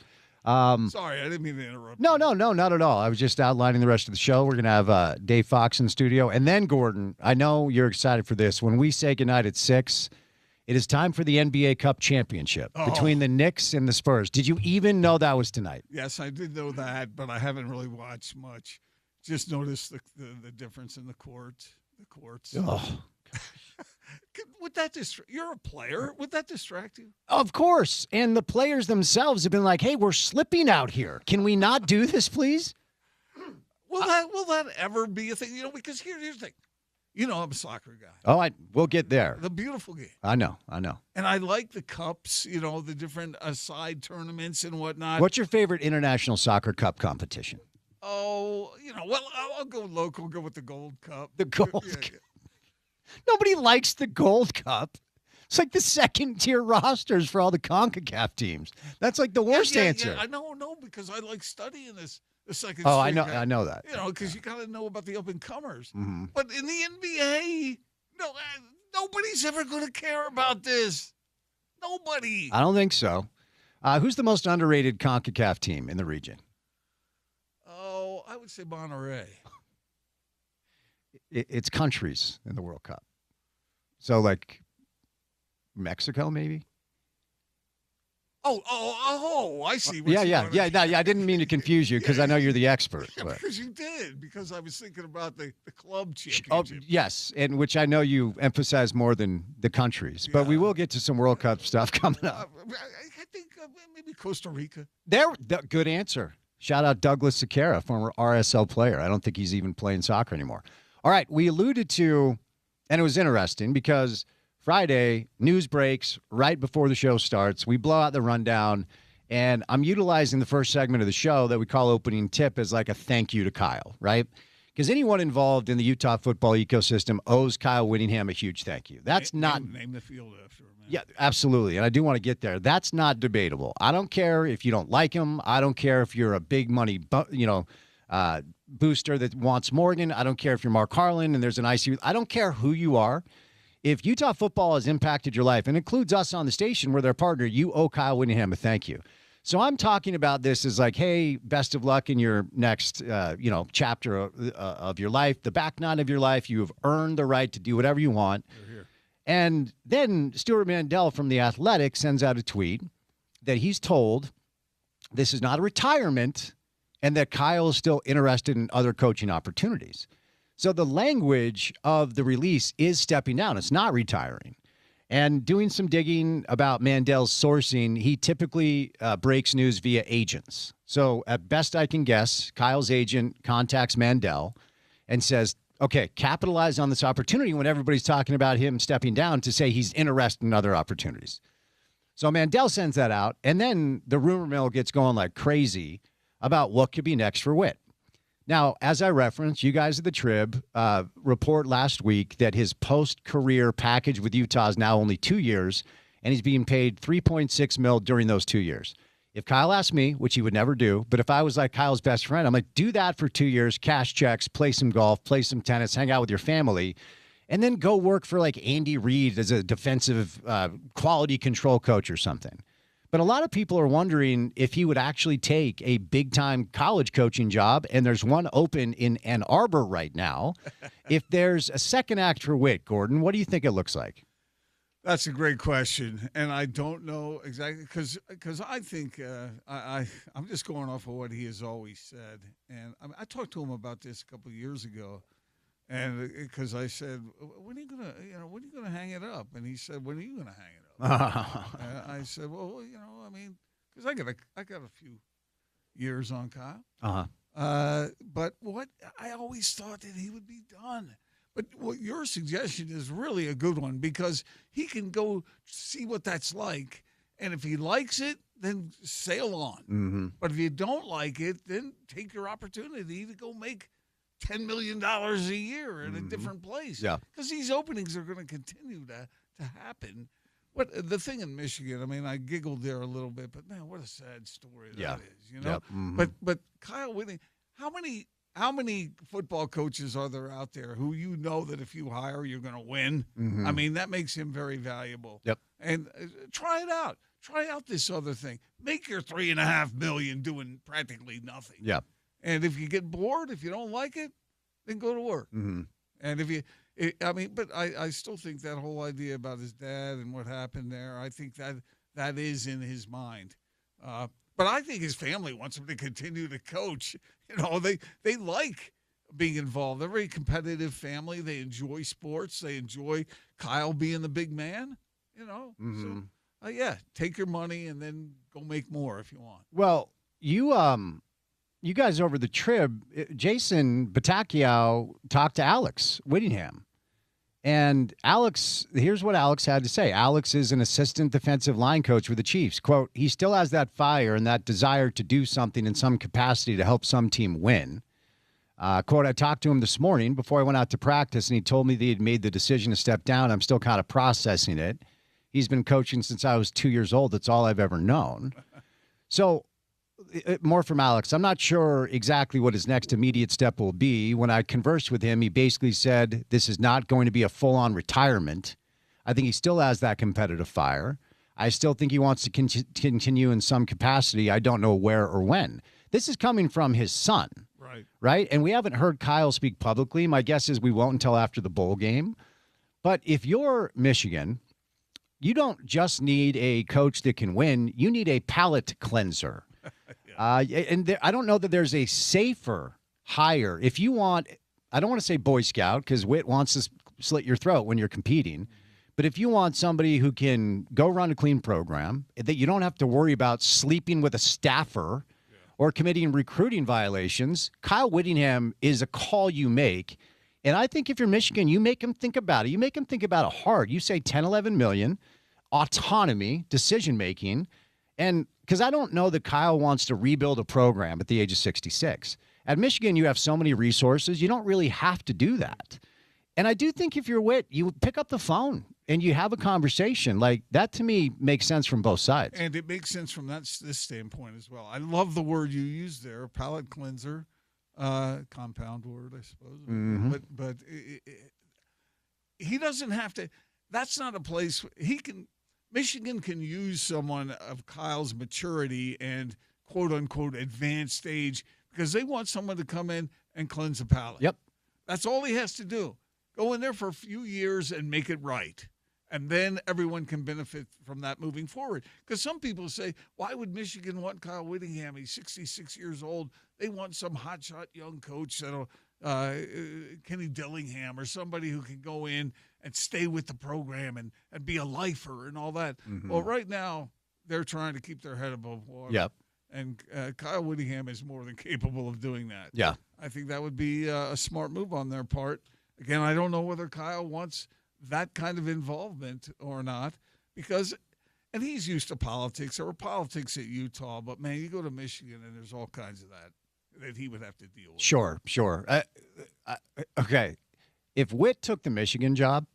Sorry, I didn't mean to interrupt. No, not at all. I was just outlining the rest of the show. We're going to have Dave Fox in studio. And then, Gordon, I know you're excited for this. When we say goodnight at 6, it is time for the NBA Cup championship between the Knicks and the Spurs. Did you even know that was tonight? Yes, I did know that, but I haven't really watched much. Just noticed the difference in the courts. Oh, Would that distract? You're a player. Would that distract you? of course. And the players themselves have been like, hey, we're slipping out here. Can we not do this, please? Will that ever be a thing? You know, because here's the thing. You know, I'm a soccer guy. Oh, we'll get there. The beautiful game. I know. And I like the cups, you know, the different side tournaments and whatnot. What's your favorite international soccer cup competition? Oh, you know, well, I'll go local, go with the Gold Cup. The Gold Cup. Nobody likes the Gold Cup. It's like the second-tier rosters for all the CONCACAF teams. That's like the worst answer. Yeah, I know, because I like studying this. The second. Oh, I know that. You know, because you got to know about the up-and-comers. Mm-hmm. But in the NBA, nobody's ever going to care about this. Nobody. I don't think so. Who's the most underrated CONCACAF team in the region? Oh, I would say Monterey. It's countries in the World Cup. So, like, Mexico, maybe? Oh, I see. Yeah. I didn't mean to confuse you because I know you're the expert. Yeah, because you did. Because I was thinking about the club championship. Oh, yes, and which I know you emphasize more than the countries. But we will get to some World Cup stuff coming up. I think maybe Costa Rica. Good answer. Shout out Douglas Sequeira, former RSL player. I don't think he's even playing soccer anymore. All right, we alluded to, and it was interesting because Friday, news breaks right before the show starts. We blow out the rundown, and I'm utilizing the first segment of the show that we call Opening Tip as like a thank you to Kyle, right? Because anyone involved in the Utah football ecosystem owes Kyle Whittingham a huge thank you. That's not name the field after him. Man. Yeah, absolutely. And I do want to get there. That's not debatable. I don't care if you don't like him. I don't care if you're a big money, booster that wants Morgan. I don't care if you're Mark Harlan and there's an ICU. I don't care who you are. If Utah football has impacted your life and includes us on the station, we're their partner, you owe Kyle Whittingham a thank you. So I'm talking about this as like, hey, best of luck in your next, chapter of your life, the back nine of your life. You have earned the right to do whatever you want. And then Stuart Mandel from The Athletic sends out a tweet that he's told this is not a retirement and that Kyle is still interested in other coaching opportunities. So the language of the release is stepping down. It's not retiring. And doing some digging about Mandel's sourcing, he typically breaks news via agents. So at best I can guess, Kyle's agent contacts Mandel and says, okay, capitalize on this opportunity when everybody's talking about him stepping down to say he's interested in other opportunities. So Mandel sends that out, and then the rumor mill gets going like crazy about what could be next for Whit. Now, as I referenced, you guys at the Trib report last week that his post-career package with Utah is now only 2 years, and he's being paid $3.6 million during those 2 years. If Kyle asked me, which he would never do, but if I was like Kyle's best friend, I'm like, do that for 2 years, cash checks, play some golf, play some tennis, hang out with your family, and then go work for like Andy Reid as a defensive quality control coach or something. But a lot of people are wondering if he would actually take a big-time college coaching job, and there's one open in Ann Arbor right now. If there's a second act for Whit, Gordon, what do you think it looks like? That's a great question, and I don't know exactly because I think I'm just going off of what he has always said, and I talked to him about this a couple of years ago, and because I said, when are you gonna hang it up? And he said, when are you gonna hang it up? I said, well, because I got a few years on Kyle. But what I always thought that he would be done. But what your suggestion is really a good one because he can go see what that's like, and if he likes it, then sail on. Mm-hmm. But if you don't like it, then take your opportunity to go make $10 million a year in a different place. Yeah, because these openings are going to continue to happen. What the thing in Michigan? I giggled there a little bit, but man, what a sad story that is. Yep. Mm-hmm. But Kyle Whittingham, how many football coaches are there out there who you know that if you hire, you're going to win? Mm-hmm. That makes him very valuable. Yep. And try it out. Try out this other thing. Make your $3.5 million doing practically nothing. Yep. And if you get bored, if you don't like it, then go to work. Mm-hmm. And if you. But I still think that whole idea about his dad and what happened there, I think that is in his mind. But I think his family wants him to continue to coach. They like being involved. They're a very competitive family. They enjoy sports. They enjoy Kyle being the big man. Mm-hmm. So take your money and then go make more if you want. Well, you guys over the Trib, Jason Batacchio talked to Alex Whittingham. And Alex, here's what Alex had to say. Alex is an assistant defensive line coach with the Chiefs. Quote, he still has that fire and that desire to do something in some capacity to help some team win. Quote, I talked to him this morning before I went out to practice, and he told me that he had made the decision to step down. I'm still kind of processing it. He's been coaching since I was 2 years old. That's all I've ever known. So more from Alex. I'm not sure exactly what his next immediate step will be. When I conversed with him, he basically said this is not going to be a full-on retirement. I think he still has that competitive fire. I still think he wants to continue in some capacity. I don't know where or when. This is coming from his son, right? And we haven't heard Kyle speak publicly. My guess is we won't until after the bowl game. But if you're Michigan, you don't just need a coach that can win. You need a palate cleanser. I don't know that there's a safer hire. If you want, I don't want to say Boy Scout because Whit wants to slit your throat when you're competing. But if you want somebody who can go run a clean program, that you don't have to worry about sleeping with a staffer or committing recruiting violations, Kyle Whittingham is a call you make. And I think if you're Michigan, you make them think about it. You make them think about it hard. You say 10, 11 million, autonomy, decision-making. And because I don't know that Kyle wants to rebuild a program at the age of 66. At Michigan, you have so many resources. You don't really have to do that. And I do think if you're Witt, you pick up the phone and you have a conversation. Like, that to me makes sense from both sides. And it makes sense from this standpoint as well. I love the word you used there, palate cleanser, compound word, I suppose. Mm-hmm. But he doesn't have to. That's not a place Michigan can use someone of Kyle's maturity and quote unquote advanced stage because they want someone to come in and cleanse the palate. Yep. That's all he has to do. Go in there for a few years and make it right. And then everyone can benefit from that moving forward. Because some people say, why would Michigan want Kyle Whittingham? He's 66 years old. They want some hotshot young coach that'll Kenny Dillingham or somebody who can go in and stay with the program and be a lifer and all that. Mm-hmm. Well, right now, they're trying to keep their head above water. Yep. And Kyle Whittingham is more than capable of doing that. Yeah. I think that would be a smart move on their part. Again, I don't know whether Kyle wants that kind of involvement or not and he's used to politics. There were politics at Utah, but, man, you go to Michigan and there's all kinds of that he would have to deal with. Sure. Okay. If Witt took the Michigan job,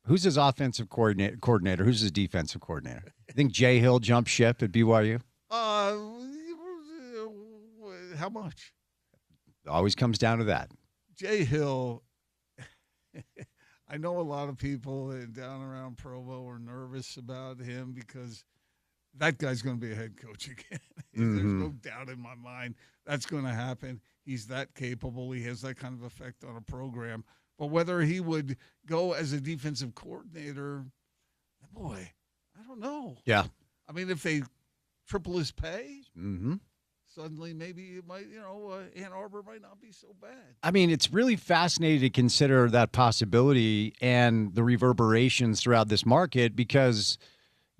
who's his offensive coordinator? Who's his defensive coordinator? I think Jay Hill jumped ship at BYU. How much? Always comes down to that. Jay Hill, I know a lot of people down around Provo are nervous about him because that guy's going to be a head coach again. Mm-hmm. There's no doubt in my mind that's going to happen. He's that capable. He has that kind of effect on a program. But whether he would go as a defensive coordinator, boy, I don't know. Yeah. I mean, if they triple his pay, mm-hmm. suddenly maybe it might, Ann Arbor might not be so bad. I mean, it's really fascinating to consider that possibility and the reverberations throughout this market because,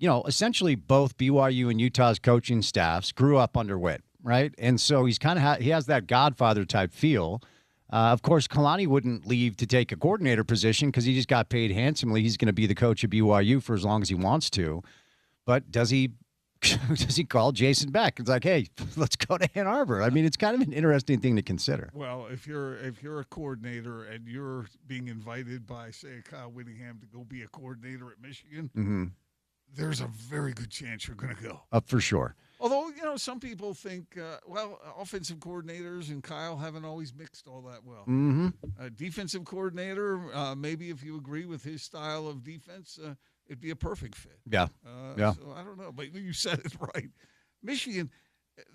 essentially both BYU and Utah's coaching staffs grew up under Witt, right? And so he's kind of he has that Godfather type feel. Of course, Kalani wouldn't leave to take a coordinator position because he just got paid handsomely. He's going to be the coach of BYU for as long as he wants to. But does he call Jason Beck? It's like, hey, let's go to Ann Arbor. I mean, it's kind of an interesting thing to consider. Well, if you're a coordinator and you're being invited by, say, Kyle Whittingham to go be a coordinator at Michigan, mm-hmm. there's a very good chance you're going to go. For sure. Although, some people think, offensive coordinators and Kyle haven't always mixed all that well. Mm-hmm. Defensive coordinator, maybe if you agree with his style of defense, it'd be a perfect fit. Yeah. So I don't know, but you said it right. Michigan,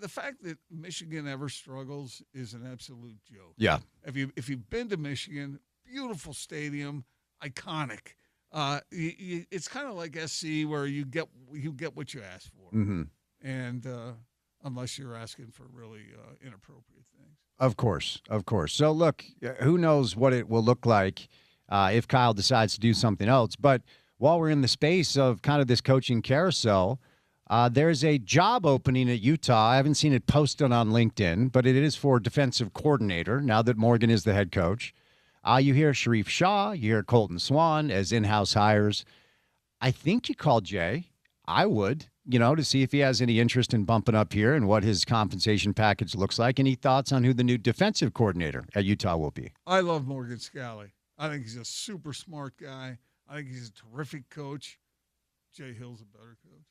the fact that Michigan ever struggles is an absolute joke. Yeah. If you've been to Michigan, beautiful stadium, iconic. It's kind of like SC where you get what you ask for. Mm-hmm. And unless you're asking for really inappropriate things. Of course. So, look, who knows what it will look like if Kyle decides to do something else. But while we're in the space of kind of this coaching carousel, there's a job opening at Utah. I haven't seen it posted on LinkedIn, but it is for defensive coordinator now that Morgan is the head coach. You hear Sharif Shah, you hear Colton Swan as in-house hires. I think you call Jay. I would, to see if he has any interest in bumping up here and what his compensation package looks like. Any thoughts on who the new defensive coordinator at Utah will be? I love Morgan Scalley. I think he's a super smart guy. I think he's a terrific coach. Jay Hill's a better coach.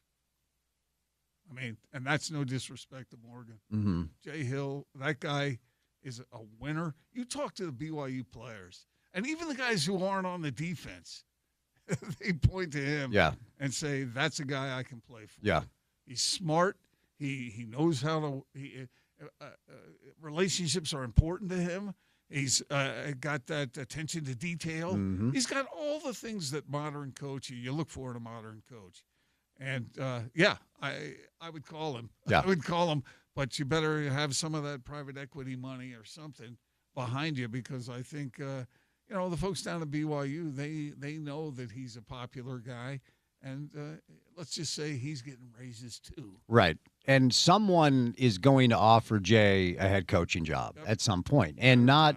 I mean, and that's no disrespect to Morgan. Mm-hmm. Jay Hill, that guy is a winner. You talk to the BYU players, and even the guys who aren't on the defense, they point to him and say, that's a guy I can play for. Yeah. He's smart. He knows how to relationships are important to him. He's got that attention to detaal. Mm-hmm. He's got all the things that modern coaching you look for in a modern coach. And, I would call him. Yeah. I would call him, but you better have some of that private equity money or something behind you because I think, the folks down at BYU, they know that he's a popular guy. And let's just say he's getting raises too. Right. And someone is going to offer Jay a head coaching job at some point. And not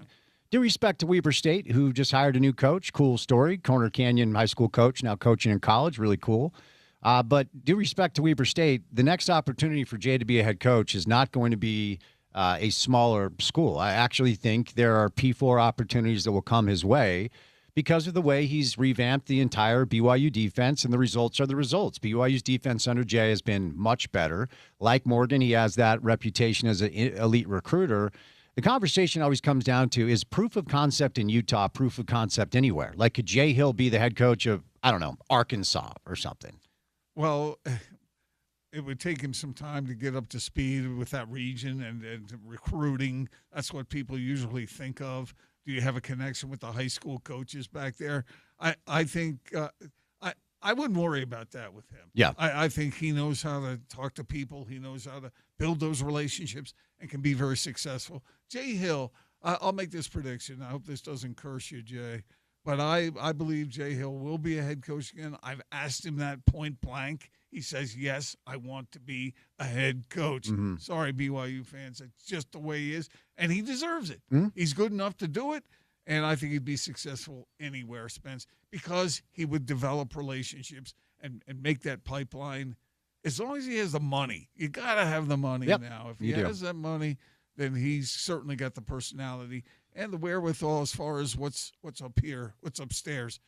due respect to Weber State, who just hired a new coach. Cool story. Corner Canyon high school coach, now coaching in college. Really cool. But due respect to Weber State, the next opportunity for Jay to be a head coach is not going to be a smaller school. I actually think there are P4 opportunities that will come his way because of the way he's revamped the entire BYU defense, and the results are the results. BYU's defense under Jay has been much better. Like Morgan, he has that reputation as an elite recruiter. The conversation always comes down to, is proof of concept in Utah proof of concept anywhere? Like, could Jay Hill be the head coach of, I don't know, Arkansas or something? Well, it would take him some time to get up to speed with that region and recruiting. That's what people usually think of. Do you have a connection with the high school coaches back there? I think I wouldn't worry about that with him. Yeah. I think he knows how to talk to people. He knows how to build those relationships and can be very successful. Jay Hill, I'll make this prediction. I hope this doesn't curse you, Jay. But I believe Jay Hill will be a head coach again. I've asked him that point blank. He says, yes, I want to be a head coach. Mm-hmm. Sorry, BYU fans. It's just the way he is. And he deserves it. Mm-hmm. He's good enough to do it. And I think he'd be successful anywhere, Spence, because he would develop relationships and make that pipeline. As long as he has the money. You got to have the money now. If he has that money, then he's certainly got the personality and the wherewithal as far as what's up here, what's upstairs,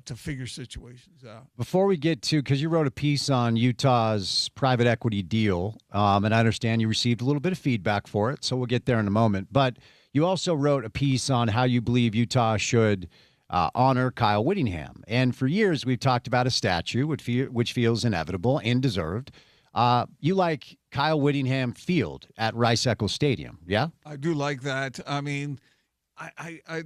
to figure situations out. Before we get to, because you wrote a piece on Utah's private equity deal, and I understand you received a little bit of feedback for it, so we'll get there in a moment. But you also wrote a piece on how you believe Utah should honor Kyle Whittingham. And for years, we've talked about a statue, which feels inevitable and deserved. You like Kyle Whittingham Field at Rice-Eccles Stadium, yeah? I do like that. I mean, I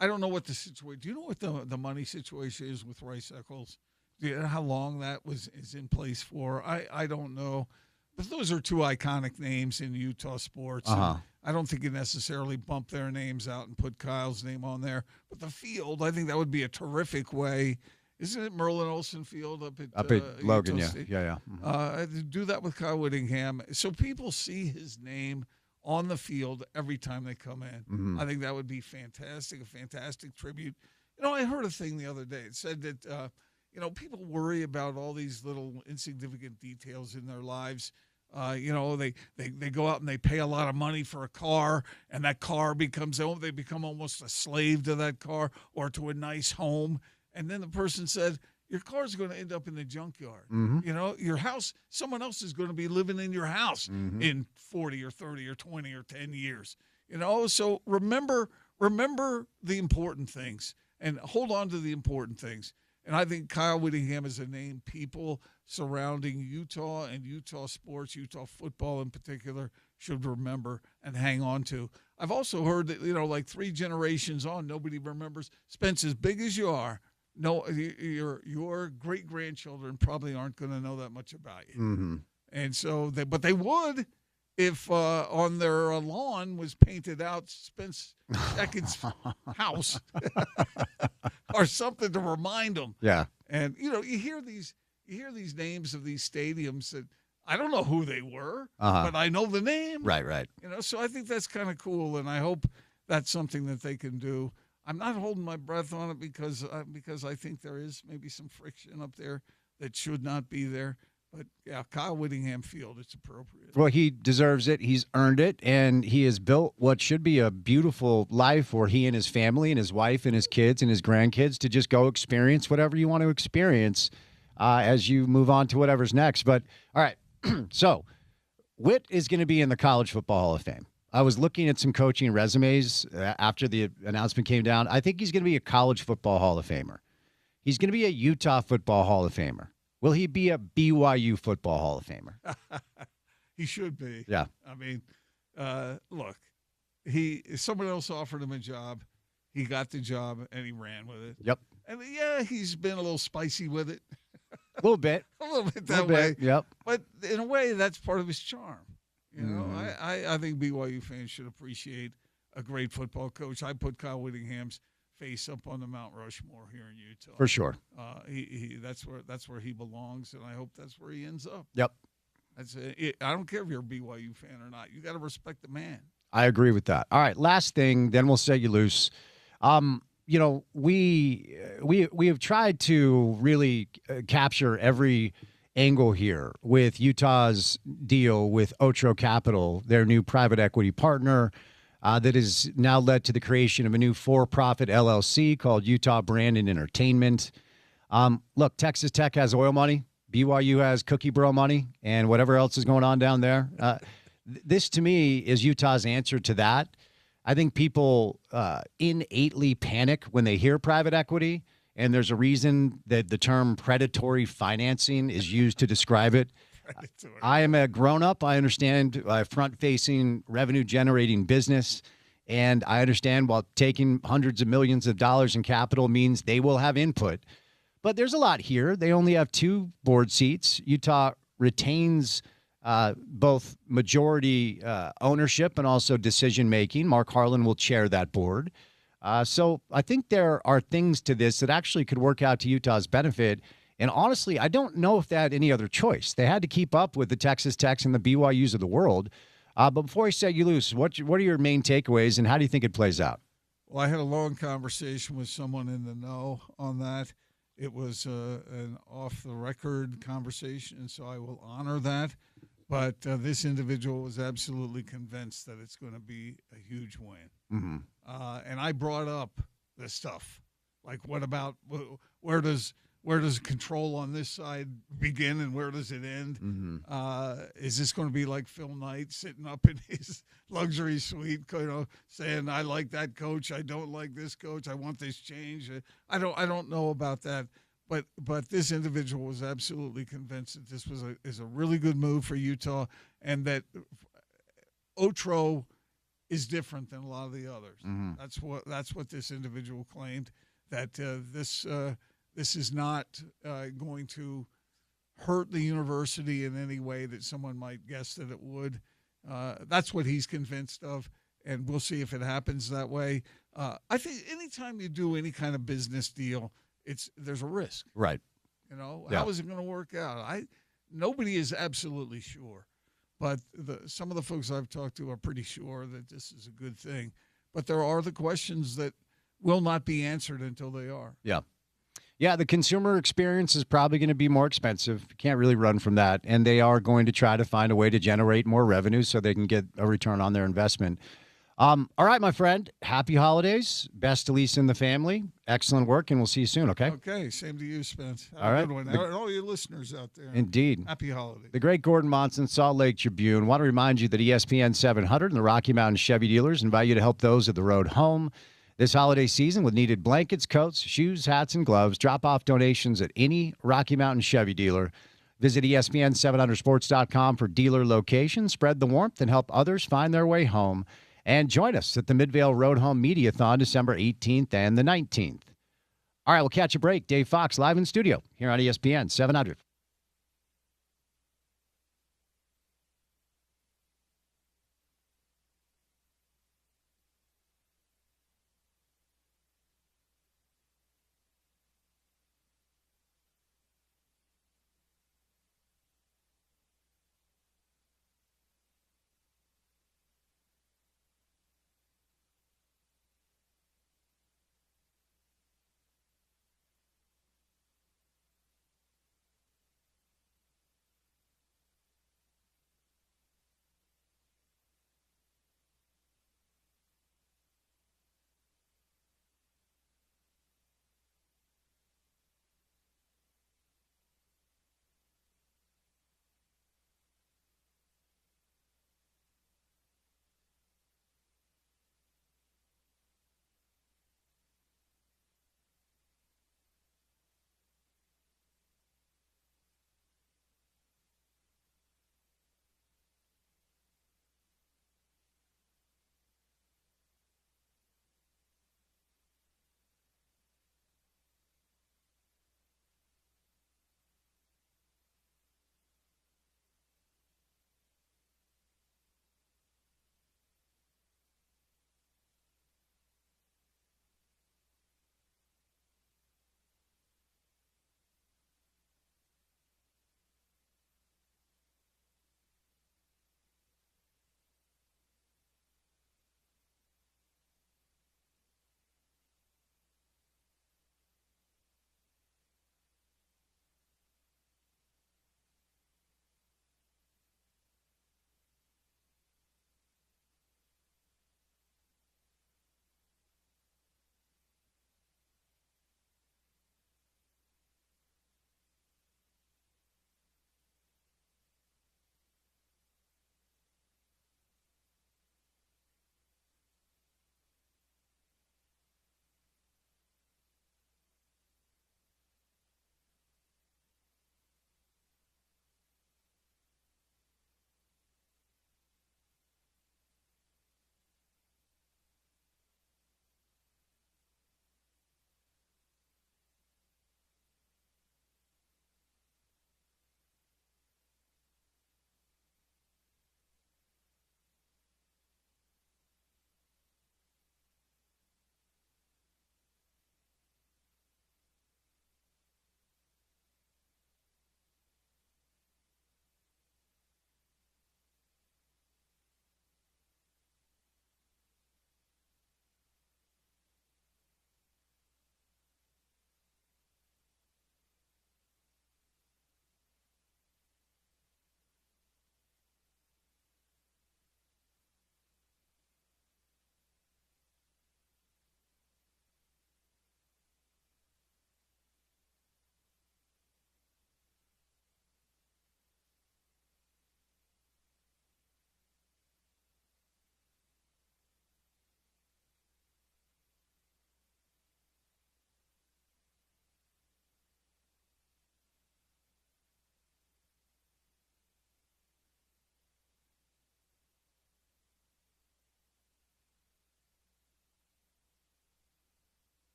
don't know what the situation. Do you know what the money situation is with Rice-Eccles? Do you know how long that is in place for? I don't know. But those are two iconic names in Utah sports. Uh-huh. I don't think you necessarily bump their names out and put Kyle's name on there. But the field, I think that would be a terrific way. Isn't it Merlin Olsen Field up at Logan? Utah Yeah, State? yeah. Mm-hmm. Do that with Kyle Whittingham, so people see his name on the field every time they come in. Mm-hmm. I think that would be fantastic, a fantastic tribute. You know, I heard a thing the other day. It said that people worry about all these little insignificant details in their lives. They go out and they pay a lot of money for a car, and that car they become almost a slave to that car or to a nice home. And then the person said, your car's going to end up in the junkyard. Mm-hmm. You know, your house, someone else is going to be living in your house mm-hmm. in 40 or 30 or 20 or 10 years. You know, so remember the important things and hold on to the important things. And I think Kyle Whittingham is a name people surrounding Utah and Utah sports, Utah football in particular, should remember and hang on to. I've also heard that, like 3 generations on, nobody remembers. Spence, as big as you are, no, your great-grandchildren probably aren't going to know that much about you. Mm-hmm. And so, but they would if on their lawn was painted out Spence Checketts' house or something to remind them. Yeah. And, you hear these names of these stadiums that I don't know who they were, but I know the name. Right. So I think that's kind of cool, and I hope that's something that they can do. I'm not holding my breath on it because I think there is maybe some friction up there that should not be there. But, yeah, Kyle Whittingham Field, it's appropriate. Well, he deserves it. He's earned it, and he has built what should be a beautiful life for he and his family and his wife and his kids and his grandkids to just go experience whatever you want to experience as you move on to whatever's next. But, all right, so Whit is going to be in the College Football Hall of Fame. I was looking at some coaching resumes after the announcement came down. I think he's going to be a College Football Hall of Famer. He's going to be a Utah Football Hall of Famer. Will he be a BYU Football Hall of Famer? He should be. Yeah. I mean, look, someone else offered him a job. He got the job, and he ran with it. Yep. And, yeah, he's been a little spicy with it. A little bit. A little bit that way. Yep. But in a way, that's part of his charm. I think BYU fans should appreciate a great football coach. I put Kyle Whittingham's face up on the Mount Rushmore here in Utah. For sure. That's where he belongs, and I hope that's where he ends up. Yep. That's it. I don't care if you're a BYU fan or not. You got to respect the man. I agree with that. All right, last thing, then we'll set you loose. We have tried to really capture every angle here with Utah's deal with Otro Capital, their new private equity partner that has now led to the creation of a new for-profit LLC called Utah Brand and Entertainment. Look, Texas Tech has oil money. BYU has Cookie Bro money and whatever else is going on down there. This, to me, is Utah's answer to that. I think people innately panic when they hear private equity, and there's a reason that the term predatory financing is used to describe it. I am a grown-up. I understand front-facing, revenue-generating business, and I understand while taking hundreds of millions of dollars in capital means they will have input. But there's a lot here. They only have 2 board seats. Utah retains both majority ownership and also decision-making. Mark Harlan will chair that board. So I think there are things to this that actually could work out to Utah's benefit. And honestly, I don't know if they had any other choice. They had to keep up with the Texas Techs and the BYUs of the world. But before I set you loose, what are your main takeaways, and how do you think it plays out? Well, I had a long conversation with someone in the know on that. It was an off-the-record conversation, and so I will honor that. But this individual was absolutely convinced that it's going to be a huge win. Mm-hmm. And I brought up this stuff. Like, what about where does control on this side begin and where does it end? Mm-hmm. Is this going to be like Phil Knight sitting up in his luxury suite, saying, I like that coach, I don't like this coach, I want this change? I don't know about that. But this individual was absolutely convinced that this is a really good move for Utah, and that Otro is different than a lot of the others. Mm-hmm. That's what this individual claimed, that this is not going to hurt the university in any way that someone might guess that it would. That's what he's convinced of, and we'll see if it happens that way. I think anytime you do any kind of business deal, there's a risk. Right. How is it going to work out? Nobody is absolutely sure, but some of the folks I've talked to are pretty sure that this is a good thing. But there are the questions that will not be answered until they are. Yeah. Yeah, the consumer experience is probably going to be more expensive. You can't really run from that. And they are going to try to find a way to generate more revenue so they can get a return on their investment. All right, my friend. Happy holidays. Best to Lisa and the family. Excellent work, and we'll see you soon, okay? Okay, same to you, Spence. Have all right. a good one. And all your listeners out there. Indeed. Happy holidays. The great Gordon Monson, Salt Lake Tribune. Want to remind you that ESPN 700 and the Rocky Mountain Chevy dealers invite you to help those at the road home this holiday season with needed blankets, coats, shoes, hats, and gloves. Drop off donations at any Rocky Mountain Chevy dealer. Visit ESPN700sports.com for dealer locations. Spread the warmth and help others find their way home. And join us at the Midvale Road Home Mediathon December 18th and the 19th. All right, we'll catch a break. Dave Fox live in studio here on ESPN 700.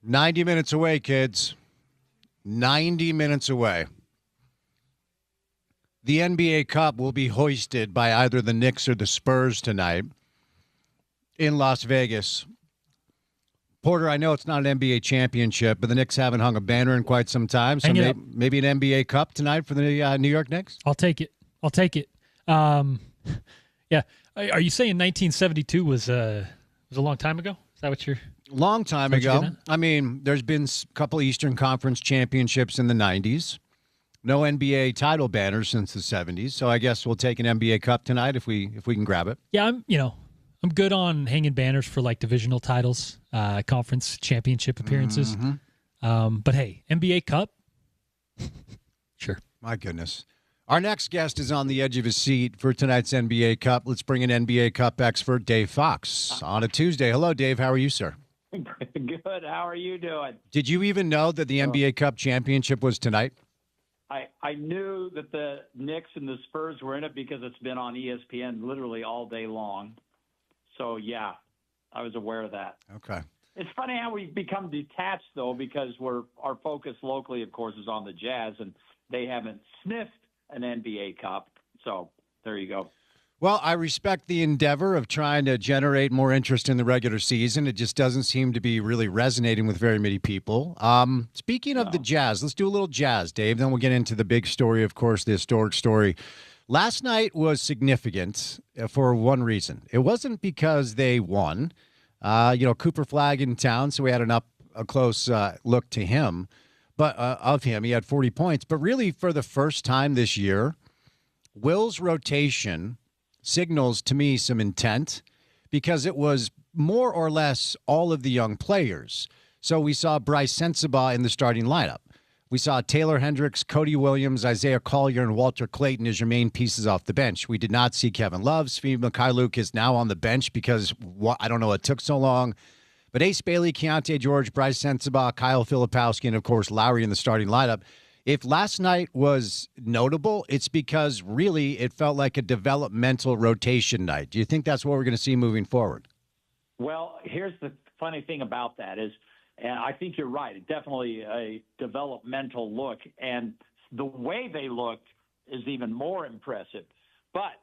90 minutes away, kids. 90 minutes away. The NBA Cup will be hoisted by either the Knicks or the Spurs tonight in Las Vegas. Porter, I know it's not an NBA championship, but the Knicks haven't hung a banner in quite some time, so maybe an NBA Cup tonight for the New York Knicks? I'll take it. Yeah. Are you saying 1972 was a long time ago? Is that what you're... Long time ago. I mean, there's been a couple Eastern Conference championships in the 90s. No NBA title banners since the 70s, so I guess we'll take an NBA Cup tonight if we can grab it. Yeah, I'm good on hanging banners for like divisional titles, conference championship appearances. Mm-hmm. But hey, NBA Cup, sure. My goodness. Our next guest is on the edge of his seat for tonight's NBA Cup. Let's bring in NBA Cup expert Dave Fox on a Tuesday. Hello, Dave. How are you, sir? Good. How are you doing? Did you even know that the NBA Cup championship was tonight? I knew that the Knicks and the Spurs were in it because it's been on ESPN literally all day long. So, yeah, I was aware of that. Okay. It's funny how we've become detached, though, because our focus locally, of course, is on the Jazz, and they haven't sniffed an NBA Cup. So there you go. Well, I respect the endeavor of trying to generate more interest in the regular season. It just doesn't seem to be really resonating with very many people. Speaking of the Jazz, let's do a little Jazz, Dave. Then we'll get into the big story, of course, the historic story. Last night was significant for one reason. It wasn't because they won. Cooper Flagg in town, so we had a close look to him. But of him, he had 40 points. But really, for the first time this year, Will's rotation signals to me some intent because it was more or less all of the young players. So we saw Bryce Sensabaugh in the starting lineup. We saw Taylor Hendricks, Cody Williams, Isaiah Collier, and Walter Clayton as your main pieces off the bench. We did not see Kevin Love. Svi Mykhailiuk is now on the bench because I don't know what took so long. But Ace Bailey, Keontae George, Bryce Sensabaugh, Kyle Filipowski, and, of course, Lowry in the starting lineup. If last night was notable, it's because really it felt like a developmental rotation night. Do you think that's what we're going to see moving forward? Well, here's the funny thing about that is, and I think you're right, definitely a developmental look. And the way they looked is even more impressive. But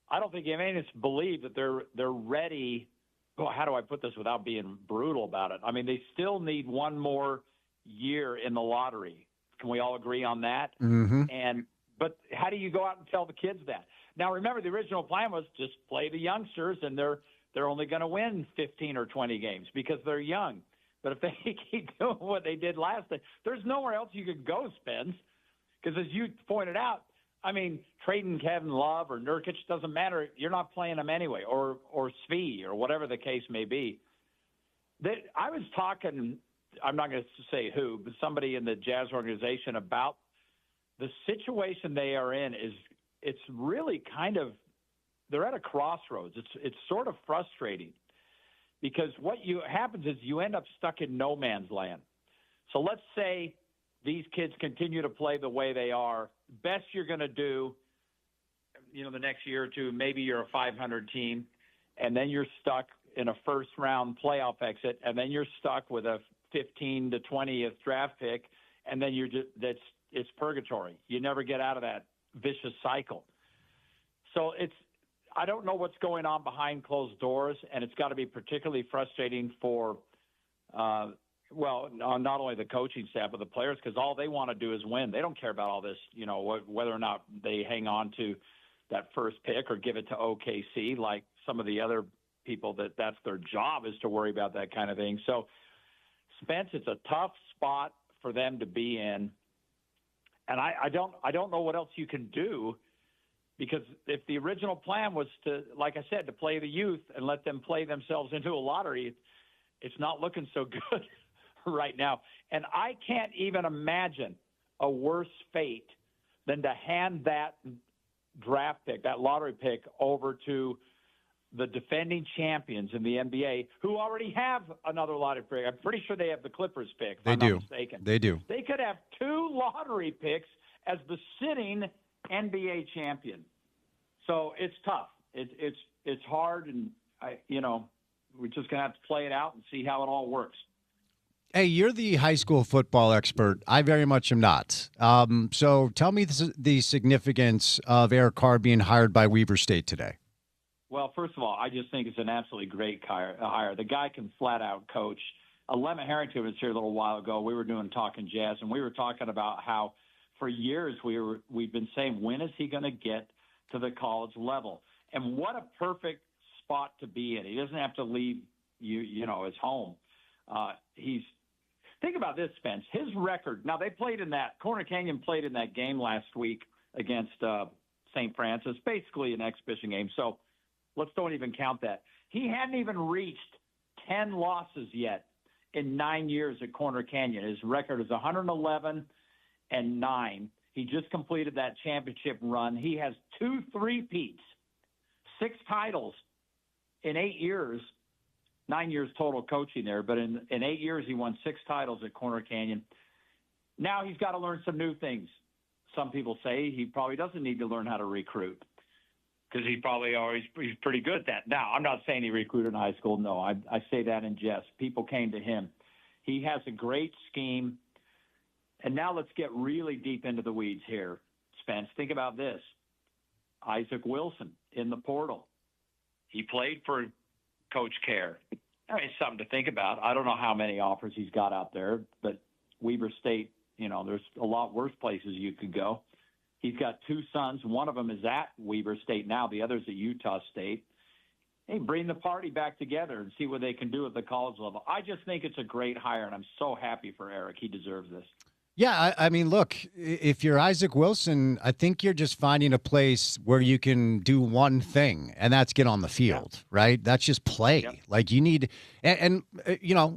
I don't think any of us believe that they're ready. Well, how do I put this without being brutal about it? I mean, they still need one more year in the lottery. Can we all agree on that? Mm-hmm. But how do you go out and tell the kids that? Now, remember, the original plan was just play the youngsters, and they're only going to win 15 or 20 games because they're young. But if they keep doing what they did last time, there's nowhere else you could go, Spence. Because as you pointed out, I mean, trading Kevin Love or Nurkic doesn't matter. You're not playing them anyway, or Svi, or whatever the case may be. I was talking – I'm not going to say who, but somebody in the Jazz organization about the situation they are in it's really kind of, they're at a crossroads. It's sort of frustrating because what happens is you end up stuck in no man's land. So let's say these kids continue to play the way they are. Best you're going to do, the next year or two, maybe you're a 500 team, and then you're stuck in a first-round playoff exit, and then you're stuck with a 15 to 20th draft pick, and then it's purgatory. You never get out of that vicious cycle. So I don't know what's going on behind closed doors, and it's got to be particularly frustrating for, not only the coaching staff but the players, because all they want to do is win. They don't care about all this, whether or not they hang on to that first pick or give it to OKC like some of the other people that's their job is to worry about that kind of thing. So, Spence, it's a tough spot for them to be in, and I don't know what else you can do, because if the original plan was to, like I said, to play the youth and let them play themselves into a lottery, it's not looking so good right now. And I can't even imagine a worse fate than to hand that draft pick, that lottery pick, over to the defending champions in the NBA, who already have another lottery pick. I'm pretty sure they have the Clippers pick, if I'm not mistaken. They do. They could have 2 lottery picks as the sitting NBA champion. So it's tough. It's hard, and we're just going to have to play it out and see how it all works. Hey, you're the high school football expert. I very much am not. So tell me the significance of Eric Carr being hired by Weber State today. Well, first of all, I just think it's an absolutely great hire. The guy can flat out coach. Lemon Harrington was here a little while ago. We were doing Talking Jazz, and we were talking about how for years we've been saying, when is he going to get to the college level? And what a perfect spot to be in. He doesn't have to leave his home. Think about this, Spence. His record. Now Corner Canyon played in that game last week against St. Francis, basically an exhibition game. So let's don't even count that. He hadn't even reached 10 losses yet in 9 years at Corner Canyon. His record is 111-9. He just completed that championship run. He has 2 three-peats, 6 titles in 8 years. 9 years total coaching there, but in 8 years he won 6 titles at Corner Canyon. Now he's got to learn some new things. Some people say he probably doesn't need to learn how to recruit because he's pretty good at that. Now, I'm not saying he recruited in high school. No, I say that in jest. People came to him. He has a great scheme. And now let's get really deep into the weeds here, Spence. Think about this. Isaac Wilson in the portal. He played for Coach Kerr. I mean, it's something to think about. I don't know how many offers he's got out there, but Weber State, there's a lot worse places you could go. He's got 2 sons. One of them is at Weber State now. The other's at Utah State. Hey, bring the party back together and see what they can do at the college level. I just think it's a great hire, and I'm so happy for Eric. He deserves this. Yeah, I mean, look, if you're Isaac Wilson, I think you're just finding a place where you can do one thing, and that's get on the field, right? That's just play. Yep. Like you need, and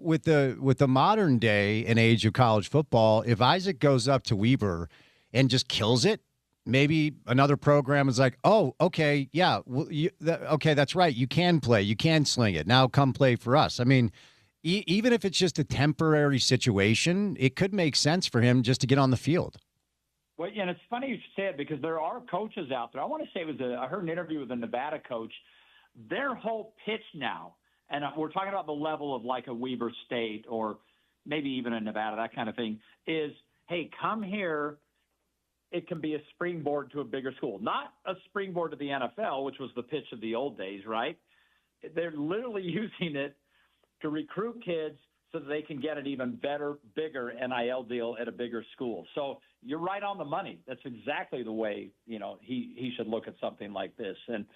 with the modern day and age of college football, if Isaac goes up to Weber and just kills it, maybe another program is like, oh, okay, yeah, well, okay, that's right. You can play, you can sling it. Now come play for us. I mean, even if it's just a temporary situation, it could make sense for him just to get on the field. Well, and it's funny you say it because there are coaches out there. I want to say I heard an interview with a Nevada coach. Their whole pitch now, and we're talking about the level of like a Weber State or maybe even a Nevada, that kind of thing, is, hey, come here. It can be a springboard to a bigger school. Not a springboard to the NFL, which was the pitch of the old days, right? They're literally using it to recruit kids so that they can get an even better, bigger NIL deal at a bigger school. So you're right on the money. That's exactly the way, he should look at something like this. And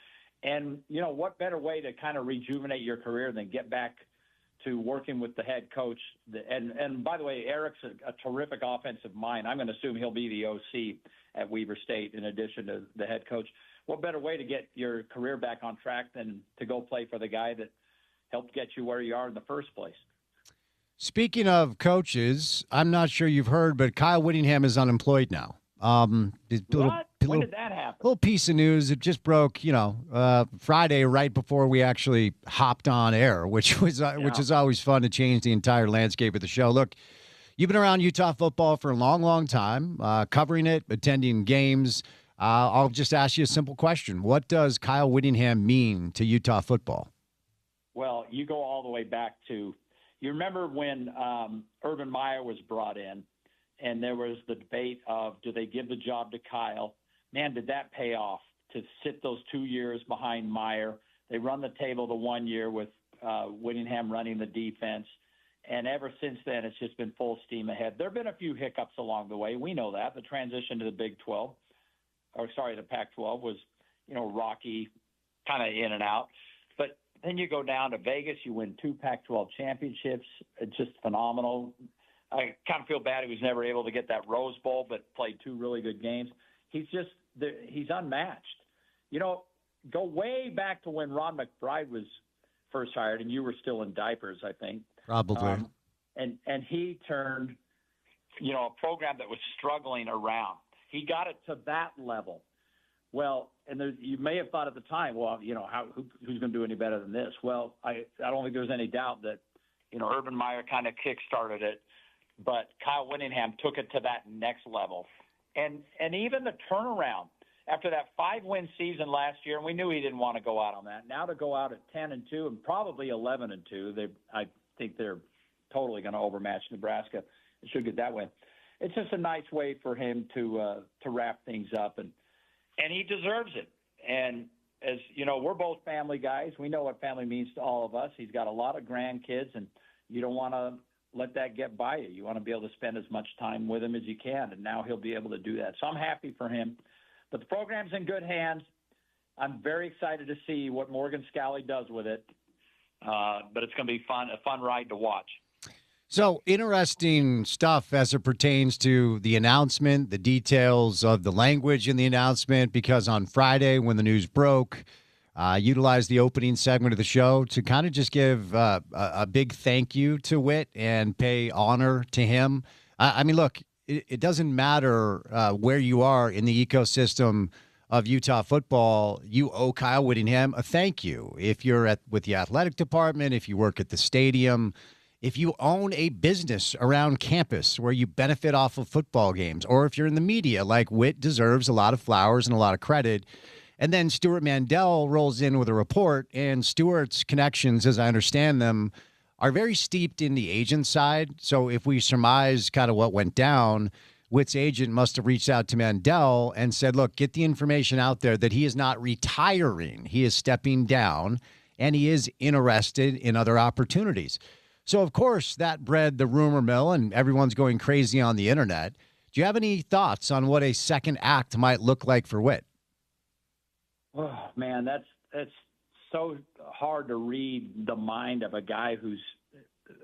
what better way to kind of rejuvenate your career than get back to working with the head coach. And by the way, Eric's a terrific offensive mind. I'm going to assume he'll be the OC at Weber State in addition to the head coach. What better way to get your career back on track than to go play for the guy that helped get you where you are in the first place? Speaking of coaches, I'm not sure you've heard, but Kyle Whittingham is unemployed now. When did that happen? Little piece of news. It just broke, Friday, right before we actually hopped on air, which is always fun to change the entire landscape of the show. Look, you've been around Utah football for a long, long time, covering it, attending games. I'll just ask you a simple question. What does Kyle Whittingham mean to Utah football? Well, you go all the way back to, you remember when Urban Meyer was brought in, and there was the debate of, do they give the job to Kyle? Man, did that pay off to sit those 2 years behind Meyer. They run the table the 1 year with Whittingham running the defense. And ever since then, it's just been full steam ahead. There have been a few hiccups along the way. We know that. The transition to the the Pac-12 was, rocky, kind of in and out. But then you go down to Vegas, you win 2 Pac-12 championships. It's just phenomenal. I kind of feel bad he was never able to get that Rose Bowl, but played 2 really good games. He's unmatched. Go way back to when Ron McBride was first hired, and you were still in diapers, I think. Probably. And he turned, a program that was struggling around. He got it to that level. Well, and you may have thought at the time, well, who's going to do any better than this? Well, I don't think there's any doubt that, Urban Meyer kind of kick-started it, but Kyle Whittingham took it to that next level. And even the turnaround after that 5-win season last year, and we knew he didn't want to go out on that. Now to go out at 10-2 and probably 11-2, I think they're totally going to overmatch Nebraska. It should get that way. It's just a nice way for him to wrap things up, and he deserves it. And as you know, we're both family guys. We know what family means to all of us. He's got a lot of grandkids, and you don't want to let that get by you. You want to be able to spend as much time with him as you can, and now he'll be able to do that. So I'm happy for him. But the program's in good hands. I'm very excited to see what Morgan Scalley does with it. But it's going to be a fun ride to watch. So interesting stuff as it pertains to the announcement, the details of the language in the announcement, because on Friday when the news broke, utilized the opening segment of the show to kind of just give a big thank you to Whit and pay honor to him. I mean, look, it doesn't matter where you are in the ecosystem of Utah football. You owe Kyle Whittingham a thank you. If you're with the athletic department, if you work at the stadium, if you own a business around campus where you benefit off of football games, or if you're in the media, like Whit deserves a lot of flowers and a lot of credit. And then Stuart Mandel rolls in with a report, and Stuart's connections, as I understand them, are very steeped in the agent side. So if we surmise kind of what went down, Whit's agent must have reached out to Mandel and said, look, get the information out there that he is not retiring. He is stepping down, and he is interested in other opportunities. So, of course, that bred the rumor mill, and everyone's going crazy on the internet. Do you have any thoughts on what a second act might look like for Whit? Oh, man, that's so hard to read the mind of a guy who's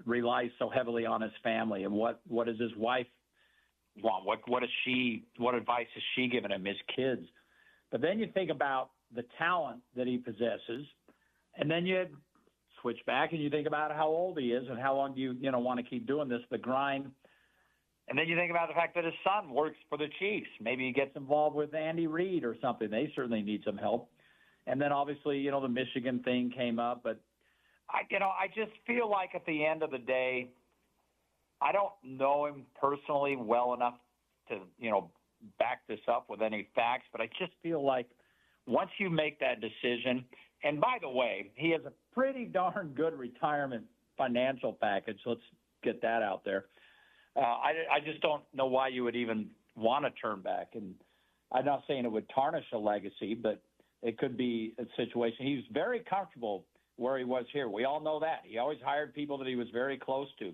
relies so heavily on his family. And what does his wife want? What advice has she given him, his kids? But then you think about the talent that he possesses, and then you switch back and you think about how old he is and how long do you want to keep doing this, the grind. And then you think about the fact that his son works for the Chiefs. Maybe he gets involved with Andy Reid or something. They certainly need some help. And then obviously, the Michigan thing came up. But, I just feel like at the end of the day, I don't know him personally well enough to, back this up with any facts. But I just feel like once you make that decision, and by the way, he has a pretty darn good retirement financial package. Let's get that out there. I just don't know why you would even want to turn back. And I'm not saying it would tarnish a legacy, but it could be a situation. He was very comfortable where he was here. We all know that. He always hired people that he was very close to,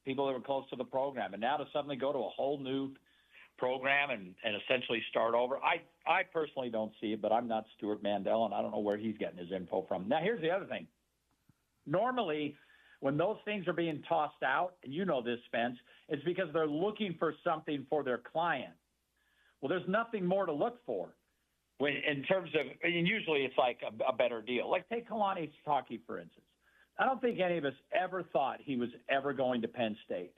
people that were close to the program. And now to suddenly go to a whole new program and essentially start over, I personally don't see it, but I'm not Stuart Mandel, and I don't know where he's getting his info from. Now, here's the other thing. Normally, when those things are being tossed out, and you know this, Spence, it's because they're looking for something for their client. Well, there's nothing more to look for in terms of, and usually it's like a better deal. Like take Kalani Sitake, for instance. I don't think any of us ever thought he was ever going to Penn State.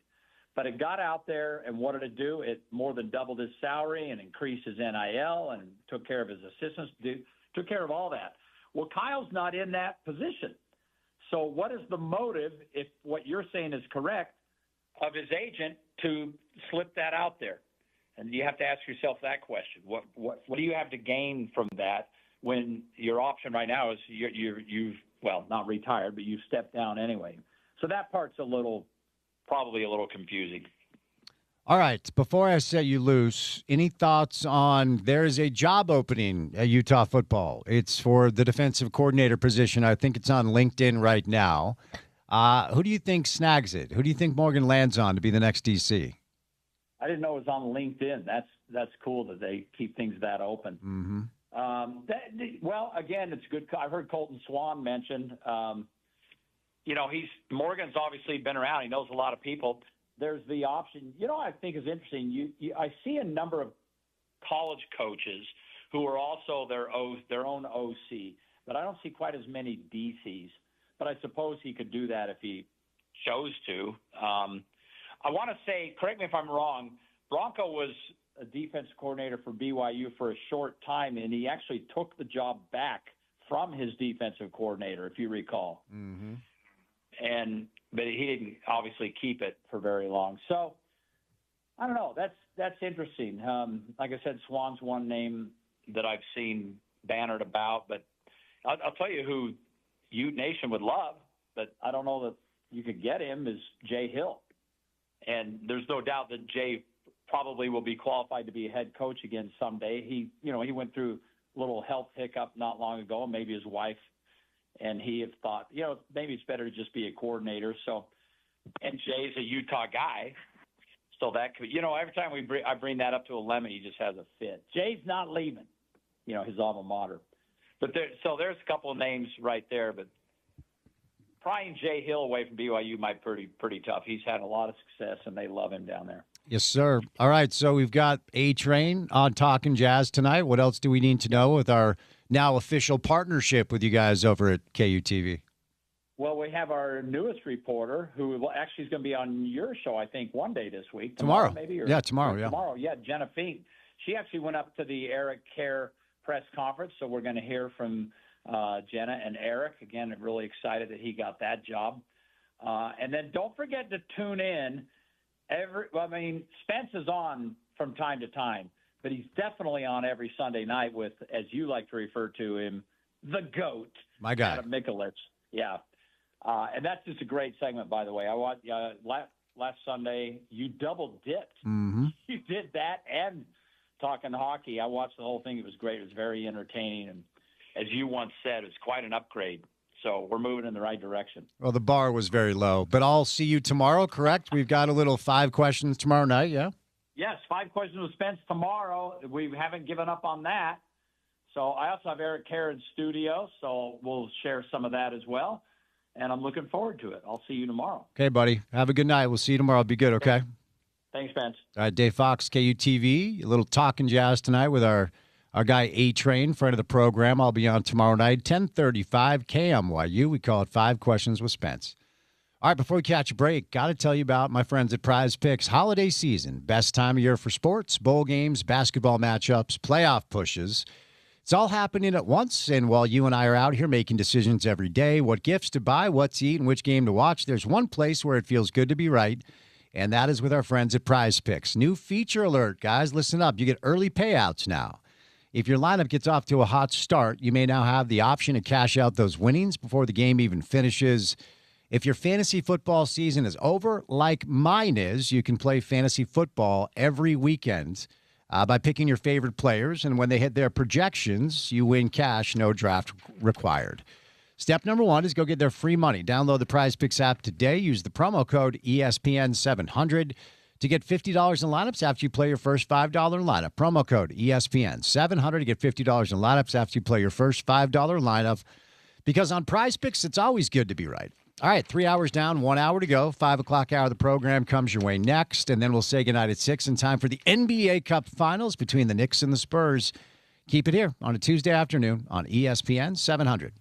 But it got out there, and what did it do? It more than doubled his salary and increased his NIL and took care of his assistants, took care of all that. Well, Kyle's not in that position. So what is the motive, if what you're saying is correct, of his agent to slip that out there? And you have to ask yourself that question. What do you have to gain from that when your option right now is you've not retired, but you've stepped down anyway? So that part's probably a little confusing. All right. Before I set you loose, any thoughts on there is a job opening at Utah football? It's for the defensive coordinator position. I think it's on LinkedIn right now. Who do you think snags it? Who do you think Morgan lands on to be the next DC? I didn't know it was on LinkedIn. That's cool that they keep things that open. Mm-hmm. Again, it's good. I've heard Colton Swan mentioned. Morgan's obviously been around. He knows a lot of people. There's the option. I think is interesting. I see a number of college coaches who are also their own OC, but I don't see quite as many DCs. But I suppose he could do that if he chose to. I want to say, correct me if I'm wrong, Bronco was a defense coordinator for BYU for a short time, and he actually took the job back from his defensive coordinator, if you recall. Mm-hmm. But he didn't obviously keep it for very long. So I don't know. That's interesting. Like I said, Swan's one name that I've seen bannered about, but I'll tell you who Ute Nation would love, but I don't know that you could get him is Jay Hill. And there's no doubt that Jay probably will be qualified to be a head coach again someday. He went through a little health hiccup not long ago. Maybe his wife and he have thought, maybe it's better to just be a coordinator. So, and Jay's a Utah guy. So that could, every time I bring that up to a Lemon, he just has a fit. Jay's not leaving, his alma mater. But there's a couple of names right there, but prying Jay Hill away from BYU might be pretty tough. He's had a lot of success, and they love him down there. Yes, sir. All right, so we've got A-Train on Talking Jazz tonight. What else do we need to know with our now official partnership with you guys over at KUTV? Well, we have our newest reporter who actually is going to be on your show, I think, one day this week. Tomorrow. Maybe? Tomorrow. Tomorrow, Jenna Fink. She actually went up to the Eric Kerr press conference, so we're going to hear from Jenna and Eric. Again, I'm really excited that he got that job. And then don't forget to tune in. Spence is on from time to time, but he's definitely on every Sunday night with, as you like to refer to him, the GOAT. My guy. Adam Mikulich. Yeah. And that's just a great segment, by the way. I watched last Sunday, you double dipped. Mm-hmm. You did that and talking hockey. I watched the whole thing. It was great. It was very entertaining. And as you once said, it's quite an upgrade. So we're moving in the right direction. Well, the bar was very low, but I'll see you tomorrow, correct? We've got a little 5 questions tomorrow night, yeah? Yes, 5 questions with Spence tomorrow. We haven't given up on that. So I also have Eric Kerr in studio, so we'll share some of that as well. And I'm looking forward to it. I'll see you tomorrow. Okay, buddy. Have a good night. We'll see you tomorrow. Be good, okay? Thanks, Spence. All right, Dave Fox, KUTV. A little Talking Jazz tonight with our guy A-Train, friend of the program. I'll be on tomorrow night, 10:35 KMYU. We call it 5 Questions with Spence. All right, before we catch a break, got to tell you about my friends at Prize Picks. Holiday season, best time of year for sports, bowl games, basketball matchups, playoff pushes. It's all happening at once, and while you and I are out here making decisions every day, what gifts to buy, what to eat, and which game to watch, there's one place where it feels good to be right, and that is with our friends at Prize Picks. New feature alert, guys. Listen up. You get early payouts now. If your lineup gets off to a hot start, you may now have the option to cash out those winnings before the game even finishes. If your fantasy football season is over, like mine is, you can play fantasy football every weekend by picking your favorite players, and when they hit their projections, you win cash, no draft required. Step number 1 is go get their free money. Download the Prize Picks app today. Use the promo code ESPN700 to get $50 in lineups after you play your first $5 lineup. Promo code ESPN700 to get $50 in lineups after you play your first $5 lineup. Because on Prize Picks, it's always good to be right. All right, 3 hours down, 1 hour to go. 5 o'clock hour of the program comes your way next, and then we'll say goodnight at 6 in time for the NBA Cup Finals between the Knicks and the Spurs. Keep it here on a Tuesday afternoon on ESPN 700.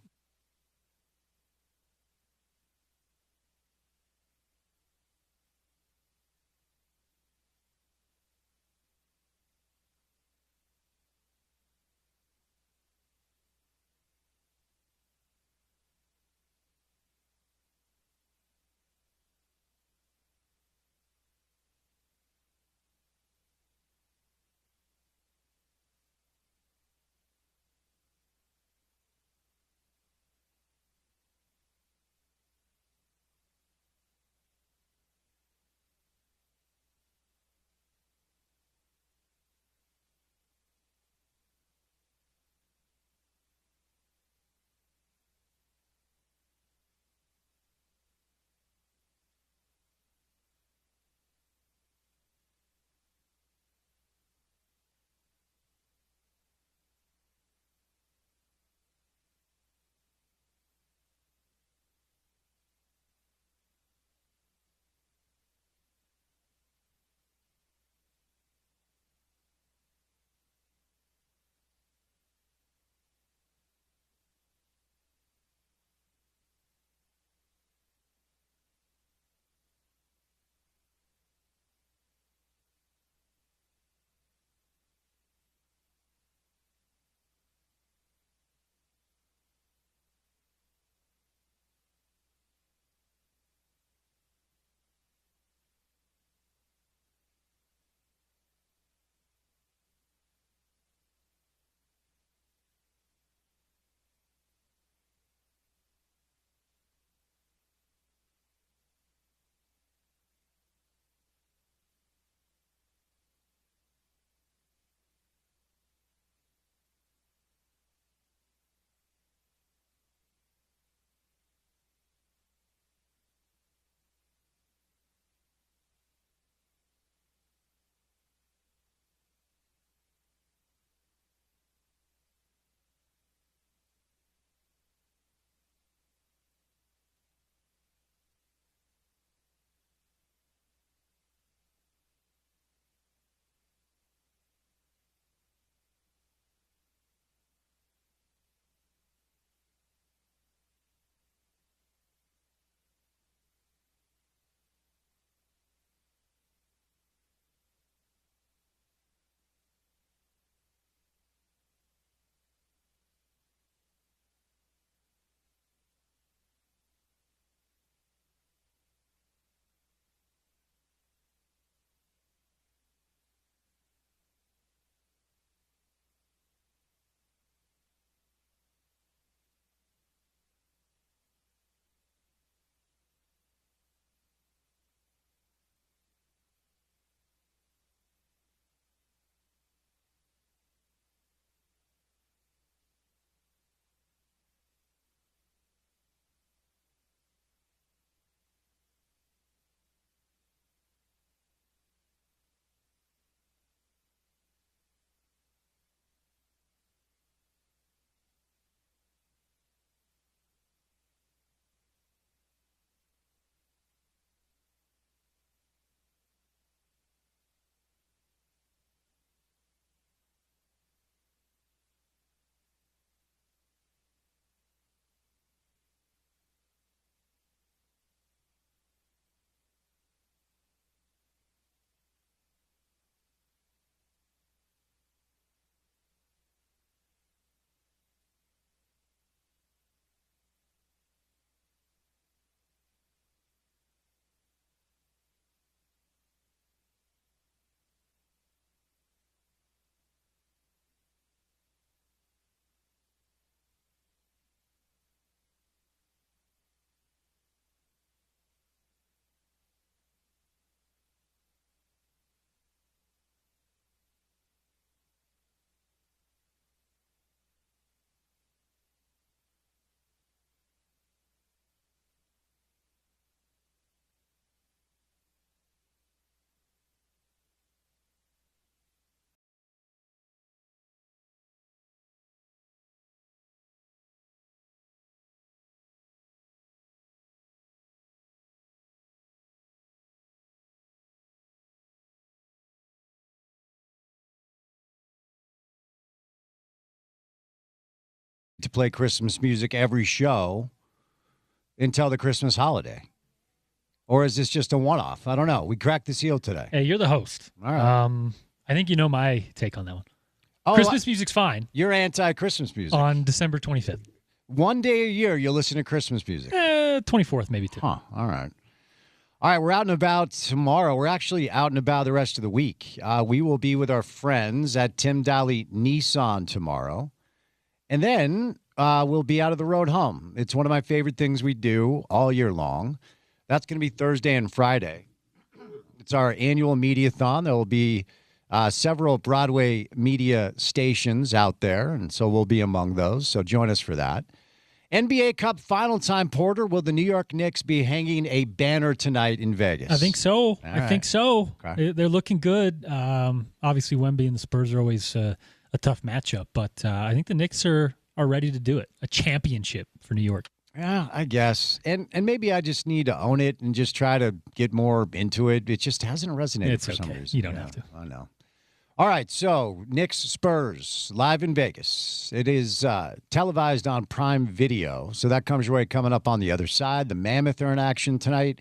to play Christmas music every show until the Christmas holiday? Or is this just a one-off? I don't know. We cracked the seal today. Hey, you're the host. All right. I think you know my take on that one. Oh, Christmas music's fine You're anti-Christmas music. on December 25th. One day a year you'll listen to Christmas music. 24th maybe too. Huh. All right. All right, we're out and about tomorrow. We're actually out and about the rest of the week. We will be with our friends at Tim Daly Nissan tomorrow. And then we'll be out of the road home. It's one of my favorite things we do all year long. That's going to be Thursday and Friday. It's our annual Mediathon. There will be several Broadway media stations out there, and so we'll be among those. So join us for that. NBA Cup final time, Porter. Will the New York Knicks be hanging a banner tonight in Vegas? I think so. All I think so. Okay. They're looking good. Obviously, Wemby and the Spurs are always a tough matchup, but I think the Knicks are ready to do it. A championship for New York. Yeah, I guess. And maybe I just need to own it and just try to get more into it. It just hasn't resonated It's for some okay. reason. You don't have to. I know. All right, so Knicks Spurs live in Vegas. It is televised on Prime Video, so that comes your way coming up on the other side. The Mammoth are in action tonight.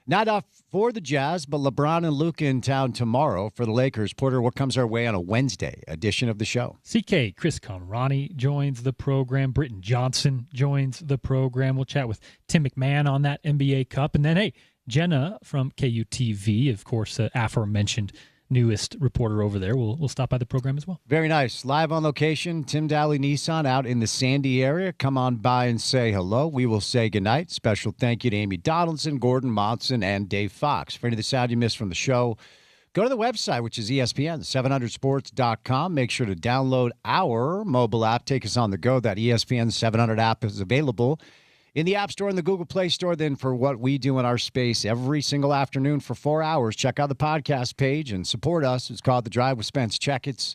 Not off for the Jazz, but LeBron and Luka in town tomorrow for the Lakers. Porter, what comes our way on a Wednesday edition of the show? CK Chris Conrani joins the program. Britton Johnson joins the program. We'll chat with Tim McMahon on that NBA Cup. And then, hey, Jenna from KUTV, of course, the aforementioned newest reporter over there, will stop by the program as well. Very nice. Live on location, Tim Daly Nissan out in the Sandy area. Come on by and say hello. We will say goodnight. Special thank you to Amy Donaldson, Gordon Monson, and Dave Fox. For any of the sound you missed from the show, go to the website, which is ESPN700sports.com. Make sure to download our mobile app. Take us on the go. That ESPN 700 app is available in the App Store and the Google Play Store. Then for what we do in our space every single afternoon for 4 hours, check out the podcast page and support us. It's called The Drive with Spence Checketts.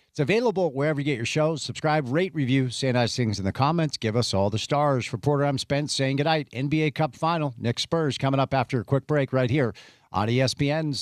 It's available wherever you get your shows. Subscribe, rate, review, say nice things in the comments. Give us all the stars. For Porter, I'm Spence saying goodnight. NBA Cup final. Knicks Spurs coming up after a quick break right here on ESPN